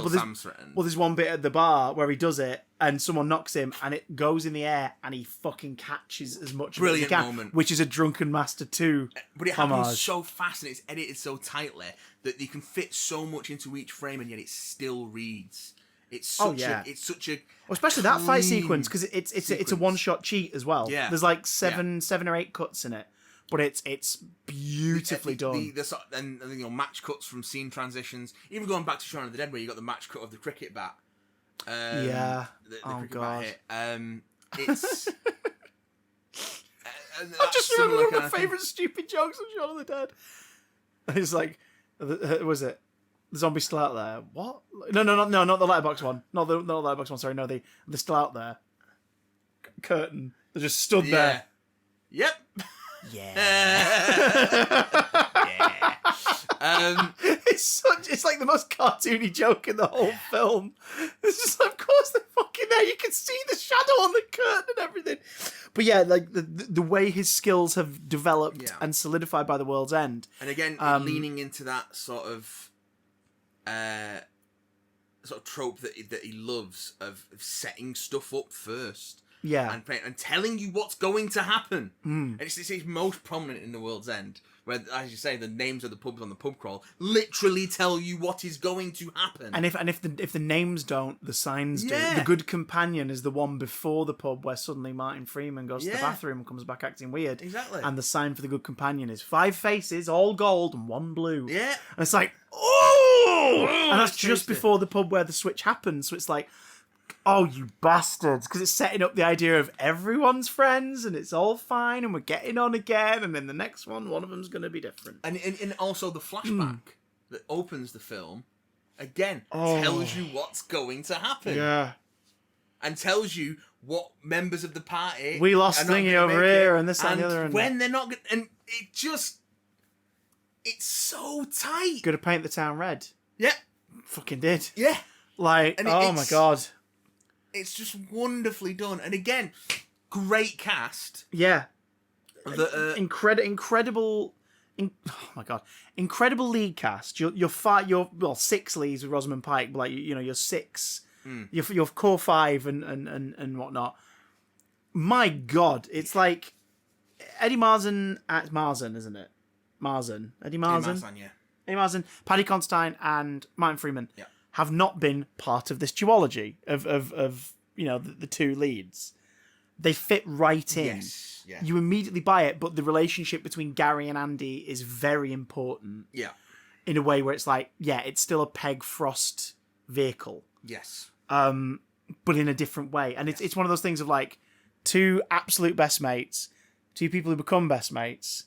Speaker 2: Sam's threatened.
Speaker 1: Well, there's one bit at the bar where he does it, and someone knocks him, and it goes in the air, and he fucking catches as much of it as he can,
Speaker 2: moment,
Speaker 1: which is a Drunken Master 2
Speaker 2: But it happens so fast, and it's edited so tightly that you can fit so much into each frame, and yet it still reads. It's such a
Speaker 1: especially that fight sequence, because it's a one-shot cheat as well.
Speaker 2: Yeah.
Speaker 1: There's like seven or eight cuts in it, but it's beautifully done.
Speaker 2: And match cuts from scene transitions. Even going back to Shaun of the Dead, where you got the match cut of the cricket bat. The cricket
Speaker 1: God.
Speaker 2: bat hit. It's.
Speaker 1: I just remember one of my favourite stupid jokes of Shaun of the Dead. It's like, was it? The zombie's still out there. What? No, not the letterbox one. Not the letterbox one. Sorry, no, they're still out there. Curtain. They just stood there.
Speaker 2: Yep.
Speaker 1: Yeah. It's like the most cartoony joke in the whole film. It's just like, of course they're fucking there. You can see the shadow on the curtain and everything. But yeah, like the way his skills have developed and solidified by The World's End.
Speaker 2: And again, leaning into that sort of trope that he loves of setting stuff up first.
Speaker 1: Yeah.
Speaker 2: And telling you what's going to happen. And it's most prominent in The World's End, where, as you say, the names of the pubs on the pub crawl literally tell you what is going to happen.
Speaker 1: And if the names don't, the signs do. The Good Companion is the one before the pub where suddenly Martin Freeman goes to the bathroom and comes back acting weird.
Speaker 2: Exactly.
Speaker 1: And the sign for the Good Companion is 5 faces, all gold and 1 blue.
Speaker 2: Yeah.
Speaker 1: And it's like, oh! And that's just before the pub where the switch happens. So it's like, oh, you bastards. Because it's setting up the idea of everyone's friends and it's all fine and we're getting on again. And then the next one of them's going to be different.
Speaker 2: And also the flashback that opens the film, again, tells you what's going to happen.
Speaker 1: Yeah.
Speaker 2: And tells you what members of the party...
Speaker 1: We lost thingy over here and this and the other.
Speaker 2: And when they're not... And it just... It's so tight.
Speaker 1: Gonna paint the town red.
Speaker 2: Yeah.
Speaker 1: Fucking did.
Speaker 2: Yeah.
Speaker 1: Like, my God.
Speaker 2: It's just wonderfully done. And again, great cast.
Speaker 1: Yeah. Incredible... oh my God. Incredible lead cast. Your 6 leads with Rosamund Pike, but like, your 6 your core five and whatnot. My God, it's like Eddie Marsan, it's Marsan, isn't it? Marsan, Eddie Marsan, Eddie Marsan, Paddy Considine, and Martin Freeman have not been part of this duology of the two leads. They fit right in.
Speaker 2: Yes. Yeah.
Speaker 1: You immediately buy it, but the relationship between Gary and Andy is very important.
Speaker 2: Yeah.
Speaker 1: In a way where it's like, it's still a Peg Frost vehicle.
Speaker 2: Yes.
Speaker 1: But in a different way. And it's one of those things of like two absolute best mates, two people who become best mates,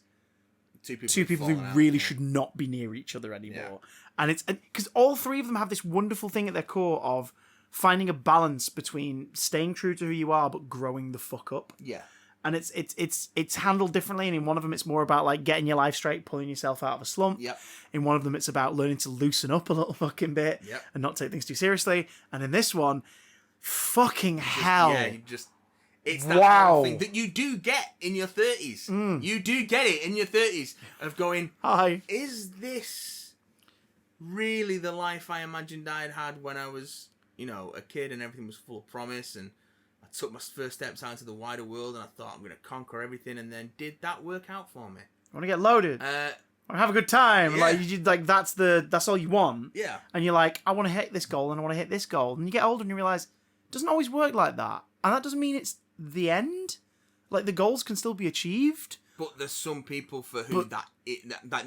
Speaker 1: two people who really should not be near each other anymore. Yeah. And it's because all three of them have this wonderful thing at their core of finding a balance between staying true to who you are but growing the fuck up.
Speaker 2: Yeah.
Speaker 1: And it's handled differently. And in one of them, it's more about like getting your life straight, pulling yourself out of a slump.
Speaker 2: Yep.
Speaker 1: In one of them, it's about learning to loosen up a little fucking bit and not take things too seriously. And in this one, fucking hell.
Speaker 2: Yeah, it's that kind of thing that you do get in your 30s. You do get it in your 30s of going,
Speaker 1: hi,
Speaker 2: is this really the life I imagined I'd had when I was, a kid and everything was full of promise and I took my first steps out into the wider world and I thought I'm going to conquer everything, and then did that work out for me?
Speaker 1: I want to get loaded. I want to have a good time.
Speaker 2: Yeah.
Speaker 1: That's all you want.
Speaker 2: Yeah.
Speaker 1: And you're like, I want to hit this goal and I want to hit this goal. And you get older and you realize it doesn't always work like that. And that doesn't mean it's the end. Like, the goals can still be achieved.
Speaker 2: But there's some people for who that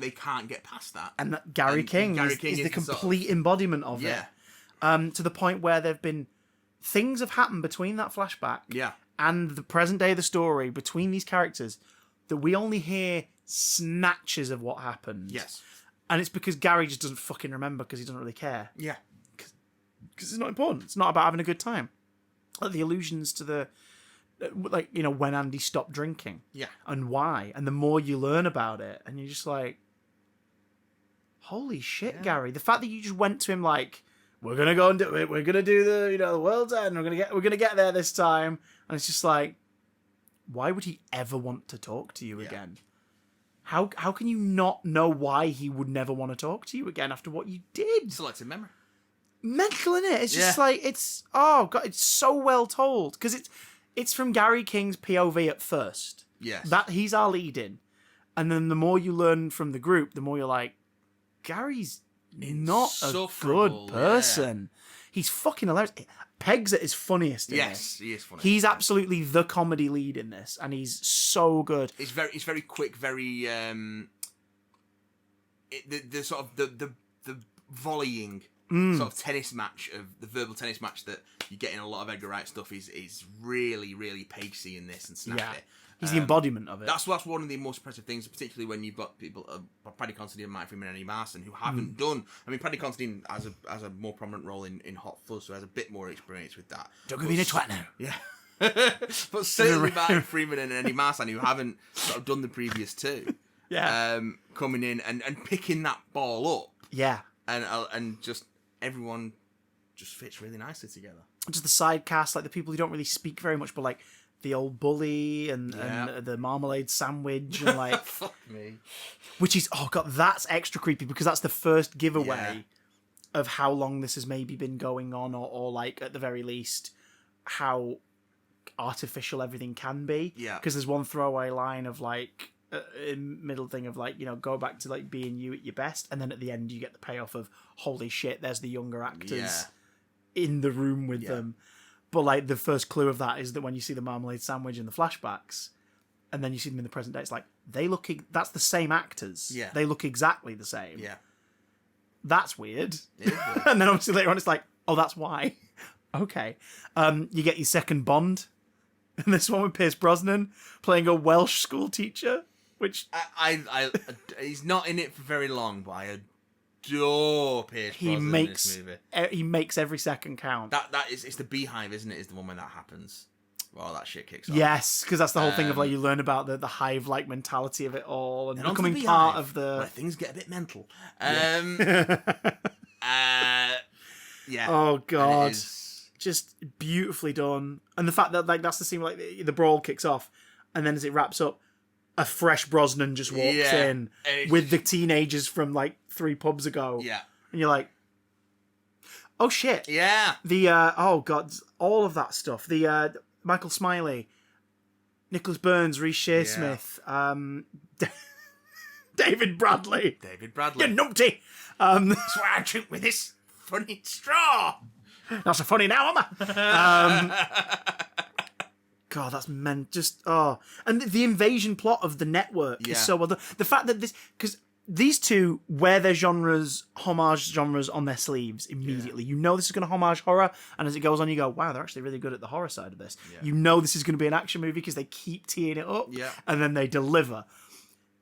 Speaker 2: they can't get past that.
Speaker 1: And that Gary King is the complete embodiment of it. To the point where there've been things have happened between that flashback and the present day of the story between these characters that we only hear snatches of what happened.
Speaker 2: Yes.
Speaker 1: And it's because Gary just doesn't fucking remember because he doesn't really care.
Speaker 2: Yeah.
Speaker 1: Because it's not important. It's not about having a good time. Like the allusions to the, when Andy stopped drinking. Yeah. And why. And the more you learn about it, and you're just like, holy shit, Gary. The fact that you just went to him like, we're going to go and do it. We're going to do the world's end. We're going to get there this time. And it's just like, why would he ever want to talk to you again? How can you not know why he would never want to talk to you again after what you did?
Speaker 2: Selective memory.
Speaker 1: Mental, innit? It's just like, it's so well told. Because it's from Gary King's POV at first.
Speaker 2: Yes.
Speaker 1: That he's our lead in. And then the more you learn from the group, the more you're like, Gary's not a good person. Yeah. He's fucking hilarious. Peg's at his funniest in this.
Speaker 2: He is funny.
Speaker 1: He's absolutely the comedy lead in this, and he's so good.
Speaker 2: It's very quick, very the sort of the volleying sort of tennis match of the verbal tennis match that you get in a lot of Edgar Wright stuff is really, really pacey in this and snappy. Yeah.
Speaker 1: He's the embodiment of it.
Speaker 2: That's one of the most impressive things, particularly when you've got people, Paddy Considine, Mike Freeman, and Eddie Marsan, who haven't done. I mean, Paddy Considine has a more prominent role in Hot Fuzz, so has a bit more experience with that.
Speaker 1: Don't give me a twat now.
Speaker 2: Yeah. But certainly Mike Freeman and Eddie Marsan, who haven't sort of done the previous two, coming in and picking that ball up.
Speaker 1: Yeah.
Speaker 2: And just everyone just fits really nicely together.
Speaker 1: Just the side cast, like the people who don't really speak very much, but like the old bully and the marmalade sandwich and like
Speaker 2: fuck me,
Speaker 1: which is that's extra creepy because that's the first giveaway of how long this has maybe been going on, or like at the very least how artificial everything can be. Yeah, because there's one throwaway line of like middle thing of like, go back to like being you at your best, and then at the end you get the payoff of holy shit, there's the younger actors in the room with them. But like the first clue of that is that when you see the marmalade sandwich in the flashbacks, and then you see them in the present day, it's like that's the same actors. Yeah, they look exactly the same. Yeah, that's weird. It is weird. And then obviously later on, it's like, oh, that's why. Okay, you get your second Bond, and this one with Pierce Brosnan playing a Welsh school teacher, which
Speaker 2: I he's not in it for very long, but I adore Pierce Brosnan in this movie.
Speaker 1: He makes every second count.
Speaker 2: It's the Beehive, isn't it? Is the one when that happens. Well, that shit kicks off.
Speaker 1: Yes, because that's the whole thing of like you learn about the hive-like mentality of it all and becoming part of the
Speaker 2: where things get a bit mental.
Speaker 1: Oh god, just beautifully done, and the fact that like that's the scene where, like the brawl kicks off, and then as it wraps up, a fresh Brosnan just walks in with the teenagers from like 3 pubs ago. Yeah. And you're like, Oh shit!
Speaker 2: Yeah.
Speaker 1: The oh god, all of that stuff. The Michael Smiley, Nicholas Burns, Reece Shearsmith, David Bradley.
Speaker 2: David Bradley.
Speaker 1: You numpty.
Speaker 2: That's why I drink with this funny straw.
Speaker 1: Not so funny now, am I? God, that's meant just and the invasion plot of the network is so well done. The fact that because these two wear their homage genres on their sleeves immediately. You know this is going to homage horror, and as it goes on, you go, wow, they're actually really good at the horror side of this. You know this is going to be an action movie because they keep teeing it up, and then they deliver.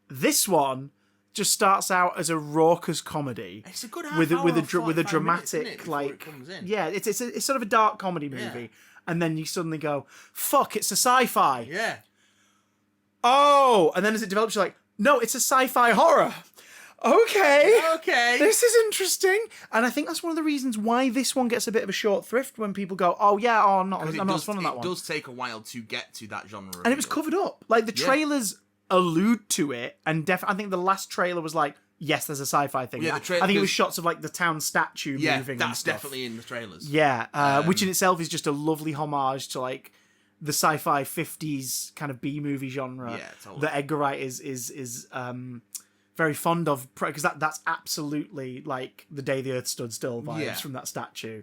Speaker 1: This one just starts out as a raucous comedy.
Speaker 2: It's a good
Speaker 1: with a dramatic
Speaker 2: minutes,
Speaker 1: it's sort of a dark comedy movie, and then you suddenly go, fuck, it's a sci-fi.
Speaker 2: Yeah.
Speaker 1: Oh, and then as it develops, you're like, no, it's a sci-fi horror. Okay. This is interesting. And I think that's one of the reasons why this one gets a bit of a short thrift when people go, I'm not fun on that one.
Speaker 2: It does take a while to get to that genre.
Speaker 1: And it was covered up. Like, the trailers allude to it, and I think the last trailer was like, yes, there's a sci-fi thing. I think it was shots of like the town statue moving and stuff.
Speaker 2: That's definitely in the trailers.
Speaker 1: Yeah, which in itself is just a lovely homage to like the sci-fi 50s kind of B-movie genre that Edgar Wright is very fond of, because that's absolutely like the day the Earth stood still vibes from that statue.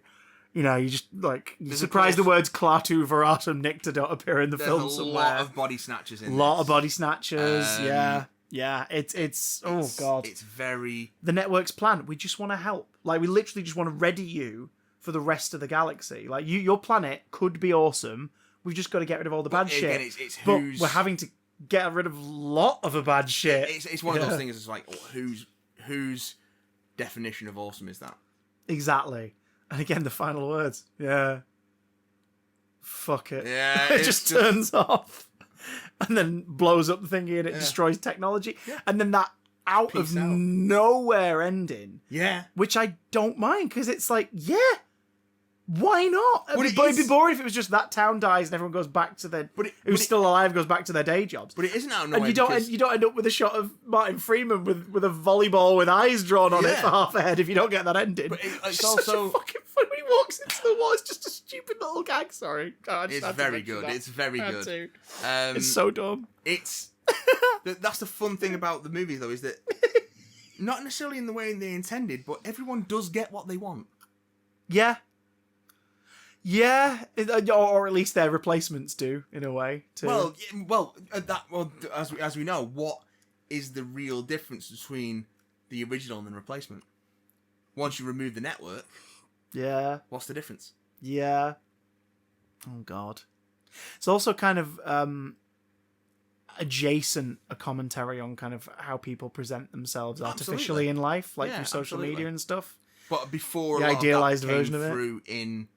Speaker 1: You know, you just like you're surprised the words Klaatu, Veratum, Nicta don't appear in the film somewhere.
Speaker 2: There's a lot of body snatchers in
Speaker 1: lot of body snatchers, yeah. It's oh god.
Speaker 2: It's very
Speaker 1: the network's plan. We just want to help. Like, we literally just want to ready you for the rest of the galaxy. Like, your planet could be awesome. We've just got to get rid of all the bad shit. But we're having to get rid of a lot of the bad shit.
Speaker 2: It's one of those things. It's like, whose definition of awesome is that?
Speaker 1: Exactly. And again, the final words. Yeah. Fuck it.
Speaker 2: Yeah.
Speaker 1: It just turns off. And then blows up the thingy and it destroys technology. Yeah. And then that out of nowhere ending.
Speaker 2: Yeah.
Speaker 1: Which I don't mind, because it's like, why not? It'd be boring if it was just that town dies and everyone goes back to their... who's still alive goes back to their day jobs.
Speaker 2: But it isn't out of nowhere.
Speaker 1: And you don't end up with a shot of Martin Freeman with a volleyball with eyes drawn on it for half a head if you don't get that ending. But it's also... such a fucking fun when he walks into the wall. It's just a stupid little gag, sorry.
Speaker 2: It's very good. It's very good.
Speaker 1: It's so dumb.
Speaker 2: That's the fun thing about the movie, though, is that not necessarily in the way they intended, but everyone does get what they want.
Speaker 1: Yeah. Yeah, or at least their replacements do, in a way. Too.
Speaker 2: As we know, what is the real difference between the original and the replacement? Once you remove the network, what's the difference?
Speaker 1: Yeah. Oh God. It's also kind of adjacent a commentary on kind of how people present themselves artificially in life, like through social media and stuff.
Speaker 2: But before
Speaker 1: the idealized version of it,
Speaker 2: through in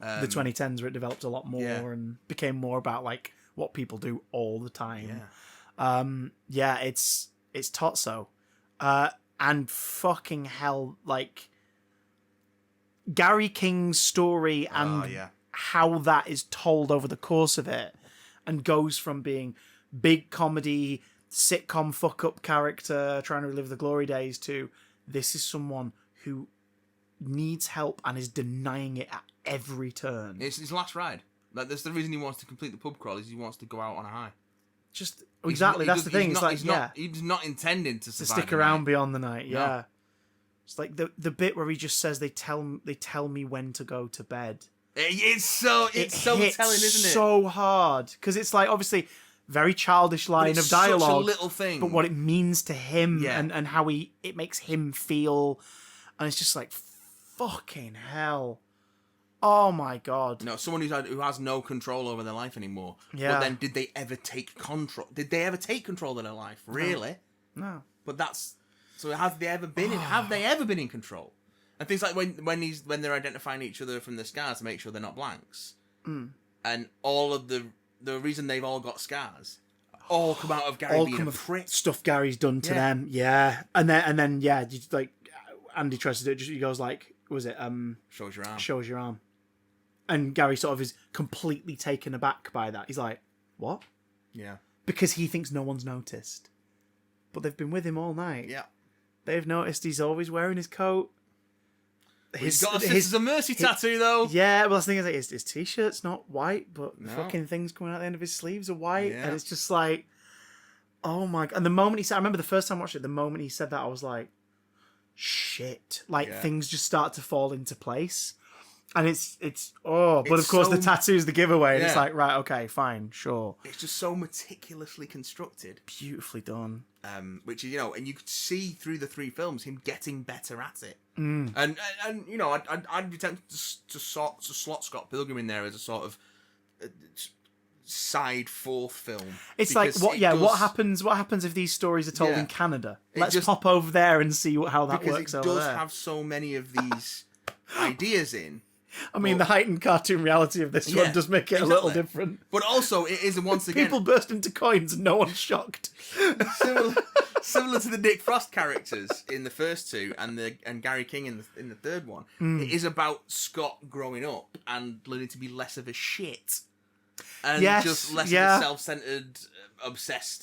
Speaker 1: the 2010s, where it developed a lot more and became more about like what people do all the time. It's Totso, and fucking hell, like Gary King's story and how that is told over the course of it, and goes from being big comedy sitcom fuck up character trying to relive the glory days to this is someone who needs help and is denying it at every turn.
Speaker 2: It's his last ride. Like, that's the reason he wants to complete the pub crawl, is he wants to go out on a high.
Speaker 1: Just exactly. That's the thing.
Speaker 2: He's not intending to survive
Speaker 1: to stick around beyond the night. Yeah. No. It's like the bit where he just says they tell me when to go to bed.
Speaker 2: It's so telling, isn't it?
Speaker 1: So hard, because it's like obviously very childish line of dialogue,
Speaker 2: such a little thing,
Speaker 1: but what it means to him and how it makes him feel, and it's just like fucking hell. Oh my God.
Speaker 2: No, someone who has no control over their life anymore.
Speaker 1: Yeah.
Speaker 2: But then did they ever take control? Did they ever take control of their life? Really?
Speaker 1: No.
Speaker 2: But have they ever been in control? And things like when they're identifying each other from the scars to make sure they're not blanks. And all of the reason they've all got scars all come out of Gary being a prick.
Speaker 1: Stuff Gary's done to them. Yeah. And then like Andy tries to do it, he goes like, was it
Speaker 2: shows your arm.
Speaker 1: Shows your arm. And Gary sort of is completely taken aback by that. He's like, what?
Speaker 2: Yeah.
Speaker 1: Because he thinks no one's noticed. But they've been with him all night.
Speaker 2: Yeah.
Speaker 1: They've noticed he's always wearing his coat.
Speaker 2: He's got a Sisters of Mercy tattoo, though.
Speaker 1: Yeah, well, the thing is, his t-shirt's not white, but the fucking things coming out the end of his sleeves are white, and it's just like, oh my god. And the moment he said, I remember the first time I watched it, the moment he said that, I was like, shit. Like, things just start to fall into place. And but of course the tattoo's the giveaway, and it's like, right, okay, fine, sure.
Speaker 2: It's just so meticulously constructed.
Speaker 1: Beautifully done.
Speaker 2: Which, and you could see through the 3 films him getting better at it. And I'd be tempted to slot Scott Pilgrim in there as a sort of side 4th film.
Speaker 1: It's like, what happens if these stories are told in Canada? Let's pop over there and see how that works over there.
Speaker 2: It does have so many of these ideas in.
Speaker 1: I mean, the heightened cartoon reality of this one does make it a little different.
Speaker 2: But also, it is once again...
Speaker 1: People burst into coins and no one's shocked.
Speaker 2: Similar to the Nick Frost characters in the first 2 and Gary King in the third one. It is about Scott growing up and learning to be less of a shit. And just less of a self-centered,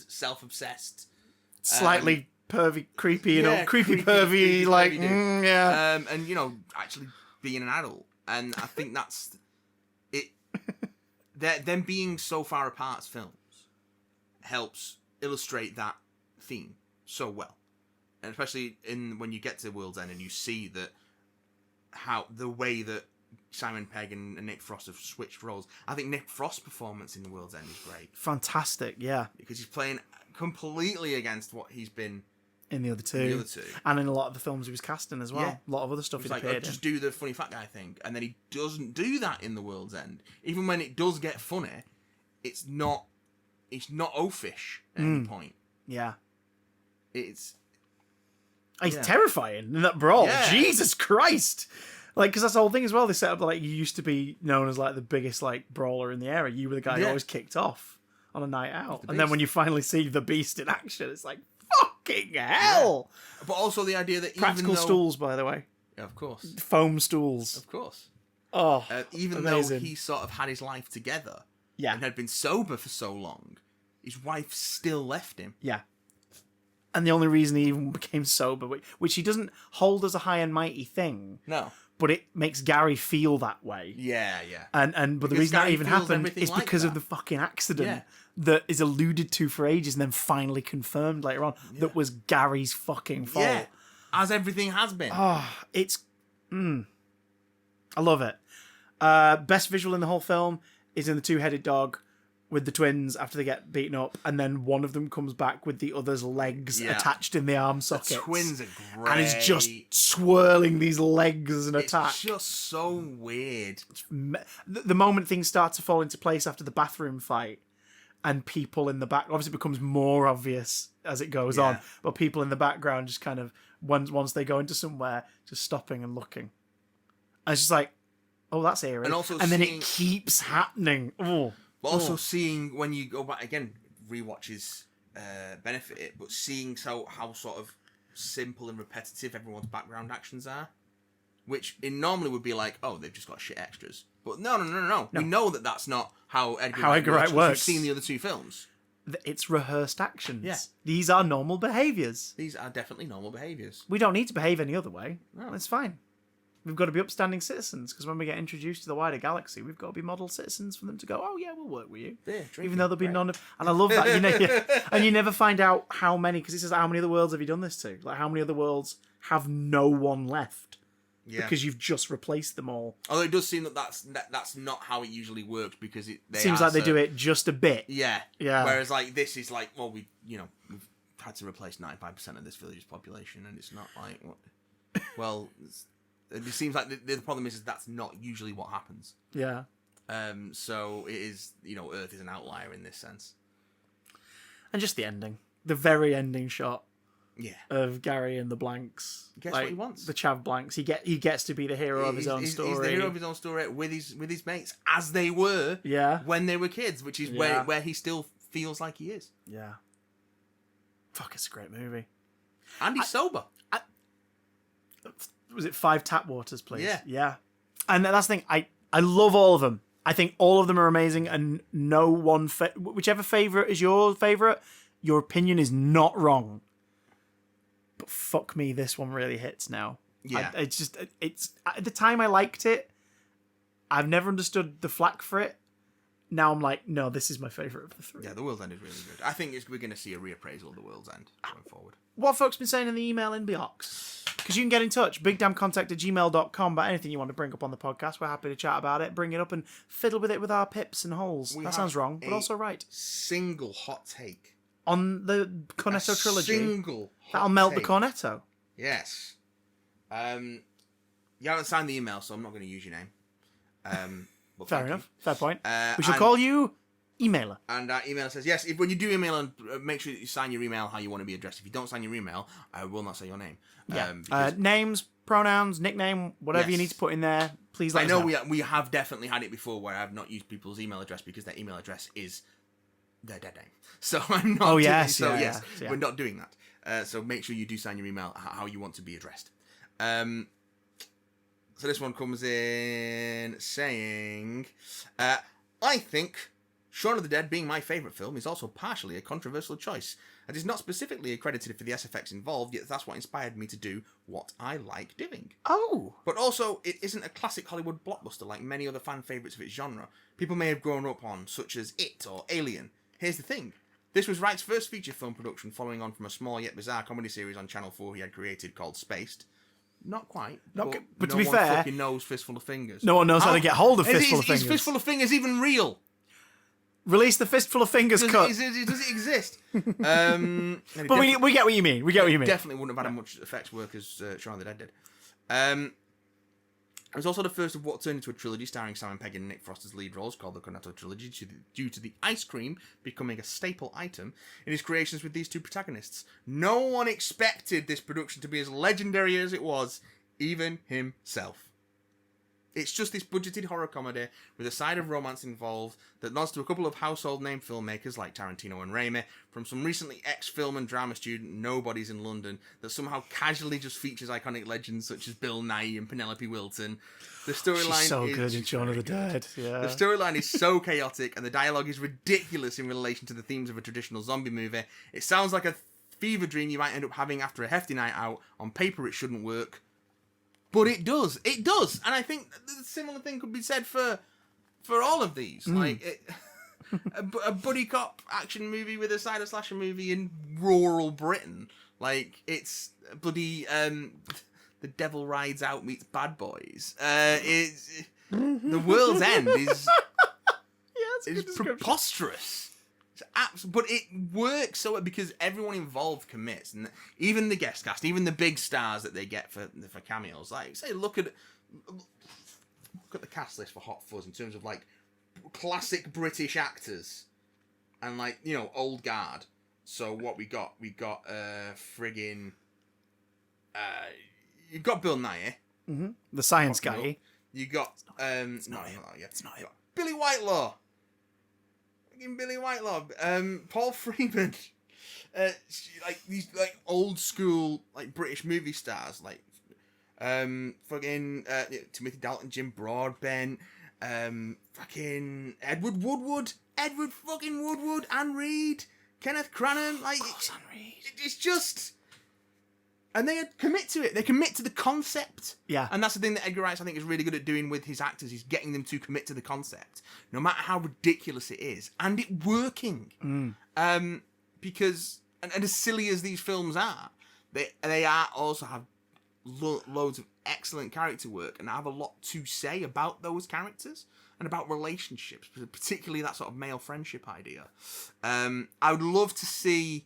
Speaker 2: self-obsessed...
Speaker 1: Slightly pervy, creepy, creepy, pervy, like,
Speaker 2: and, actually being an adult. And I think that's it. Them being so far apart as films helps illustrate that theme so well, and especially when you get to World's End and you see that the way that Simon Pegg and Nick Frost have switched roles. I think Nick Frost's performance in The World's End is great.
Speaker 1: Fantastic, yeah,
Speaker 2: because he's playing completely against what he's been.
Speaker 1: In the other two. And in a lot of the films he was casting as well. Yeah. A lot of other stuff he's appeared in.
Speaker 2: Just do the funny fat guy thing. And then he doesn't do that in The World's End. Even when it does get funny, it's not oafish at any point.
Speaker 1: Yeah.
Speaker 2: He's
Speaker 1: terrifying in that brawl. Yeah. Jesus Christ. Like, because that's the whole thing as well. They set up, like, you used to be known as, like, the biggest, like, brawler in the area. You were the guy who always kicked off on a night out. And then when you finally see the Beast in action, it's like, fucking hell!
Speaker 2: Yeah. But also the idea that
Speaker 1: practical stools, by the way.
Speaker 2: Yeah, of course.
Speaker 1: Foam stools.
Speaker 2: Of course.
Speaker 1: Oh,
Speaker 2: even
Speaker 1: amazing.
Speaker 2: Though he sort of had his life together and had been sober for so long, his wife still left him.
Speaker 1: Yeah. And the only reason he even became sober, which he doesn't hold as a high and mighty thing.
Speaker 2: No.
Speaker 1: But it makes Gary feel that way.
Speaker 2: Yeah, yeah.
Speaker 1: But the reason that even happened is because of the fucking accident that is alluded to for ages and then finally confirmed later on that was Gary's fucking fault. Yeah,
Speaker 2: as everything has been.
Speaker 1: Oh, it's... I love it. Best visual in the whole film is in the two-headed dog with the twins after they get beaten up, and then one of them comes back with the other's legs attached in the arm sockets.
Speaker 2: The twins are great.
Speaker 1: And is just swirling these legs as an attack.
Speaker 2: It's just so weird.
Speaker 1: The moment things start to fall into place after the bathroom fight, and people in the back, obviously it becomes more obvious as it goes on, but people in the background just kind of, once they go into somewhere, just stopping and looking. And it's just like, oh, that's eerie. And then it keeps happening. Oh.
Speaker 2: But also seeing, when you go back, again, rewatches benefit it, but seeing how sort of simple and repetitive everyone's background actions are, which it normally would be like, oh, they've just got shit extras. But no. We know that that's not how Edgar Wright works. We've seen the other 2 films.
Speaker 1: It's rehearsed actions. Yeah. These are normal behaviours.
Speaker 2: These are definitely normal behaviours.
Speaker 1: We don't need to behave any other way. No. It's fine. We've got to be upstanding citizens, because when we get introduced to the wider galaxy, we've got to be model citizens for them to go, oh yeah, we'll work with you.
Speaker 2: Yeah,
Speaker 1: even though there'll be none of... And I love that. And you never find out how many, because it says, how many other worlds have you done this to? Like, how many other worlds have no one left? Yeah. Because you've just replaced them all.
Speaker 2: Although it does seem that that's not how it usually works, because it
Speaker 1: seems like they do it just a bit.
Speaker 2: Yeah. Whereas like this is like, well, we've had to replace 95% of this village's population, and it's not like, well, it seems like the problem is that's not usually what happens.
Speaker 1: Yeah.
Speaker 2: So it is, Earth is an outlier in this sense.
Speaker 1: And just the ending, the very ending shot.
Speaker 2: Yeah.
Speaker 1: Of Gary and the blanks.
Speaker 2: Guess what he wants?
Speaker 1: The Chav blanks. He gets to be the hero of his own story.
Speaker 2: He's the hero of his own story with his mates, as they were when they were kids, which is where he still feels like he is.
Speaker 1: Yeah. Fuck, it's a great movie.
Speaker 2: And he's sober.
Speaker 1: Was it 5 tap waters, please?
Speaker 2: Yeah.
Speaker 1: Yeah. And that's the thing. I love all of them. I think all of them are amazing, and no one... whichever favourite is your favourite, your opinion is not wrong. But fuck me, this one really hits now.
Speaker 2: Yeah.
Speaker 1: It's at the time I liked it. I've never understood the flack for it. Now I'm like, no, this is my favourite of the three.
Speaker 2: Yeah, The World's End is really good. I think we're going to see a reappraisal of The World's End going forward.
Speaker 1: What have folks been saying in the email inbox? Because you can get in touch, bigdamcontact@gmail.com, about anything you want to bring up on the podcast. We're happy to chat about it, bring it up and fiddle with it with our pips and holes. That sounds wrong, but also right.
Speaker 2: Single hot take.
Speaker 1: On the Cornetto Trilogy.
Speaker 2: Single hot
Speaker 1: That'll melt
Speaker 2: take.
Speaker 1: the Cornetto.
Speaker 2: Yes. You haven't signed the email, so I'm not going to use your name. But
Speaker 1: Fair enough. Fair point. We
Speaker 2: shall
Speaker 1: shall call you Emailer.
Speaker 2: And our email says, yes, when you do email, and make sure that you sign your email how you want to be addressed. If you don't sign your email, I will not say your name.
Speaker 1: Yeah. Names, pronouns, nickname, whatever you need to put in there, please let us know.
Speaker 2: I know we have definitely had it before where I've not used people's email address because their email address is their dead name. So I'm not we're not doing that. So make sure you do sign your email how you want to be addressed. So this one comes in saying, I think Shaun of the Dead being my favourite film is also partially a controversial choice. It is not specifically accredited for the SFX involved, yet that's what inspired me to do what I like doing.
Speaker 1: Oh!
Speaker 2: But also, it isn't a classic Hollywood blockbuster like many other fan favourites of its genre. People may have grown up on, such as It or Alien. Here's the thing. This was Wright's first feature film production, following on from a small yet bizarre comedy series on Channel 4 he had created called Spaced. Not quite. But
Speaker 1: to be fair,
Speaker 2: no one fucking knows Fistful of Fingers.
Speaker 1: No one knows how to get hold of Fistful of Fingers.
Speaker 2: Is Fistful of Fingers even real?
Speaker 1: Release the Fistful of Fingers cut.
Speaker 2: Does it exist?
Speaker 1: But we get what you mean.
Speaker 2: Definitely wouldn't have had much effects work as Shaun of the Dead did. It was also the first of what turned into a trilogy starring Simon Pegg and Nick Frost as lead roles, called the Cornetto Trilogy, due to the ice cream becoming a staple item in his creations with these two protagonists. No one expected this production to be as legendary as it was, even himself. It's just this budgeted horror comedy with a side of romance involved that nods to a couple of household name filmmakers like Tarantino and Raimi, from some recently ex-film and drama student Nobodies in London, that somehow casually just features iconic legends such as Bill Nighy and Penelope Wilton. The storyline is
Speaker 1: so good in Shaun of the Dead. Yeah.
Speaker 2: The storyline is so chaotic and the dialogue is ridiculous in relation to the themes of a traditional zombie movie. It sounds like a fever dream you might end up having after a hefty night out. On paper it shouldn't work. But it does. It does. And I think a similar thing could be said for all of these. Like, a buddy cop action movie with a side of slasher movie in rural Britain. Like, it's bloody The Devil Rides Out meets Bad Boys. The World's End is preposterous. But it works so because everyone involved commits, and even the guest cast, even the big stars that they get for cameos. Like, say, look at the cast list for Hot Fuzz in terms of like classic British actors and like, you know, old guard. So what we got friggin' you've got Bill Nighy,
Speaker 1: the science guy.
Speaker 2: You got
Speaker 1: it's not him.
Speaker 2: Billy Whitelaw. Billy Whitelaw, Paul Freeman, like these like old school like British movie stars like fucking Timothy Dalton, Jim Broadbent, fucking Edward fucking Woodward, Anne Reid, Kenneth Branagh, like
Speaker 1: Anne Reid.
Speaker 2: It's just. And they commit to it. They commit to the concept.
Speaker 1: Yeah.
Speaker 2: And that's the thing that Edgar Wright, I think, is really good at doing with his actors. He's getting them to commit to the concept, no matter how ridiculous it is. And it working. Because, and as silly as these films are, they are also have loads of excellent character work and have a lot to say about those characters and about relationships, particularly that sort of male friendship idea. I would love to see,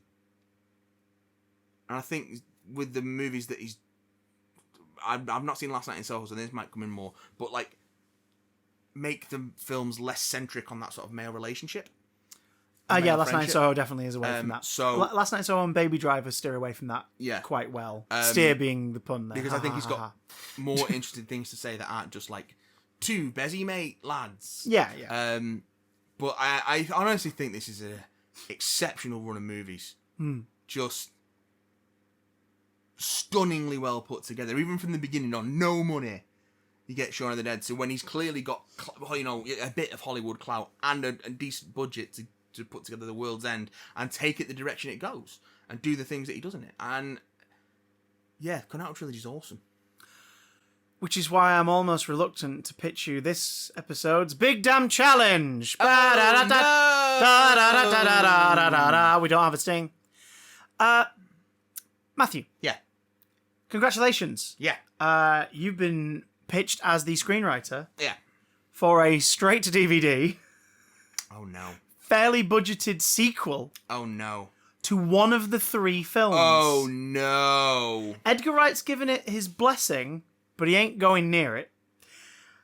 Speaker 2: and I think with the movies that I've not seen Last Night in Soho, so this might come in more, but like make the films less centric on that sort of male relationship.
Speaker 1: Yeah, Last Night in Soho definitely is away from that.
Speaker 2: So
Speaker 1: Last Night in Soho and Baby Driver steer away from that quite well. Steer being the pun there.
Speaker 2: Because I think he's got more interesting things to say that aren't just like two Bezzy mate lads.
Speaker 1: Yeah.
Speaker 2: But I honestly think this is an exceptional run of movies. Just stunningly well put together, even from the beginning. On no money, you get Shaun of the Dead. So when he's clearly got, you know, a bit of Hollywood clout and a decent budget to put together The World's End and take it the direction it goes and do the things that he does in it. And yeah, Cornetto Trilogy is awesome.
Speaker 1: Which is why I'm almost reluctant to pitch you this episode's Big Damn Challenge. We don't have a sting. Matthew.
Speaker 2: Yeah.
Speaker 1: Congratulations.
Speaker 2: Yeah.
Speaker 1: You've been pitched as the screenwriter.
Speaker 2: Yeah.
Speaker 1: For a straight-to-DVD,
Speaker 2: Oh, no.
Speaker 1: fairly budgeted sequel
Speaker 2: Oh, no.
Speaker 1: to one of the 3 films.
Speaker 2: Oh, no.
Speaker 1: Edgar Wright's given it his blessing, but he ain't going near it.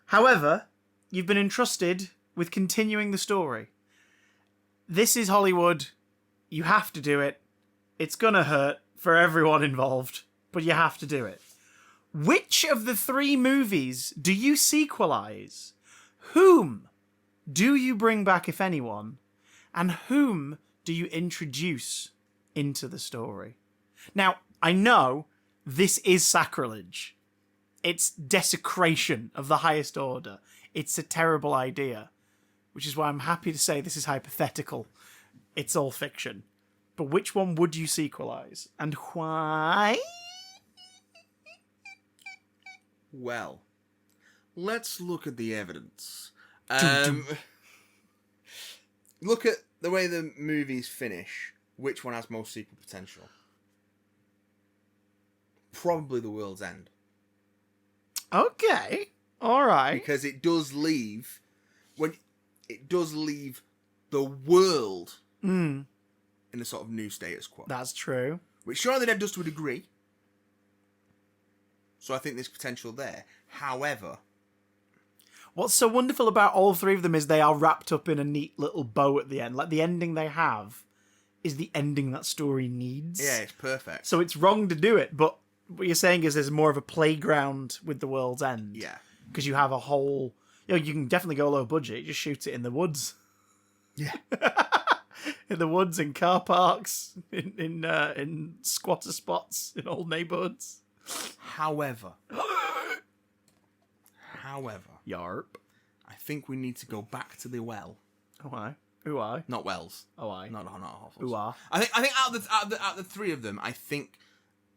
Speaker 1: However, you've been entrusted with continuing the story. This is Hollywood. You have to do it. It's gonna hurt for everyone involved, but you have to do it. Which of the 3 movies do you sequelize? Whom do you bring back, if anyone? And whom do you introduce into the story? Now, I know this is sacrilege. It's desecration of the highest order. It's a terrible idea, which is why I'm happy to say this is hypothetical. It's all fiction. But which one would you sequelize? And why?
Speaker 2: Well, let's look at the evidence. Look at the way the movies finish. Which one has most sequel potential? Probably The World's End.
Speaker 1: Okay. All right.
Speaker 2: Because it does leave... the world in a sort of new status quo.
Speaker 1: That's true.
Speaker 2: Which Shaun of the Dead does to a degree. So I think there's potential there. However...
Speaker 1: What's so wonderful about all 3 of them is they are wrapped up in a neat little bow at the end. Like, the ending they have is the ending that story needs.
Speaker 2: Yeah, it's perfect.
Speaker 1: So it's wrong to do it, but what you're saying is there's more of a playground with The World's End.
Speaker 2: Yeah.
Speaker 1: Because you have a whole... You can definitely go low budget. You just shoot it in the woods.
Speaker 2: Yeah.
Speaker 1: In the woods, in car parks, in squatter spots, in old neighbourhoods.
Speaker 2: However...
Speaker 1: Yarp.
Speaker 2: I think we need to go back to the well.
Speaker 1: Oh, I. Who I?
Speaker 2: Not Wells.
Speaker 1: Oh, I.
Speaker 2: Not Hot Fuzz.
Speaker 1: Who are?
Speaker 2: I think out of the 3 of them, I think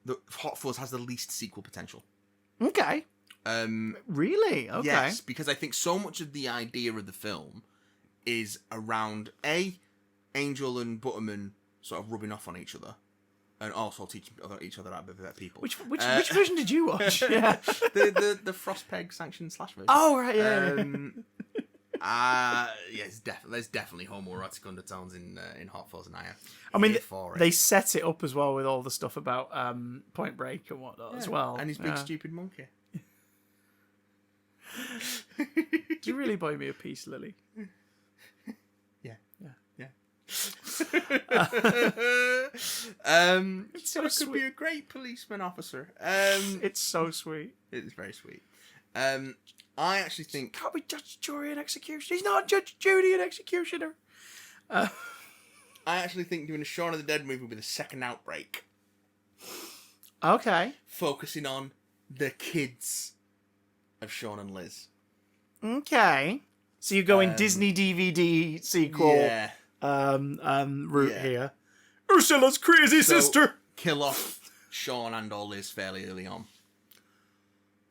Speaker 2: the Hot Fuzz has the least sequel potential.
Speaker 1: Okay. Really? Okay.
Speaker 2: Yes, because I think so much of the idea of the film is around Angel and Butterman sort of rubbing off on each other. And also teaching each other how to be better people.
Speaker 1: Which version did you watch? Yeah,
Speaker 2: the Frostpeg sanctioned slash version.
Speaker 1: Oh right, yeah.
Speaker 2: There's definitely homoerotic undertones in Hot Fuzz and
Speaker 1: I mean, they set it up as well with all the stuff about Point Break and whatnot as well.
Speaker 2: And his big stupid monkey.
Speaker 1: Do you really buy me a piece, Lily?
Speaker 2: It's so could be a great policeman officer.
Speaker 1: It's so sweet.
Speaker 2: It's very sweet. I actually think
Speaker 1: can't be judge, jury, and executioner. He's not judge, jury, and executioner.
Speaker 2: I actually think doing a Shaun of the Dead movie with a second outbreak.
Speaker 1: Okay.
Speaker 2: Focusing on the kids of Shaun and Liz.
Speaker 1: Okay. So you're going Disney DVD sequel.
Speaker 2: Yeah.
Speaker 1: Route here. Ursula's crazy sister.
Speaker 2: Kill off Shaun and or Liz fairly early on.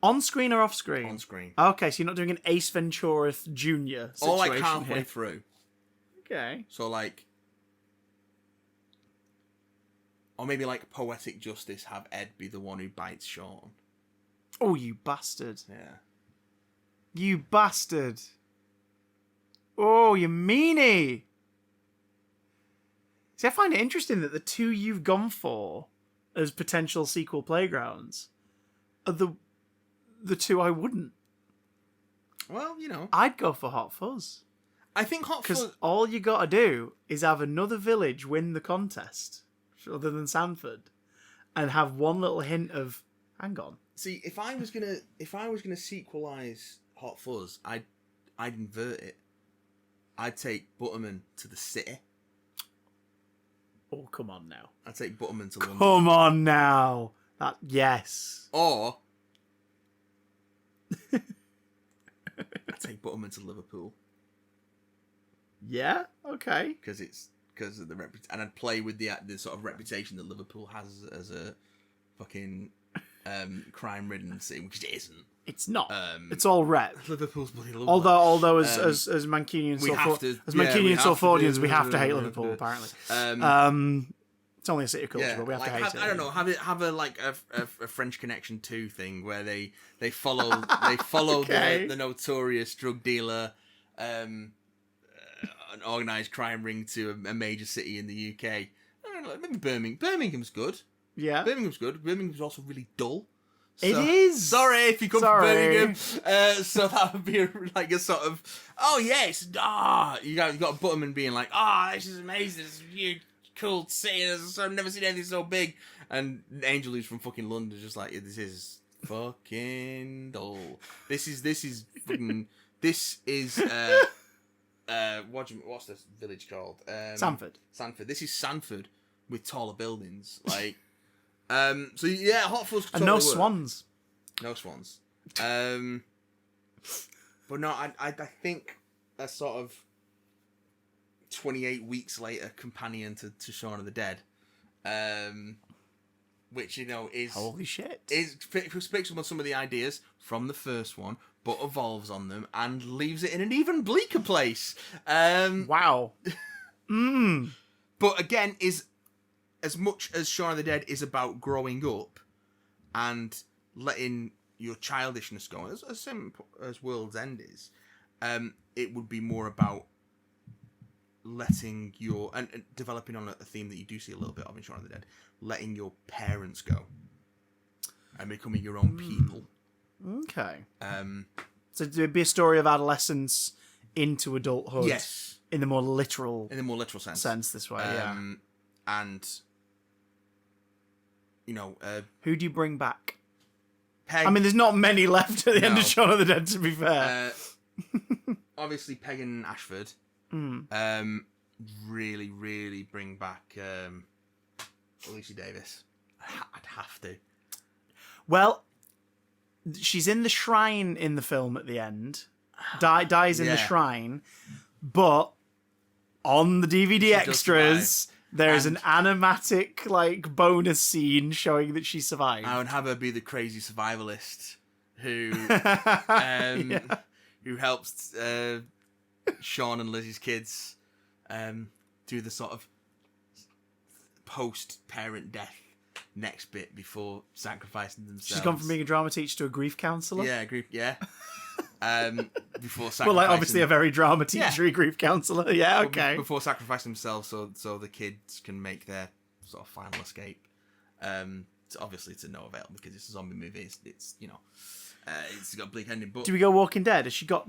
Speaker 1: On screen or off screen?
Speaker 2: On screen.
Speaker 1: Okay, so you're not doing an Ace Ventura Jr. situation
Speaker 2: or like halfway
Speaker 1: here.
Speaker 2: through.
Speaker 1: Okay.
Speaker 2: So like, or maybe like poetic justice, have Ed be the one who bites Shaun.
Speaker 1: Oh, you bastard!
Speaker 2: Yeah.
Speaker 1: You bastard! Oh, you meanie! See, I find it interesting that the 2 you've gone for as potential sequel playgrounds are the 2 I wouldn't.
Speaker 2: Well,
Speaker 1: I'd go for Hot Fuzz.
Speaker 2: I think Hot Fuzz...
Speaker 1: Because all you gotta do is have another village win the contest, other than Sanford, and have one little hint of, hang on.
Speaker 2: See, if I was gonna sequelize Hot Fuzz, I'd invert it. I'd take Butterman to the city.
Speaker 1: Oh, come on now.
Speaker 2: I'd take Butterman to London.
Speaker 1: Come on now. Yes.
Speaker 2: Or I'd take Butterman to Liverpool.
Speaker 1: Yeah. Okay.
Speaker 2: Because of the and I'd play with the sort of reputation that Liverpool has as a fucking crime-ridden city, which it isn't.
Speaker 1: It's not. It's all rep.
Speaker 2: Liverpool's bloody lovely.
Speaker 1: Although as Mancunians, Salfordians, we have to hate Liverpool. Apparently, it's only a city of culture, but we have to hate it.
Speaker 2: I don't know. Have a French Connection 2 thing where they follow the notorious drug dealer, an organised crime ring to a major city in the UK. I don't know. Maybe Birmingham's good.
Speaker 1: Yeah,
Speaker 2: Birmingham's good. Birmingham's also really dull. So,
Speaker 1: it is.
Speaker 2: Sorry if you come from Birmingham. So that would be a sort of, oh yes, you got Butterman being like, this is amazing, it's a huge, cool city, I've never seen anything so big. And Angel, who's from fucking London, is just like, this is fucking dull. This is fucking, what's this village called?
Speaker 1: Sanford.
Speaker 2: This is Sanford with taller buildings, like. So yeah, Hot Fuzz could
Speaker 1: and
Speaker 2: totally
Speaker 1: no
Speaker 2: work.
Speaker 1: swans.
Speaker 2: No swans. But no, I think a sort of 28 weeks later companion to Shaun of the Dead, which is
Speaker 1: holy shit.
Speaker 2: Picks up on some of the ideas from the first one, but evolves on them and leaves it in an even bleaker place.
Speaker 1: Wow.
Speaker 2: But again, is as much as Shaun of the Dead is about growing up and letting your childishness go, as simple as World's End is, it would be more about letting your and developing on a theme that you do see a little bit of in Shaun of the Dead, letting your parents go and becoming your own people.
Speaker 1: Okay. So it'd be a story of adolescence into adulthood.
Speaker 2: Yes.
Speaker 1: In the more literal
Speaker 2: sense
Speaker 1: this way, yeah.
Speaker 2: And
Speaker 1: who do you bring back?
Speaker 2: Peg.
Speaker 1: I mean, there's not many left at the end of Shaun of the Dead, to be fair.
Speaker 2: Obviously, Peg and Ashford. Really, really bring back Lucy Davis. I'd have to.
Speaker 1: Well, she's in the shrine in the film at the end. Dies in the shrine, but on the DVD extras, there's an animatic bonus scene showing that she survived.
Speaker 2: I would have her be the crazy survivalist who who helps Shaun and Lizzie's kids do the sort of post-parent death next bit before sacrificing themselves.
Speaker 1: She's gone from being a drama teacher to a grief counsellor.
Speaker 2: Yeah, before sacrificing.
Speaker 1: Well, obviously a very drama teachery grief counsellor. Yeah, okay.
Speaker 2: Before sacrificing themselves, so the kids can make their sort of final escape. Obviously to no avail because it's a zombie movie. It's it's got a bleak ending. But
Speaker 1: do we go Walking Dead? Has she got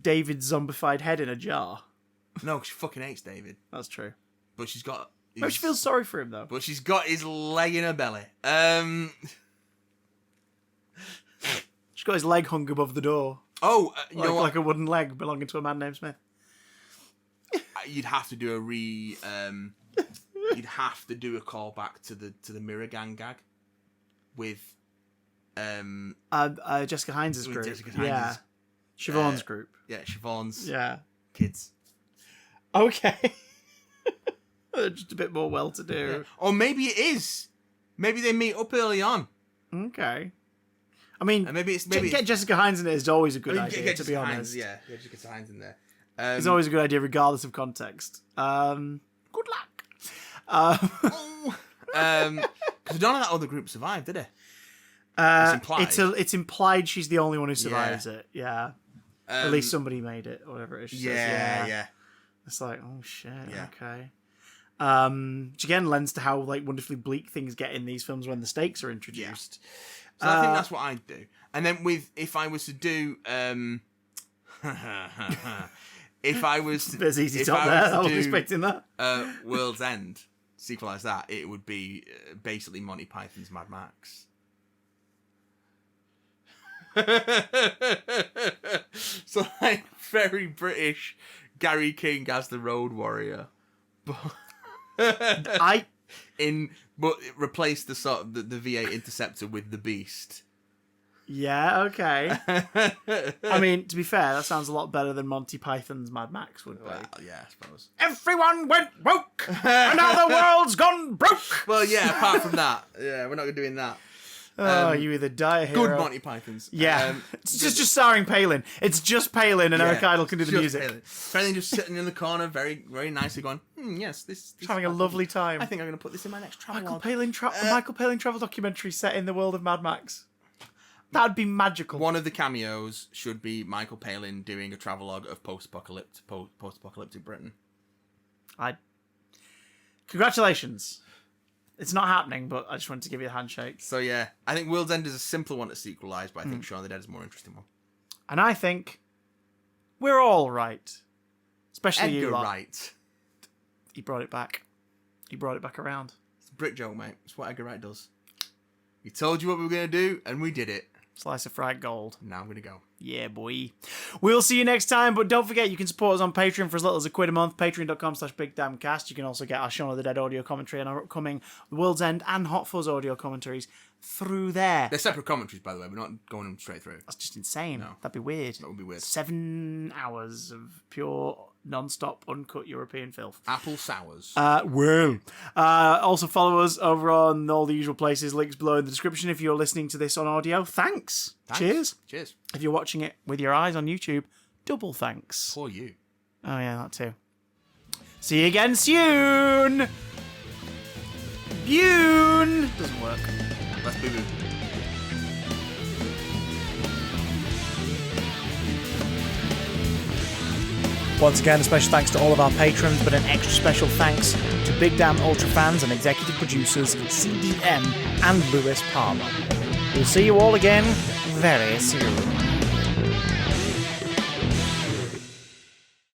Speaker 1: David's zombified head in a jar?
Speaker 2: No, she fucking hates David.
Speaker 1: That's true.
Speaker 2: But she's got.
Speaker 1: Maybe she feels sorry for him though.
Speaker 2: But she's got his leg in her belly.
Speaker 1: She's got his leg hung above the door.
Speaker 2: Oh, you know what?
Speaker 1: Like a wooden leg belonging to a man named Smith.
Speaker 2: You'd have to do you'd have to do a callback to the Mirror Gang gag with
Speaker 1: Jessica Hines' group. Yeah. Siobhan's group.
Speaker 2: Yeah, Siobhan's
Speaker 1: kids. Okay. Just a bit more well-to-do.
Speaker 2: Yeah. Or maybe it is. Maybe they meet up early on.
Speaker 1: Okay. I mean,
Speaker 2: maybe
Speaker 1: get Jessica Hines in it is always a good idea, to be honest.
Speaker 2: Get Jessica Hines in there.
Speaker 1: It's always a good idea, regardless of context. Good luck.
Speaker 2: Because none of that other group survived, did it? It's implied.
Speaker 1: It's implied she's the only one who survives it. Yeah. At least somebody made it, or whatever it is.
Speaker 2: Yeah.
Speaker 1: It's like, oh shit. Yeah. Okay. Which again lends to how wonderfully bleak things get in these films when the stakes are introduced.
Speaker 2: Yeah. So I think that's what I'd do. And then if I was to do if I was to,
Speaker 1: there's easy top there. I was expecting that.
Speaker 2: World's End, sequelize that, it would be basically Monty Python's Mad Max. So very British Gary King as the Road Warrior, but replace the sort of the V8 Interceptor with the Beast.
Speaker 1: Yeah, okay. I mean, to be fair, that sounds a lot better than Monty Python's Mad Max would be.
Speaker 2: Well, yeah, I suppose.
Speaker 1: Everyone went woke, and now the world's gone broke.
Speaker 2: Well, yeah, apart from that, yeah, we're not doing that.
Speaker 1: Oh, you either die a hero.
Speaker 2: Good Monty Pythons.
Speaker 1: Yeah. It's just starring Palin. It's just Palin and Eric Idle can do the music.
Speaker 2: Palin. Palin just sitting in the corner, very, very nicely going, yes, this
Speaker 1: Having a lovely time.
Speaker 2: I think I'm going to put this in my next travel
Speaker 1: Michael Palin travel documentary set in the world of Mad Max. That'd be magical.
Speaker 2: One of the cameos should be Michael Palin doing a travelogue of post-apocalyptic Britain.
Speaker 1: Congratulations. It's not happening, but I just wanted to give you a handshake.
Speaker 2: So yeah, I think World's End is a simpler one to sequelize, but I think Shaun of the Dead is a more interesting one.
Speaker 1: And I think we're all right. Especially
Speaker 2: Edgar
Speaker 1: you lot.
Speaker 2: Wright.
Speaker 1: He brought it back. He brought it back around.
Speaker 2: It's a brick joke, mate. It's what Edgar Wright does. He told you what we were going to do, and we did it.
Speaker 1: Slice of fried gold.
Speaker 2: Now I'm going to go.
Speaker 1: Yeah, boy. We'll see you next time, but don't forget you can support us on Patreon for as little as £1 a month, patreon.com/BigDamnCast. You can also get our Shaun of the Dead audio commentary and our upcoming World's End and Hot Fuzz audio commentaries through there.
Speaker 2: They're separate commentaries, by the way. We're not going them straight through.
Speaker 1: That's just insane.
Speaker 2: No.
Speaker 1: That'd be weird.
Speaker 2: That would be weird.
Speaker 1: 7 hours of pure, non-stop, uncut European filth.
Speaker 2: Apple sours.
Speaker 1: Also follow us over on all the usual places. Links below in the description if you're listening to this on audio. Thanks. Cheers.
Speaker 2: Cheers.
Speaker 1: If you're watching it with your eyes on YouTube, double thanks.
Speaker 2: For you.
Speaker 1: Oh yeah, that too. See you again soon. Bune. Doesn't work.
Speaker 2: Let's boo-boo.
Speaker 1: Once again, a special thanks to all of our patrons, but an extra special thanks to Big Damn Ultra fans and executive producers CDM and Lewis Palmer. We'll see you all again very soon.